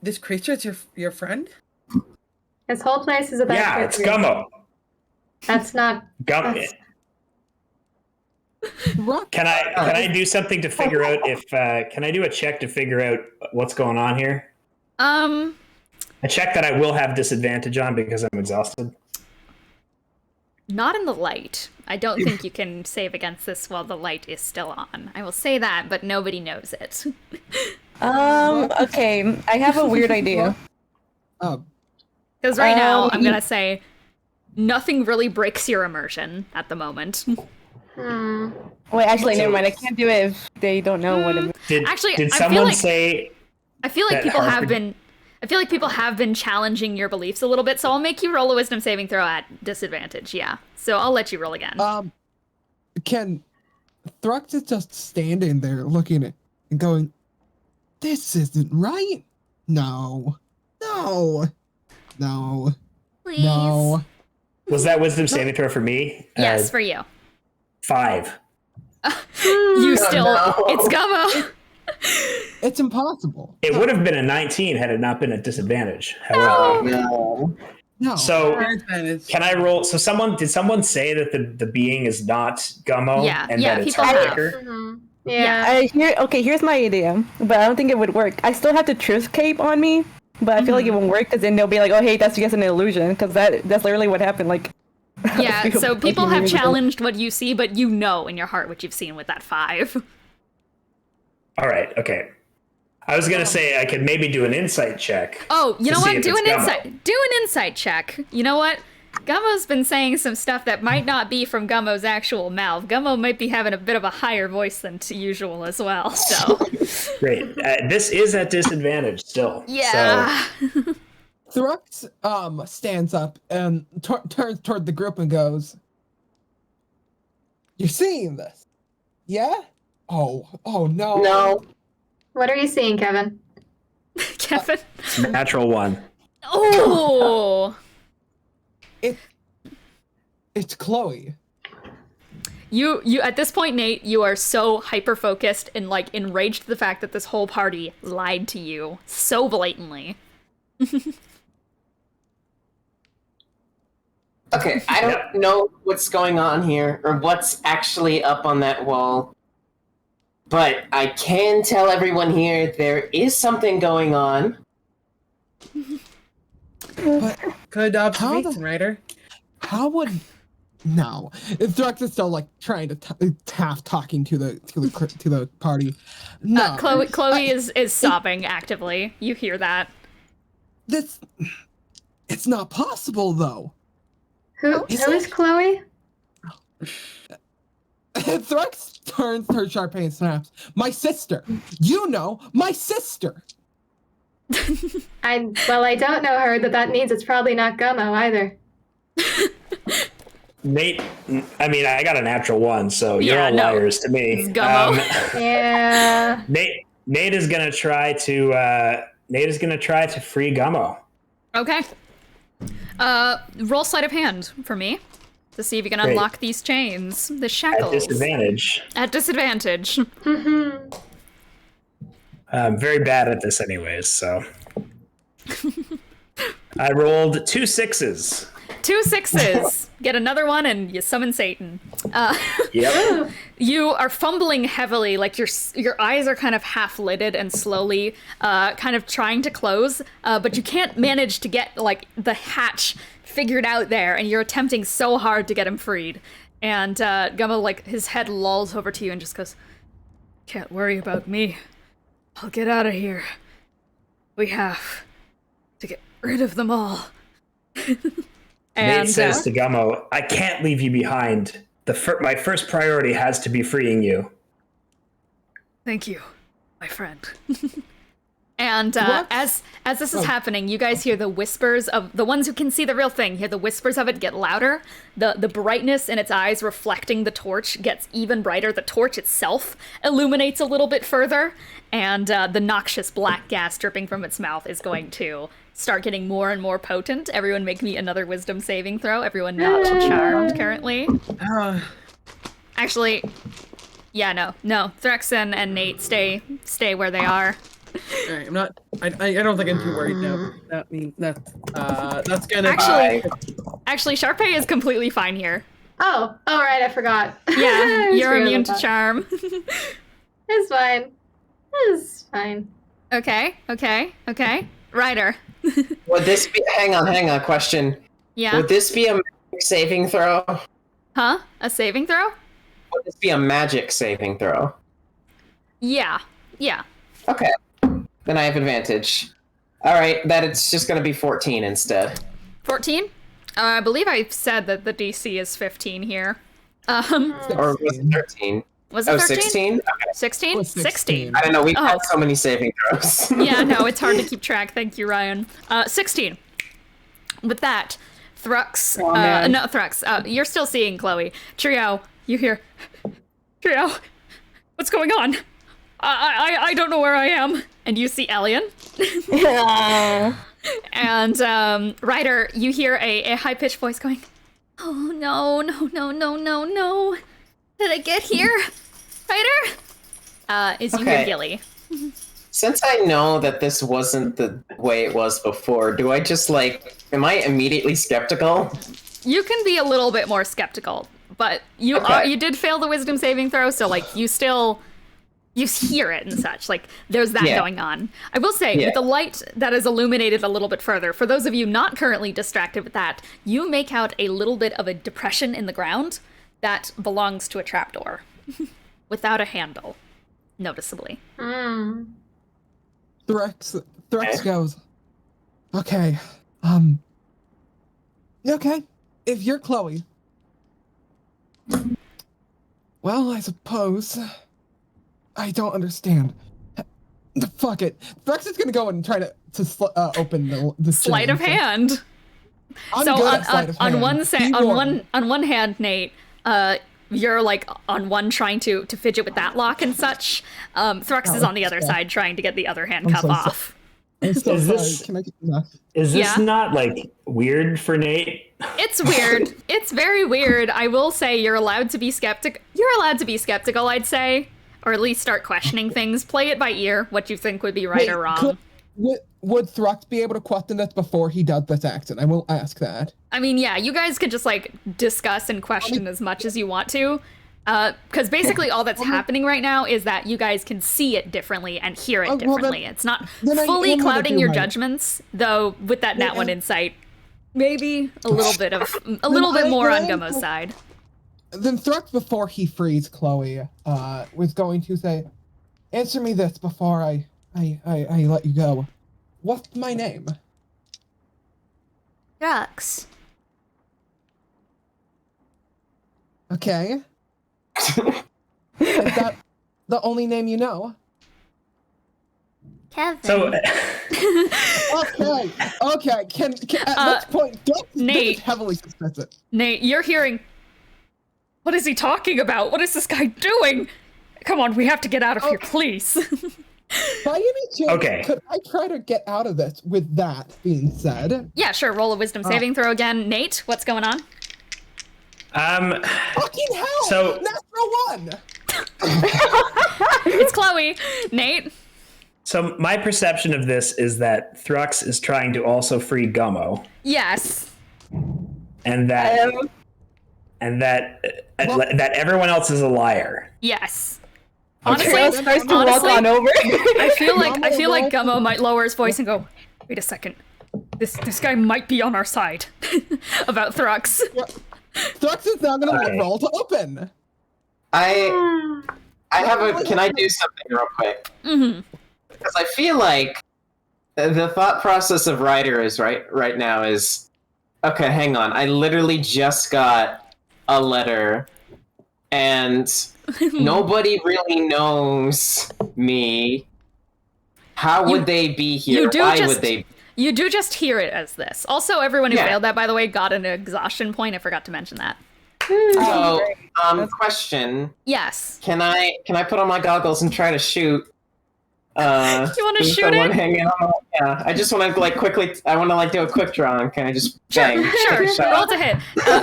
This creature is your friend? This whole place is about Yeah, it's creatures. Gummo. That's not. Gummo. That's- Can I do something to figure out if can I do a check to figure out what's going on here? A check that I will have disadvantage on because I'm exhausted. Not in the light. I don't think you can save against this while the light is still on. I will say that, but nobody knows it. Okay, I have a weird idea. Because right now, I'm gonna say nothing really breaks your immersion at the moment. Wait, actually, never mind. I can't do it if they don't know what it means. Actually, Did I feel someone like- say I feel like that people have Harvard- been. I feel like people have been challenging your beliefs a little bit, so I'll make you roll a wisdom saving throw at disadvantage. Yeah, so I'll let you roll again. Can Thrux is just standing there looking at and going, "This isn't right. No, Please. no." Was that wisdom saving throw for me? Yes, for you. 5. You still. no. It's Gummo. It's impossible. It would have been a 19 had it not been at disadvantage. However, No. No. so can I roll? So did someone say that the being is not Gummo? Yeah, and yeah, that it's people have. Heartbreaker? Yeah. Here's my idea, but I don't think it would work. I still have the truth cape on me, but I feel like it won't work because then they'll be like, "Oh, hey, that's just an illusion," because that's literally what happened. Like Yeah, so people have challenged what you see, but you know in your heart what you've seen with that 5. All right, okay. I was gonna say I could maybe do an insight check. Oh, you know what? Do an Gummo. insight check. You know what? Gummo's been saying some stuff that might not be from Gummo's actual mouth. Gummo might be having a bit of a higher voice than usual as well. So Great. This is at disadvantage still. yeah. So. Thrux stands up and turns toward the group and goes, "You're seeing this, yeah? Oh no. No. What are you seeing, Kevin? Kevin. Natural 1. Oh. It's Chloe." You at this point, Nate, you are so hyper focused and like enraged at the fact that this whole party lied to you so blatantly. Okay, I don't know what's going on here or what's actually up on that wall, but I can tell everyone here there is something going on. But Good observation, Ryder. how would no? Thrux is still like trying to half talking to the party. No, Chloe is sobbing actively. You hear that? It's not possible though. Who is Chloe? Thrux turns to her Charpay and snaps, "My sister. You know, my sister." I don't know her. That means it's probably not Gummo either. Nate, I mean, I got a natural 1, so you're all liars to me. It's Gummo. Yeah. Nate is gonna try to free Gummo. Okay. Roll sleight of hand for me to see if you can unlock these chains, the shackles. At disadvantage. At disadvantage. I'm very bad at this anyways, so. I rolled 2 6s. 2 6s. Get another one and you summon Satan. Yep. You are fumbling heavily, like your eyes are kind of half lidded and slowly kind of trying to close, but you can't manage to get like the hatch figured out there, and you're attempting so hard to get him freed. And Gummo, like, his head lolls over to you and just goes, "Can't worry about me. I'll get out of here. We have to get rid of them all." And Nate says to Gummo, "I can't leave you behind. My first priority has to be freeing you." Thank you, my friend. And as this is happening, you guys hear the whispers of the ones who can see the real thing. Hear the whispers of it get louder. The brightness in its eyes reflecting the torch gets even brighter. The torch itself illuminates a little bit further, and the noxious black gas dripping from its mouth is going to start getting more and more potent. Everyone make me another wisdom saving throw. Everyone not charmed currently. Actually, yeah, no. Thrux and Nate stay where they are. All right, I'm not. I don't think I'm too worried now. That means that's gonna. Actually, Charpay is completely fine here. Oh, right, I forgot. Yeah, you're immune to charm. It's fine. It's fine. Okay. Ryder. Would this be? Hang on. Question. Yeah. Would this be a magic saving throw? Huh? A saving throw? Would this be a magic saving throw? Yeah. Okay. Then I have advantage. All right, it's just going to be 14 instead. 14? I believe I said that the DC is 15 here. Or was it 13? Was it 13? 16? Okay. 16? 16. I don't know, we've had so many saving throws. Yeah, no, it's hard to keep track. Thank you, Ryan. 16. With that, Thrux... Thrux, you're still seeing Chloe. Triao, you hear... Triao, what's going on? I don't know where I am. And you see Elian. And Ryder, you hear a high-pitched voice going, "Oh, no. Did I get here? Ryder?" You hear Gilly. Since I know that this wasn't the way it was before, do I just, am I immediately skeptical? You can be a little bit more skeptical, but you did fail the wisdom saving throw, so, you You hear it and such. Like, there's that Yeah. going on. I will say, Yeah. with the light that is illuminated a little bit further, for those of you not currently distracted with that, you make out a little bit of a depression in the ground that belongs to a trapdoor. Without a handle, noticeably. Thrux goes, okay, okay, if you're Chloe, well, I suppose I don't understand. Fuck it. Thrux is gonna go and try to open the Sleight of hand. I'm So good at sleight of hand. on one hand, Nate, you're like on one trying to fidget with that lock and such. Thrux is on the other side trying to get the other handcuff so off. I'm so Is sorry. this- Can I get enough? Is this Yeah. not like weird for Nate? It's weird. It's very weird. I will say you're allowed to be skeptical. You're allowed to be skeptical, I'd say, or at least start questioning things. Play it by ear. What you think would be right or wrong. Would Thrux be able to question this before he does this action? I won't ask that. I mean, yeah, you guys could just like discuss and question as much as you want to. Because basically all that's happening right now is that you guys can see it differently and hear it well, differently. It's not then I fully am gonna clouding do your my- judgments, though with that nat one insight, maybe a little bit I more on am- Gummo's side. Then Thrux, before he frees Chloe, was going to say, answer me this before I let you go. What's my name? Thrux. Okay. Is that the only name you know? Kevin. So, Okay. Okay. Can at this point, this Nate. is heavily suspicious. Nate, you're hearing. What is he talking about? What is this guy doing? Come on, we have to get out of here, please. By any chance, Okay. could I try to get out of this with that being said? Yeah, sure. Roll a wisdom saving throw again. Nate, what's going on? Fucking hell! So- Natural one! It's Chloe. Nate. so my perception of this is that Thrux is trying to also free Gummo, Yes. and that that everyone else is a liar. Yes. Okay. Honestly, Starts to walk on over. I feel like Gummo might lower his voice and go, "Wait a second. This guy might be on our side." About Thrux. Thrux is now gonna Okay. roll to open. I have a. Can I do something real quick? Mm-hmm. Because I feel like the thought process of Ryder is right now is, okay, hang on. I literally just got a letter, and nobody really knows me. How would they be here? you do Why just- would they? You do just hear it as this. Also, everyone who Yeah. failed that, by the way, got an exhaustion point. I forgot to mention that. So, question: Yes. Can I put on my goggles and try to shoot? You want to shoot someone it? hanging on? Yeah, I just want to like quickly. I want to like do a quick draw. And can I just bang? Sure. take a shot? Roll to hit.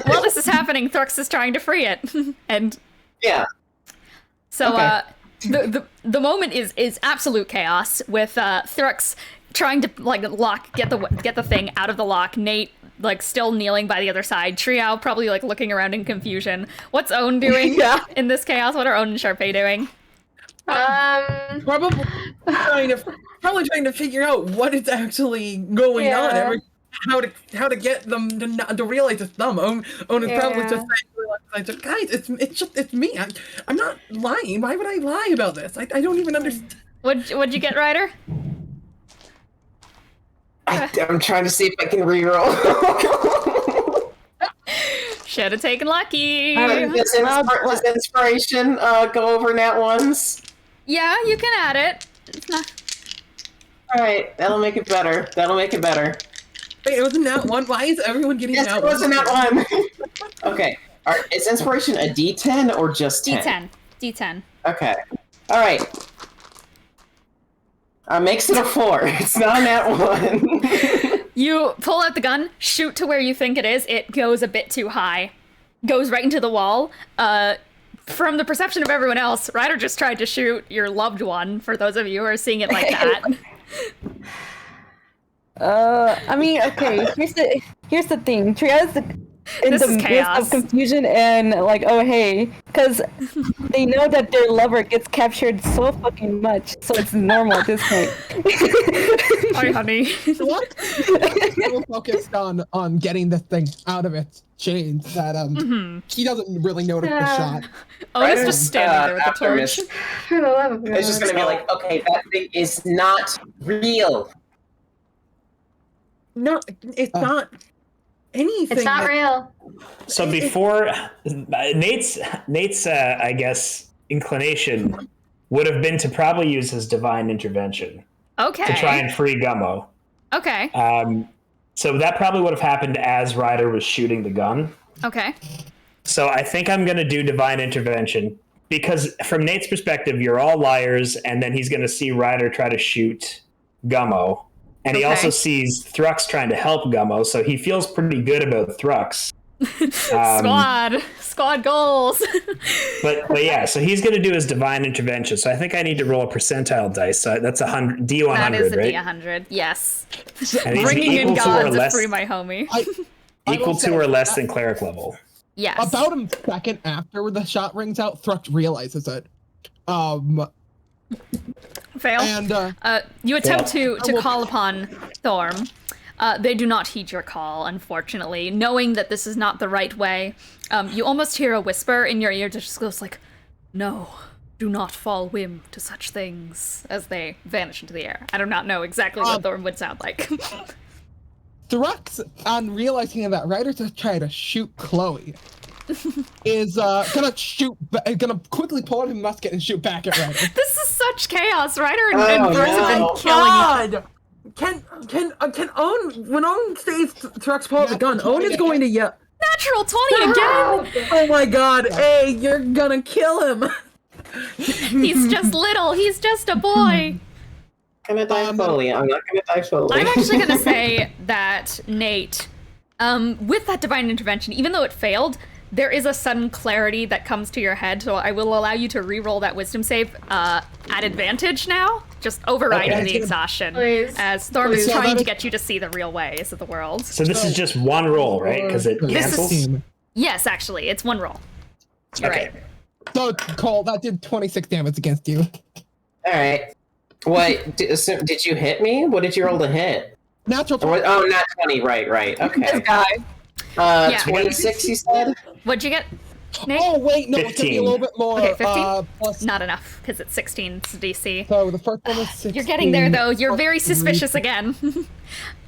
While this is happening, Thrux is trying to free it, and Yeah. so Okay. the moment is absolute chaos with Thrux trying to like get the thing out of the lock. Nate like still kneeling by the other side. Triao probably like looking around in confusion. What's Own doing in this chaos? What are Own and Charpay doing? Probably trying to figure out what is actually going on. How to get them to realize it's them. Own is probably just saying, guys, it's me. I'm not lying. Why would I lie about this? I don't even understand. What'd you get, Ryder? I'm trying to see if I can reroll. Should have taken lucky. Does inspiration go over nat ones? Yeah, you can add it. It's not. All right, that'll make it better. Wait, it was a nat one. Why is everyone getting Yes, nat it was a one? nat one. Okay. Is inspiration a D10 or just 10? D10. Okay. All right. Makes it a 4. It's not a nat 1. You pull out the gun, shoot to where you think it is. It goes a bit too high. Goes right into the wall. From the perception of everyone else, Ryder just tried to shoot your loved one, for those of you who are seeing it like that. I mean, okay. Here's the thing. Tria's in This the is midst chaos. of confusion and like, oh hey, because they know that their lover gets captured so fucking much, so it's normal at this point. Hi, honey. What? So focused on getting this thing out of its chains that he doesn't really notice the shot. Oh, he's just standing there with the torch. Optimist. For the love of God. It's just gonna be like, okay, that thing is not real. No, it's not anything. It's not that- real. So before Nate's I guess inclination would have been to probably use his divine intervention Okay. to try and free Gummo. Okay. So that probably would have happened as Ryder was shooting the gun. Okay. So I think I'm going to do divine intervention because from Nate's perspective, you're all liars, and then he's going to see Ryder try to shoot Gummo. And he Okay. also sees Thrux trying to help Gummo, so he feels pretty good about Thrux. Squad goals. But yeah, so he's going to do his divine intervention. So I think I need to roll a percentile dice. So that's a D100, That is a right? D100. Yes. And he's Bringing in equal to or gods to less, free my homie. I equal will to say or less that than cleric level. Yes. about a second after the shot rings out, Thrux realizes it. Fail. And You attempt to I will- call upon Thorm. They do not heed your call, unfortunately. Knowing that this is not the right way, you almost hear a whisper in your ear that just goes like, "No, do not fall whim to such things," as they vanish into the air. I do not know exactly what Thorm would sound like. Thrux, on realizing that Ryder's to try to shoot Chloe, is gonna quickly pull out his musket and shoot back at Ryder. This is such chaos. Ryder and Thrux have been no. killing you. God! Can Own, when Own sees Thrux pull out the gun, Own is going to yell, Natural 20 again! oh my god, hey, you're gonna kill him! He's just little. He's just a boy. I'm gonna die slowly. I'm not gonna die slowly. I'm actually going to say that Nate, with that divine intervention, even though it failed, there is a sudden clarity that comes to your head, so I will allow you to re-roll that wisdom save at advantage now, just overriding Okay. the exhaustion, Please. as Thorm is Please. trying So to that get you to see the real ways of the world. So this is just one roll, right? Because it This is- cancels? Yes, actually, it's one roll. You're Okay. right. So Cole, that did 26 damage against you. All right. What did you hit me? What did you roll to hit? Natural Or 20. what- oh, not 20. Right. Okay. This guy. Yeah. 26. You said. What'd you get, Nate? Oh wait, no, it's gonna be a 15. little bit more. Okay, 15? Plus, Not enough, because it's 16 DC. so the first one was 16. You're getting there, though. You're very suspicious again.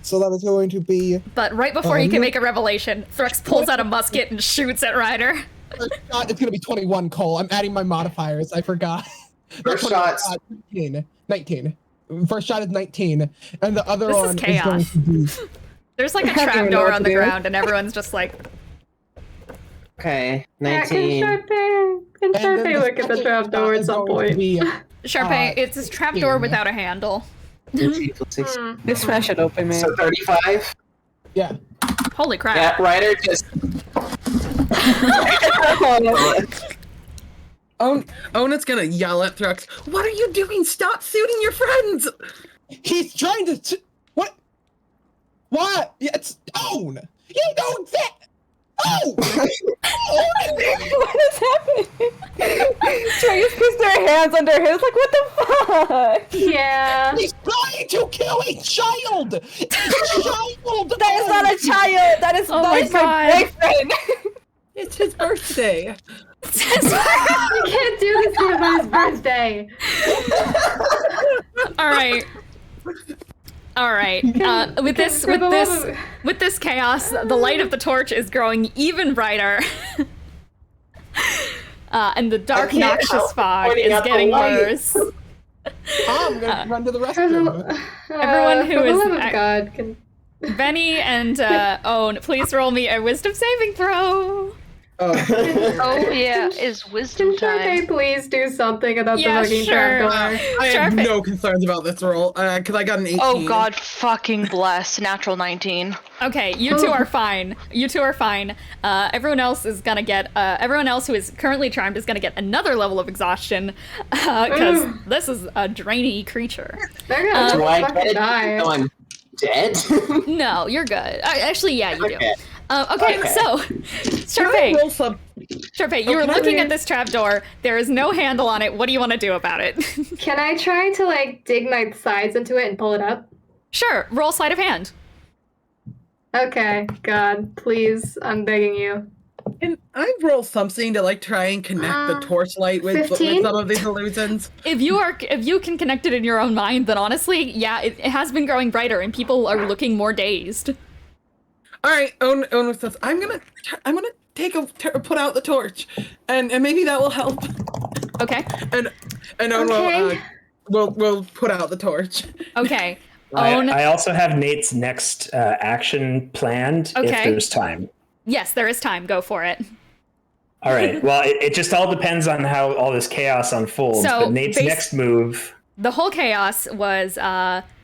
So that is going to be But right before you can no. make a revelation, Thrux pulls out a musket and shoots at Ryder. first shot. It's gonna be 21. Cole, I'm adding my modifiers. I forgot. First Not 21, shot's 19. First shot is 19, and the other This is one is chaos. going to be. There's like a I don't even know trapdoor what on to the do. ground, and everyone's just like, okay. Yeah, 19. Can and then Charpay the look at the second trapdoor shot at is some going to point? be, Sharpay, it's this trapdoor 16. without a handle. 18 plus 16. This smash it open, man. So 35. yeah. Holy crap. Yeah, Ryder just. Own is gonna yell at Thrux, what are you doing? Stop shooting your friends! He's trying to. What? What? Yeah, it's Own. You don't that. Oh! What is happening? Trying to squeeze their hands under his, like, what the fuck? Yeah. He's trying to kill a child. A child. That is not a child. That is Oh that my is God. boyfriend. It's his birthday. You can't do this to him on his birthday. All right. With this chaos, the light of the torch is growing even brighter. And the dark, I can't noxious help fog pointing is out the getting light. worse. I'm gonna run to the For restroom. Everyone who for the is love of ac- God, can Benny and Own, please roll me a wisdom saving throw. Oh yeah, is wisdom Can time. Charpay please do something about Yeah, the fucking sure. trapdoor? I have Charpay. no concerns about this roll, because I got an 18. Oh god, fucking bless. Natural 19. Okay, you two are fine. You two are fine. Everyone else is gonna get. Everyone else who is currently charmed is gonna get another level of exhaustion, because this is a drainy creature. They're gonna Do I get fucking it? die. No, I'm dead. No, you're good. Actually, yeah, you Okay. do. Okay, so Charpay, you were looking at this trapdoor. There is no handle on it. What do you want to do about it? Can I try to like dig my sides into it and pull it up? Sure, roll sleight of hand. Okay, God, please, I'm begging you. Can I roll something to like try and connect the torchlight with 15? some of these illusions? If you can connect it in your own mind, then honestly, yeah, it has been growing brighter and people are looking more dazed. All right, Own says, I'm gonna put out the torch, and maybe that will help. Okay. And Own will put out the torch. Okay. Own. I also have Nate's next action planned if there's time. Yes, there is time. Go for it. All right. Well, it just all depends on how all this chaos unfolds. So, but Nate's next move. The whole chaos was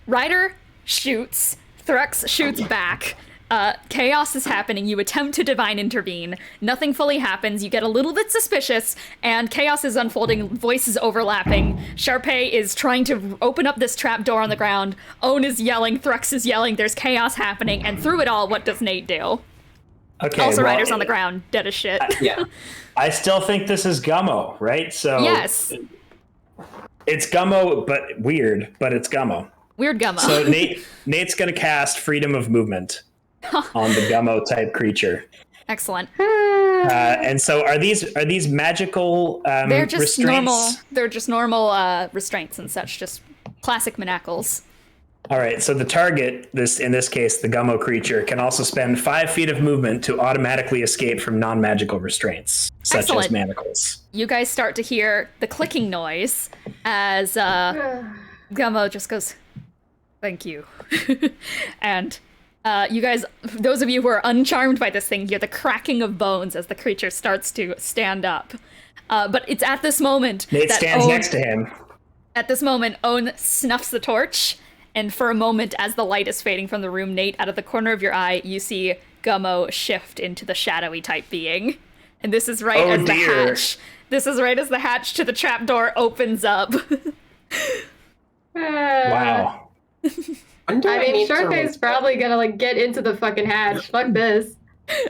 Ryder shoots, Thrux shoots back. Chaos is happening. You attempt to divine intervene. Nothing fully happens. You get a little bit suspicious, and chaos is unfolding. Voices overlapping. Charpay is trying to open up this trap door on the ground. Own is yelling. Thrux is yelling. There's chaos happening, and through it all, what does Nate do? Okay. Also, Ryder's on the ground, dead as shit. Yeah. I still think this is Gummo, right? So Yes. It's Gummo, but weird. But it's Gummo. Weird Gummo. So Nate's gonna cast Freedom of Movement on the Gummo type creature. Excellent. And so are these magical They're just restraints? normal. They're just normal restraints and such. Just classic manacles. All right, so the target, in this case, the Gummo creature, can also spend 5 feet of movement to automatically escape from non-magical restraints, such as manacles. You guys start to hear the clicking noise as Gummo just goes, "Thank you." And you guys, those of you who are uncharmed by this thing, hear the cracking of bones as the creature starts to stand up. But it's at this moment Nate that stands next to him. At this moment, Own snuffs the torch. And for a moment, as the light is fading from the room, Nate, out of the corner of your eye, you see Gummo shift into the shadowy type being. And this is right as the hatch. This is right as the hatch to the trapdoor opens up. Wow. I mean, Charpay's probably gonna like get into the fucking hatch. Fuck this.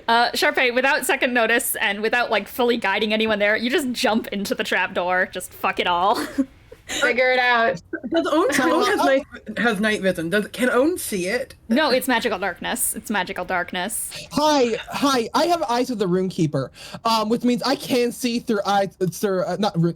Charpay, without second notice and without like fully guiding anyone there, you just jump into the trapdoor. Just fuck it all. Figure it out. Does Own has night vision? Can Own see it? No, it's magical darkness. It's magical darkness. Hi. I have eyes of the Runekeeper, which means I can see through eyes.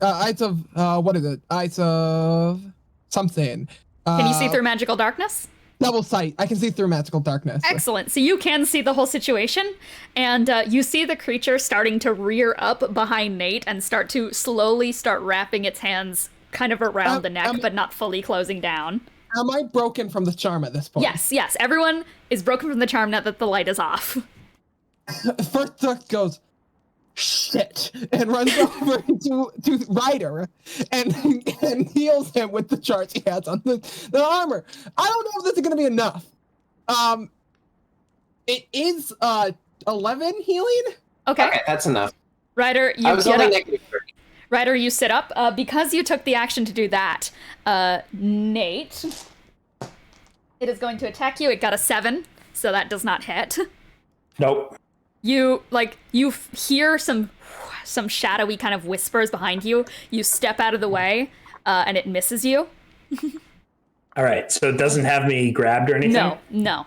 Eyes of what is it? Eyes of something. Can you see through magical darkness? Double sight. I can see through magical darkness. Excellent. So you can see the whole situation, and you see the creature starting to rear up behind Nate and slowly start wrapping its hands kind of around the neck, but not fully closing down. Am I broken from the charm at this point? Yes. Everyone is broken from the charm now that the light is off. First Thrux goes, shit, and runs over to Ryder and heals him with the charge he has on the armor. I don't know if this is going to be enough. It is 11 healing? Okay, that's enough. Ryder, you I was get only up. negative 30. Ryder, you sit up. Because you took the action to do that, Nate, it is going to attack you. It got a 7, so that does not hit. Nope. You hear some shadowy kind of whispers behind you. You step out of the way, and it misses you. All right, so it doesn't have me grabbed or anything? No.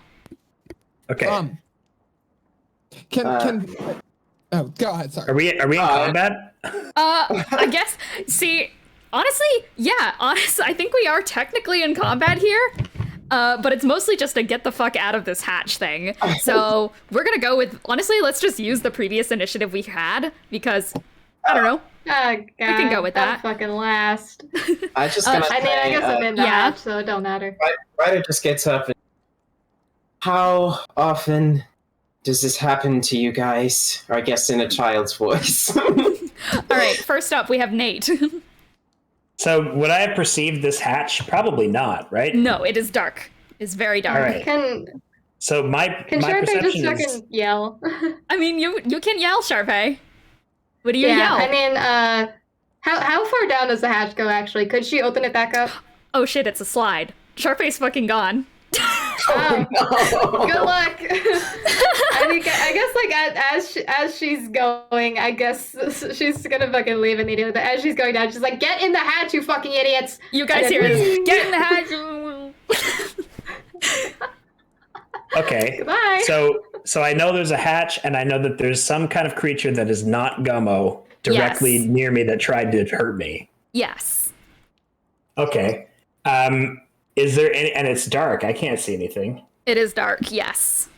Okay. Oh, go ahead, sorry. Are we in combat? I guess, see, honestly, I think we are technically in combat here, but it's mostly just a get the fuck out of this hatch thing. So we're gonna go with, honestly, let's just use the previous initiative we had, because, I don't know. Oh, God, we can go with that. Fucking last. I just gonna I mean, I guess I'm in the yeah. hatch, so it don't matter. Ryder just gets up and, how often does this happen to you guys? Or I guess in a child's voice. All right, first up, we have Nate. So would I have perceived this hatch? Probably not, right? No, it is dark. It's very dark. All right. So my Charpay perception just is... fucking yell? I mean, you can yell, Charpay. What do you yell? I mean, how far down does the hatch go, actually? Could she open it back up? Oh shit, it's a slide. Charpay's fucking gone. no. Good luck. I guess like as she's going, I guess she's gonna fucking leave immediately. But as she's going down, she's like, "Get in the hatch, you fucking idiots!" You guys hear this? Get in the hatch. Okay. Goodbye. So I know there's a hatch, and I know that there's some kind of creature that is not Gummo directly near me that tried to hurt me. Yes. Okay. Is there any? And it's dark. I can't see anything. It is dark. Yes.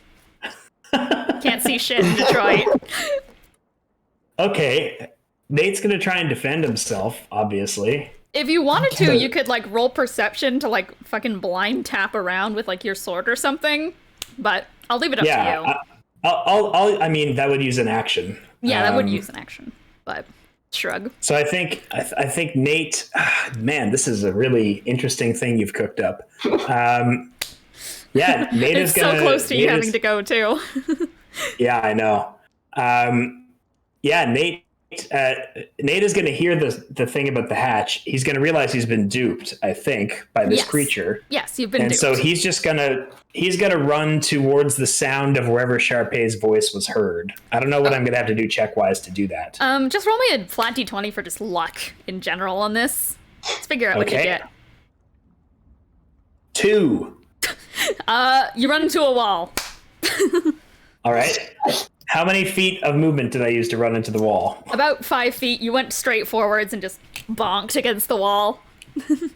Can't see shit in Detroit. Okay. Nate's gonna try and defend himself, obviously. If you wanted to, you could like roll perception to like fucking blind tap around with like your sword or something. But I'll leave it up to you. I mean, that would use an action. Yeah, that would use an action. But shrug. So I think Nate. Man, this is a really interesting thing you've cooked up. Yeah, Nate is gonna. It's so close to you having to go too. Yeah, I know. Yeah, Nate is going to hear the thing about the hatch. He's going to realize he's been duped, I think, by this creature. Yes, you've been duped. And so he's going to run towards the sound of wherever Charpay's voice was heard. I don't know what I'm going to have to do check-wise to do that. Just roll me a flat d20 for just luck in general on this. Let's figure out what you get. 2. You run into a wall. All right. How many feet of movement did I use to run into the wall? About 5 feet. You went straight forwards and just bonked against the wall.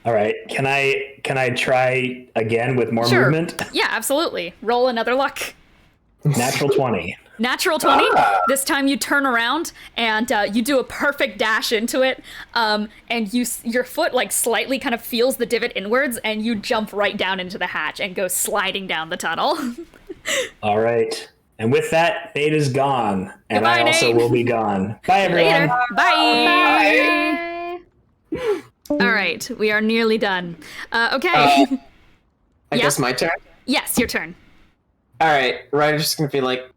All right. Can I try again with more movement? Yeah, absolutely. Roll another luck. Natural 20. Natural 20. This time you turn around and you do a perfect dash into it. And your foot like slightly kind of feels the divot inwards, and you jump right down into the hatch and go sliding down the tunnel. All right. And with that, Nate is gone. And Goodbye, I also Nate. will be gone. Bye, everyone. Later. Bye. All right. We are nearly done. Okay. I guess my turn? Yes, your turn. All right. Ryder's just going to be like,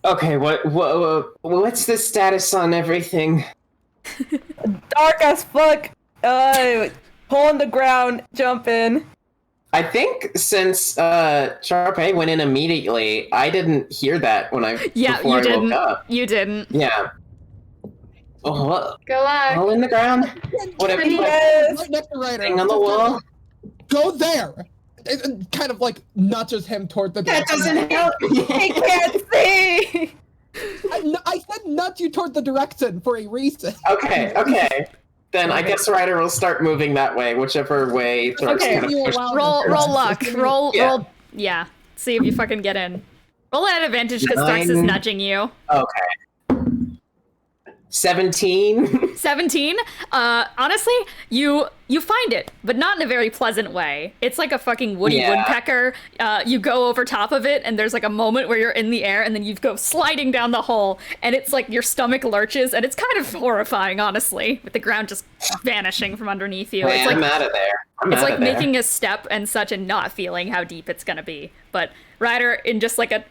okay, what's the status on everything? Dark as fuck. Hole in the ground, jump in. I think since Charpay went in immediately, I didn't hear that when Woke up. You didn't. Yeah. Oh, Go luck. hole in the ground. Whatever. Right next to Ryder. Thing on the wall. Go there. It kind of like nudges him toward the. That doesn't help. He can't see. I said nudge you toward the direction for a reason. Okay. Then I guess Ryder will start moving that way, whichever way Thrux kind of pushes. Roll luck. Roll. Yeah. See if you fucking get in. Roll at advantage because Thrux is nudging you. Okay. 17. 17. Honestly, you find it, but not in a very pleasant way. It's like a fucking woody woodpecker. You go over top of it, and there's like a moment where you're in the air, and then you go sliding down the hole, and it's like your stomach lurches, and it's kind of horrifying, honestly, with the ground just vanishing from underneath you. It's like, I'm out of there. It's like making a step and such and not feeling how deep it's gonna be. But Ryder, in just like a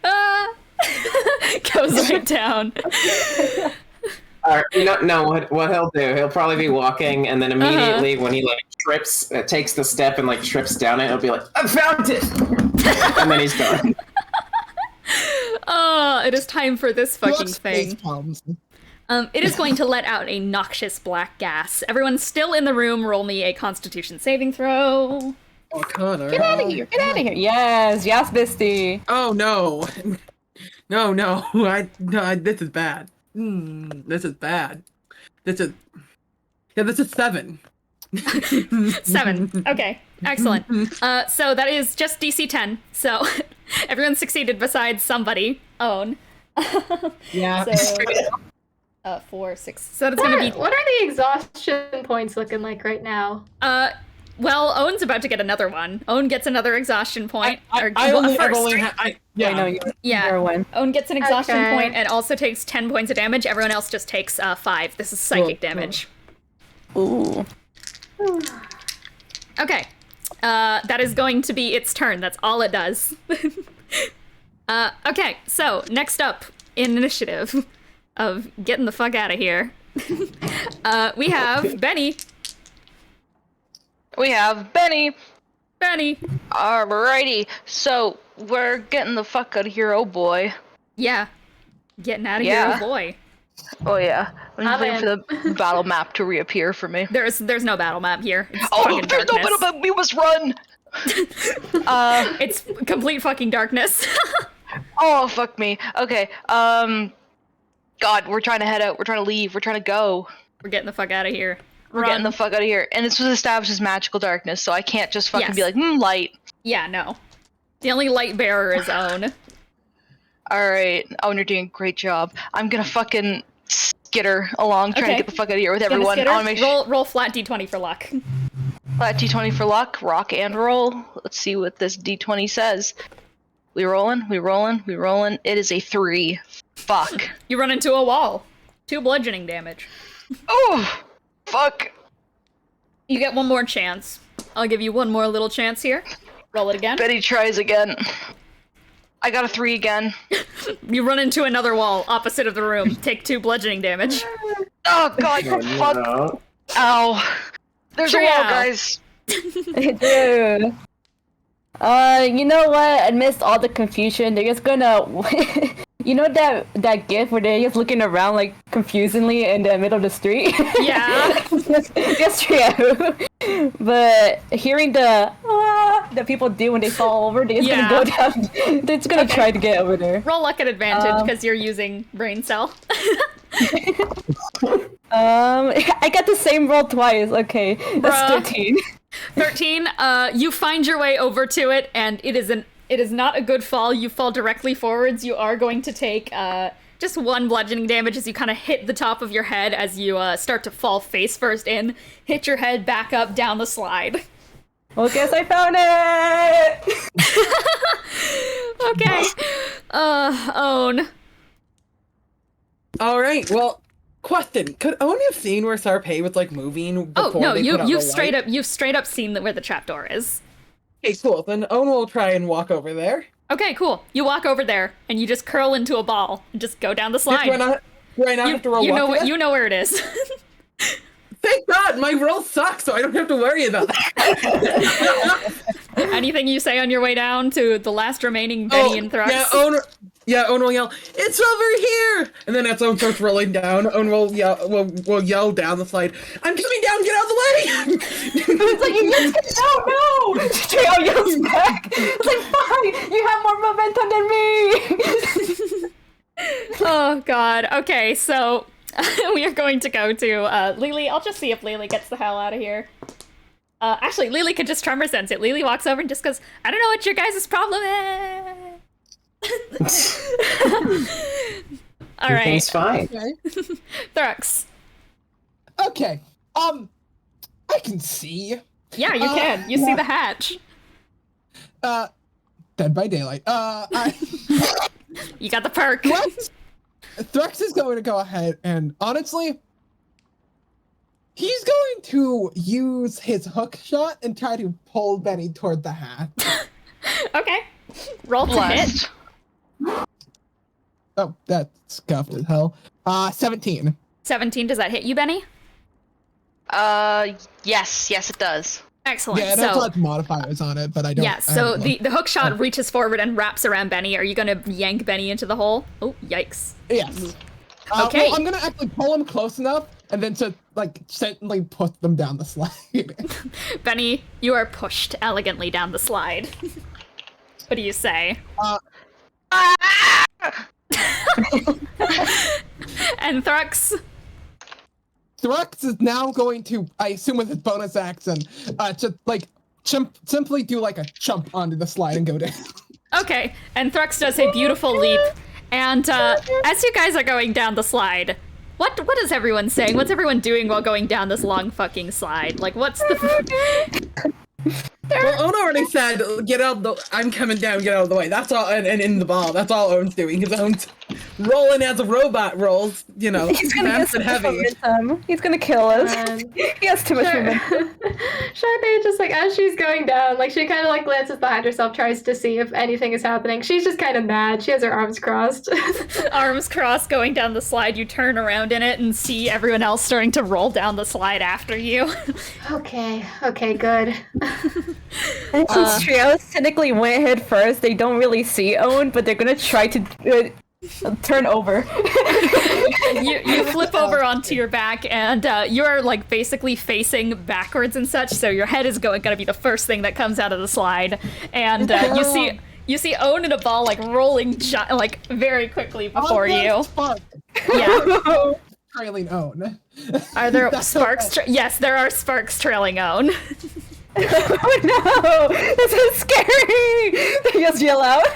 goes right down. What he'll do, he'll probably be walking, and then immediately when he like trips, takes the step and like trips down it, he'll be like, I found it! And then he's gone. It is time for this fucking thing. It is going to let out a noxious black gas. Everyone still in the room, roll me a Constitution saving throw. Oh, Connor. Get out of here. Get out of here. Yes, Bestie. Oh, no. No. This is bad. This is bad. This is 7. 7. Okay, excellent. So that is just DC 10. So everyone succeeded besides somebody. Own. Yeah. So 4, 6. So that's gonna be. What are the exhaustion points looking like right now? Well, Owen's about to get another one. Owen gets another exhaustion point. You're one. Owen gets an exhaustion point and also takes 10 points of damage. Everyone else just takes 5. This is psychic damage. Ooh. Okay. That is going to be its turn. That's all it does. Okay, so next up in initiative of getting the fuck out of here, we have Bennie. We have Bennie. Bennie. Alrighty, so we're getting the fuck out of here, oh boy. Yeah. Getting out of Yeah. here, oh boy. Oh yeah. I'm just I'm waiting for the battle map to reappear for me. There's no battle map here. It's Oh, fucking there's no darkness. battle map. We must run. It's complete fucking darkness. Oh fuck me. Okay. God, we're trying to head out. We're trying to leave. We're trying to go. We're getting the fuck out of here. We're getting the fuck out of here. And this was established as magical darkness, so I can't just fucking be Yes. like, light. Yeah, no. The only light bearer is Own. Alright. Own, you're doing a great job. I'm gonna fucking skitter along, trying to Okay. get the fuck out of here with Gonna everyone. skitter? I wanna make sure. Roll flat d20 for luck. Flat D20 for luck, rock and roll. Let's see what this D20 says. We rolling. It is a 3. Fuck. You run into a wall. 2 bludgeoning damage. Oh, fuck. You get one more chance. I'll give you one more little chance here. Roll it again. Betty tries again. I got a 3 again. You run into another wall opposite of the room. Take 2 bludgeoning damage. Oh god, fuck. No. Ow. There's a wall, Triao. guys. Dude. You know what? Amidst all the confusion, they're just gonna. You know that gif where they're just looking around like confusedly in the middle of the street? Yeah. Just Trio. But hearing the people do when they fall over, they're just Yeah. gonna go down. They're just gonna try to get over there. Roll luck at advantage because you're using brain cell. I got the same roll twice. Okay, that's Bruh. 13. 13. You find your way over to it, and it is not a good fall. You fall directly forwards. You are going to take just 1 bludgeoning damage as you kind of hit the top of your head as you start to fall face first in. Hit your head back up down the slide. Well, guess I found it. Okay. Own. All right. Well, question: could Owen have seen where Charpay was like moving Oh before no, they put out you've the straight light? up seen where the trapdoor is. Okay, cool. Then Owen will try and walk over there. Okay, cool. You walk over there and you just curl into a ball and just go down the slide. Do I not have to roll you know luck for that? you know where it is. Thank God, my roll sucks, so I don't have to worry about that. Anything you say on your way down to the last remaining Bennie and Thrux? Owen will yell, "It's over here!" And then as Owen starts rolling down, Owen will yell down the slide, "I'm coming down, get out of the way!" It's like, you just get out, no! Trio yells back. It's like, fine, you have more momentum than me! Oh god. Okay, so we are going to go to Lelee. I'll just see if Lelee gets the hell out of here. Actually, Lelee could just tremor sense it. Lelee walks over and just goes, I don't know what your guys' problem is. All right. Everything's fine. Okay. Thrux. Okay. I can see. Yeah, you can. You see the hatch. Dead by Daylight. You got the perk. Thrux is going to go ahead and honestly, he's going to use his hook shot and try to pull Bennie toward the hat. Okay. Roll to hit. Oh, that's scuffed as hell. 17. 17, does that hit you, Bennie? Yes, it does. Excellent. Yeah, it has lots of modifiers on it, but I don't. Yeah, so the hook shot reaches forward and wraps around Bennie. Are you gonna yank Bennie into the hole? Oh, yikes. Yes. Okay. Well, I'm gonna actually pull him close enough and then to gently push them down the slide. Bennie, you are pushed elegantly down the slide. What do you say? And Thrux? Thrux is now going to, I assume with his bonus action, simply do like a jump onto the slide and go down. Okay, and Thrux does a beautiful leap. And as you guys are going down the slide, what is everyone saying? What's everyone doing while going down this long fucking slide? Like, what's the... Well, Owen already said, "Get out the. I'm coming down. Get out of the way." That's all, and in the ball. That's all Owen's doing. Because rolling as a robot rolls, you know, He's gonna fast get and so heavy. much momentum. He's gonna kill us. He has too much momentum. Charpay just like as she's going down, like she kind of like glances behind herself, tries to see if anything is happening. She's just kind of mad. She has her arms crossed. Arms crossed going down the slide. You turn around in it and see everyone else starting to roll down the slide after you. Okay, good. And since Trios technically went head first, they don't really see Owen, but they're gonna try to turn over. You flip over onto your back, and you are like basically facing backwards and such. So your head is gonna be the first thing that comes out of the slide, and you see Owen in a ball like rolling like very quickly before you. Yeah. Trailing Own. Are there sparks? Yes, there are sparks trailing Owen. Oh no! This is scary! They just yell out.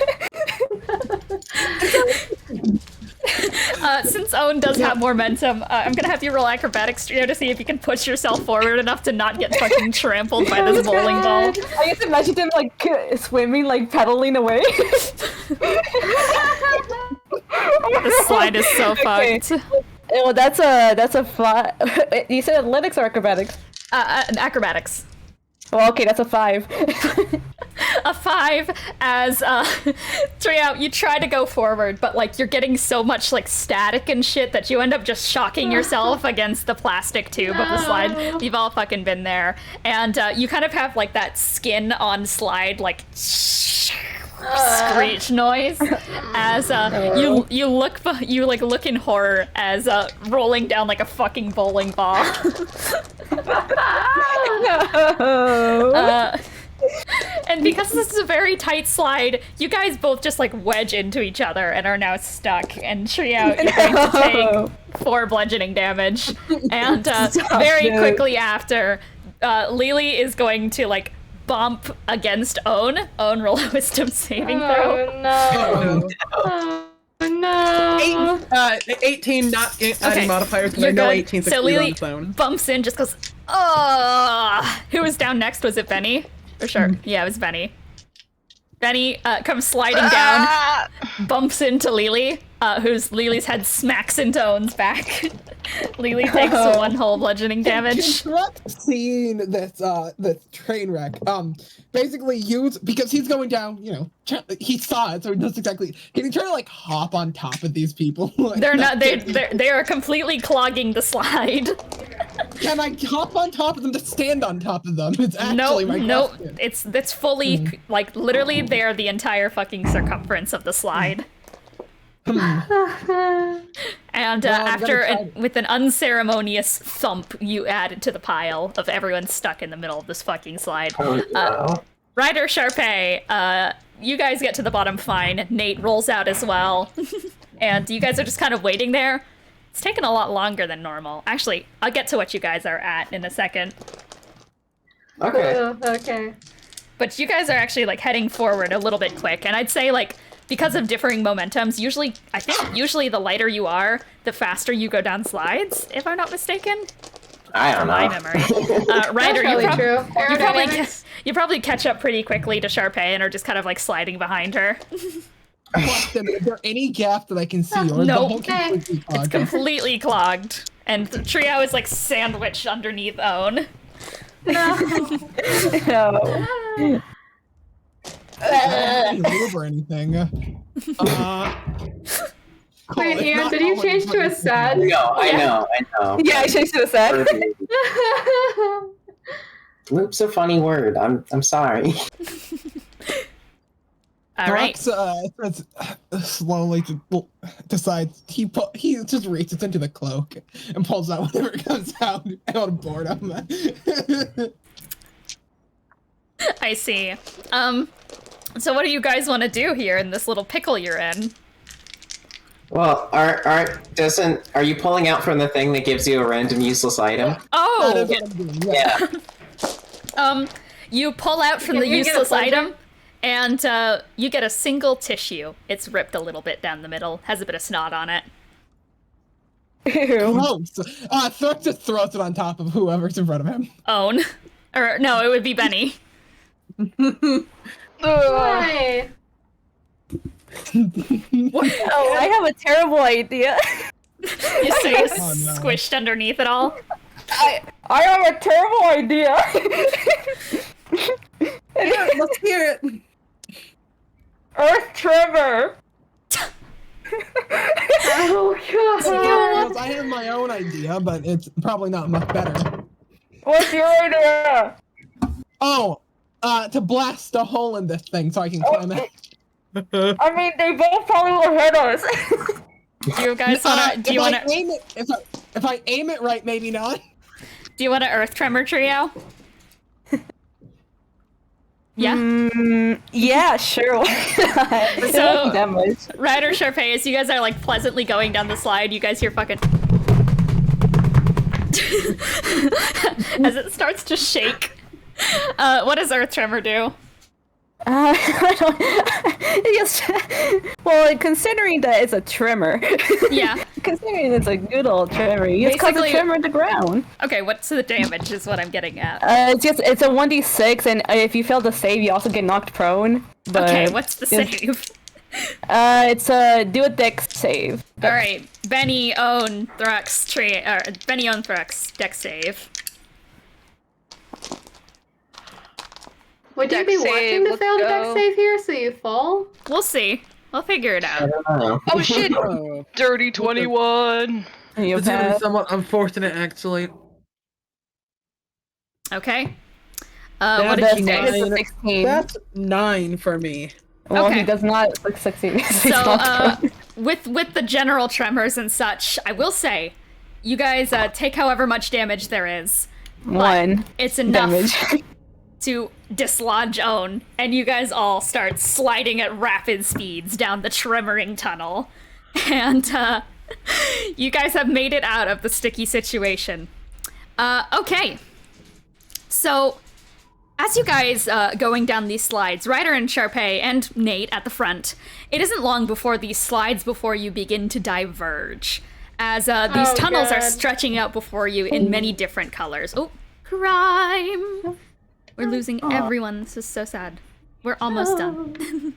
Since Owen does have momentum, I'm gonna have you roll acrobatics, Trio, to see if you can push yourself forward enough to not get fucking trampled by this bowling ball. I just imagine them like swimming, like paddling away. The slide is so fucked. Well, that's a flat. You said athletics or acrobatics? Acrobatics. Well, okay, that's a 5. A 5 as Triao, you try to go forward, but like you're getting so much like static and shit that you end up just shocking yourself against the plastic tube of the slide. We've all fucking been there. And you kind of have like that skin on slide like screech noise as you look in horror as rolling down like a fucking bowling ball. No. And because this is a very tight slide, you guys both just like wedge into each other and are now stuck. And Triao, you're going to take 4 bludgeoning damage. And very quickly after, Lelee is going to like bump against Own. Own, roll a wisdom saving throw. Oh no. 18, not adding modifiers, because I know 18 So succeed on Lelee its own. bumps in, just goes, oh. Who was down next? Was it Bennie? For sure. Yeah, it was Bennie. Bennie comes sliding down, bumps into Lelee, Lelee's head smacks into Owen's back. Lelee takes 1 whole bludgeoning damage. Seeing this train wreck, basically because he's going down, you know, he saw it, so he knows exactly. Can he try to like hop on top of these people? Like, They're not. They are completely clogging the slide. Can I hop on top of them to stand on top of them? It's actually my question. It's fully like literally they are the entire fucking circumference of the slide. And with an unceremonious thump, you add it to the pile of everyone stuck in the middle of this fucking slide. Ryder, Charpay, you guys get to the bottom fine. Nate rolls out as well. And you guys are just kind of waiting there. It's taken a lot longer than normal. Actually, I'll get to what you guys are at in a second. Okay. Okay. But you guys are actually like heading forward a little bit quick, and I'd say like because of differing momentums, I think usually the lighter you are, the faster you go down slides, if I'm not mistaken. I don't know. My memory. Ryder, you probably catch up pretty quickly to Charpay and are just kind of like sliding behind her. Question, is there any gap that I can see? Or Nope. completely clogged? It's completely clogged. And the Trio is like sandwiched underneath Own. No. Move or anything. Wait, Ian, did you change to a sad? No, I know. Yeah, I changed to a sad. Loop's a funny word. I'm sorry. All right. Thrux, slowly decides he just reaches into the cloak and pulls out whatever comes out of boredom. I see. So what do you guys want to do here in this little pickle you're in? Well, are you pulling out from the thing that gives you a random useless item? Oh! Yeah. You pull out from the useless item, and you get a single tissue. It's ripped a little bit down the middle, has a bit of snot on it. Gross. Thrux just throws it on top of whoever's in front of him. Own. Or, no, it would be Bennie. Why? What? Oh, I have a terrible idea. You say it's Oh, no. squished underneath it all. I have a terrible idea. Yeah, let's hear it. Earth Tremor. Oh god. I have my own idea, but it's probably not much better. What's your idea? Oh, to blast a hole in this thing so I can climb out. I mean, they both probably will hit us. Do you guys wanna? Do you wanna? Aim it, if I aim it right, maybe not. Do you want an Earth Tremor trio? Yeah. Yeah, sure. So- that much. Ryder, Charpay, as you guys are like pleasantly going down the slide, you guys hear fucking as it starts to shake. What does Earth Tremor do? I don't. Yes. Well, considering that it's a tremor. Yeah. Considering it's a good old tremor, you just cause a Basically- tremor to ground. Okay, what's the damage is what I'm getting at. It's a 1d6, and if you fail to save, you also get knocked prone. But Okay, what's the save? It's a do a dex save. Alright, Bennie, Own, Thrux, Bennie, Own, Thrux, dex save. Would you Dex be save, watching the let's failed deck go. save here so you fall? We'll see. We'll figure it I out. don't know. Oh shit! Oh, Dirty 21. You It's gonna be pass. somewhat unfortunate, actually. Okay. Yeah, What did that's you fine. guys? It's a 16. That's 9 for me. Well, Okay. he does not succeed. He's So, not prone. with the general tremors and such, I will say, you guys take however much damage there is. One It's enough damage. to dislodge Own, and you guys all start sliding at rapid speeds down the tremoring tunnel. And you guys have made it out of the sticky situation. Okay. So, as you guys going down these slides, Ryder and Charpay and Nate at the front, it isn't long before these slides before you begin to diverge. As these Oh, tunnels are God. stretching out before you in many different colors. Oh, crime! We're losing everyone. This is so sad. We're almost done.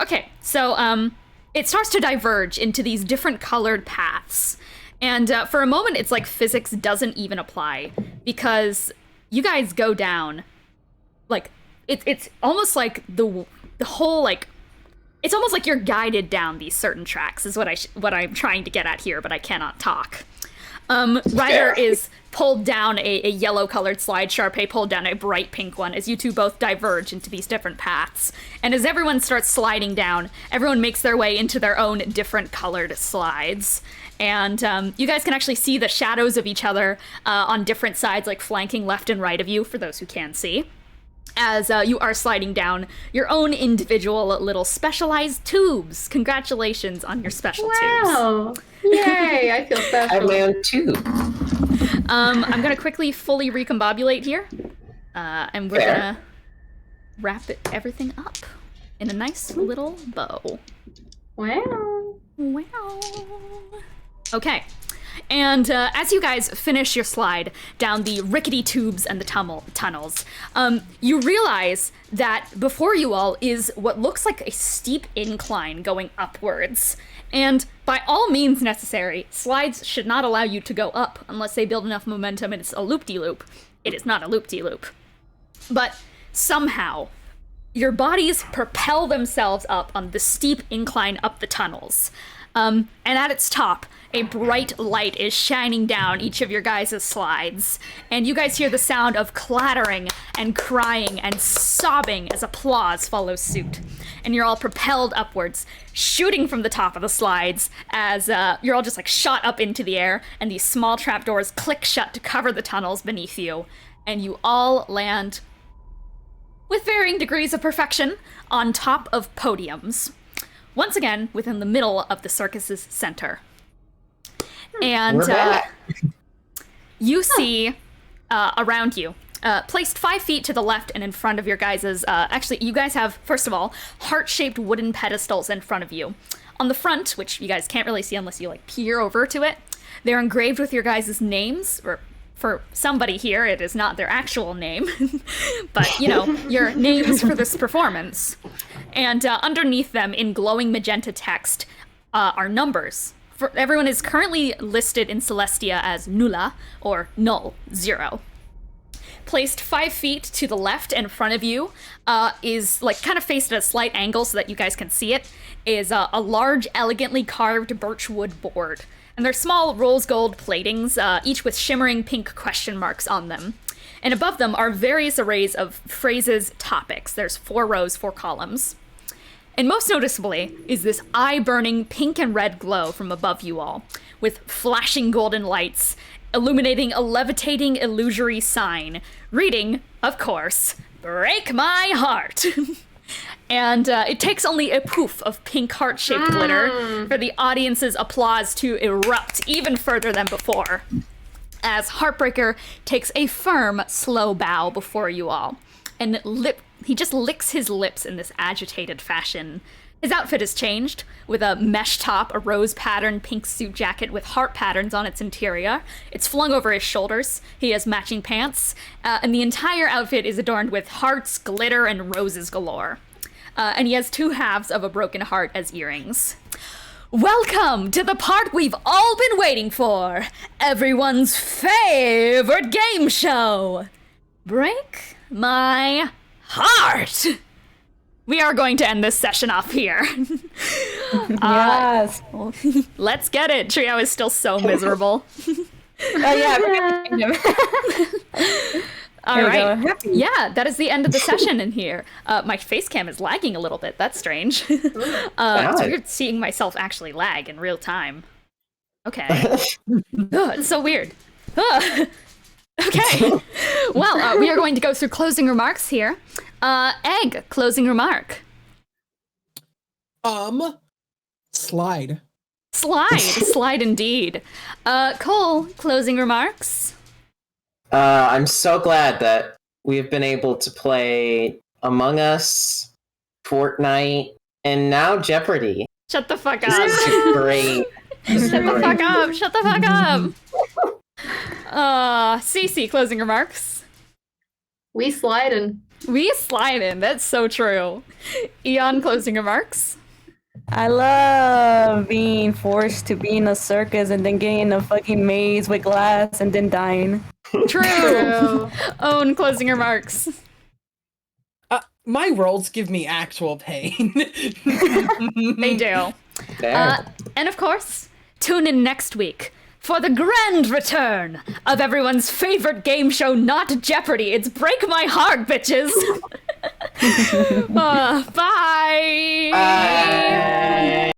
Okay, so it starts to diverge into these different colored paths. And for a moment, it's like physics doesn't even apply because you guys go down. Like it's almost like the whole like it's almost like you're guided down these certain tracks is what I'm trying to get at here, but I cannot talk. Ryder is pulled down a yellow colored slide, Charpay pulled down a bright pink one as you two both diverge into these different paths. And as everyone starts sliding down, everyone makes their way into their own different colored slides. And you guys can actually see the shadows of each other on different sides, like flanking left and right of you, for those who can see. As you are sliding down your own individual little specialized tubes. Congratulations on your special tubes. Wow. Yay, I feel I have special. my own tube. I'm gonna quickly fully recombobulate here, and we're Fair. gonna wrap everything up in a nice little bow. Wow. Wow. Okay. And as you guys finish your slide down the rickety tubes and the tunnels, you realize that before you all is what looks like a steep incline going upwards. And by all means necessary, slides should not allow you to go up unless they build enough momentum and it's a loop-de-loop. It is not a loop-de-loop. But somehow, your bodies propel themselves up on the steep incline up the tunnels. And at its top, a bright light is shining down each of your guys' slides. And you guys hear the sound of clattering and crying and sobbing as applause follows suit. And you're all propelled upwards, shooting from the top of the slides as you're all just like shot up into the air, and these small trapdoors click shut to cover the tunnels beneath you. And you all land with varying degrees of perfection on top of podiums. Once again, within the middle of the circus's center. And We're back. you see around you, placed 5 feet to the left and in front of your guys' actually, you guys have, first of all, heart-shaped wooden pedestals in front of you. On the front, which you guys can't really see unless you like peer over to it, they're engraved with your guys' names, or for somebody here, it is not their actual name, but, you know, your names for this performance. And underneath them, in glowing magenta text, are numbers. Everyone is currently listed in Celestia as Nulla, or Null, 0. Placed 5 feet to the left in front of you is, like, kind of faced at a slight angle so that you guys can see it, is a large, elegantly carved birchwood board. And they're small rose gold platings, each with shimmering pink question marks on them. And above them are various arrays of phrases, topics. There's 4 rows, 4 columns. And most noticeably is this eye-burning pink and red glow from above you all, with flashing golden lights, illuminating a levitating illusory sign, reading, of course, "Break my heart." And it takes only a poof of pink heart-shaped glitter for the audience's applause to erupt even further than before, as Heartbreaker takes a firm, slow bow before you all, and he just licks his lips in this agitated fashion. His outfit has changed, with a mesh top, a rose-patterned pink suit jacket with heart patterns on its interior. It's flung over his shoulders. He has matching pants, and the entire outfit is adorned with hearts, glitter, and roses galore. And he has 2 halves of a broken heart as earrings. Welcome to the part we've all been waiting for! Everyone's favorite game show! Break my heart! We are going to end this session off here. Yes. Let's get it. Triao is still so miserable. Oh yeah, we're gonna All right. Yeah, that is the end of the session in here. My face cam is lagging a little bit. That's strange. It's weird seeing myself actually lag in real time. Okay. It's so weird. Okay. Well, we are going to go through closing remarks here. Egg, closing remark. Slide. Slide indeed. Cole, closing remarks. I'm so glad that we've been able to play Among Us, Fortnite, and now Jeopardy. Shut the fuck up. This is great. Shut the fuck up. Shut the fuck up. Cece, closing remarks. We sliding. We sliding. That's so true. Eon, closing remarks. I love being forced to be in a circus and then getting in a fucking maze with glass and then dying. True. Own, closing remarks. My rolls give me actual pain. They do. And of course, tune in next week for the grand return of everyone's favorite game show, not Jeopardy. It's Break My Heart, bitches. Bye. Bye.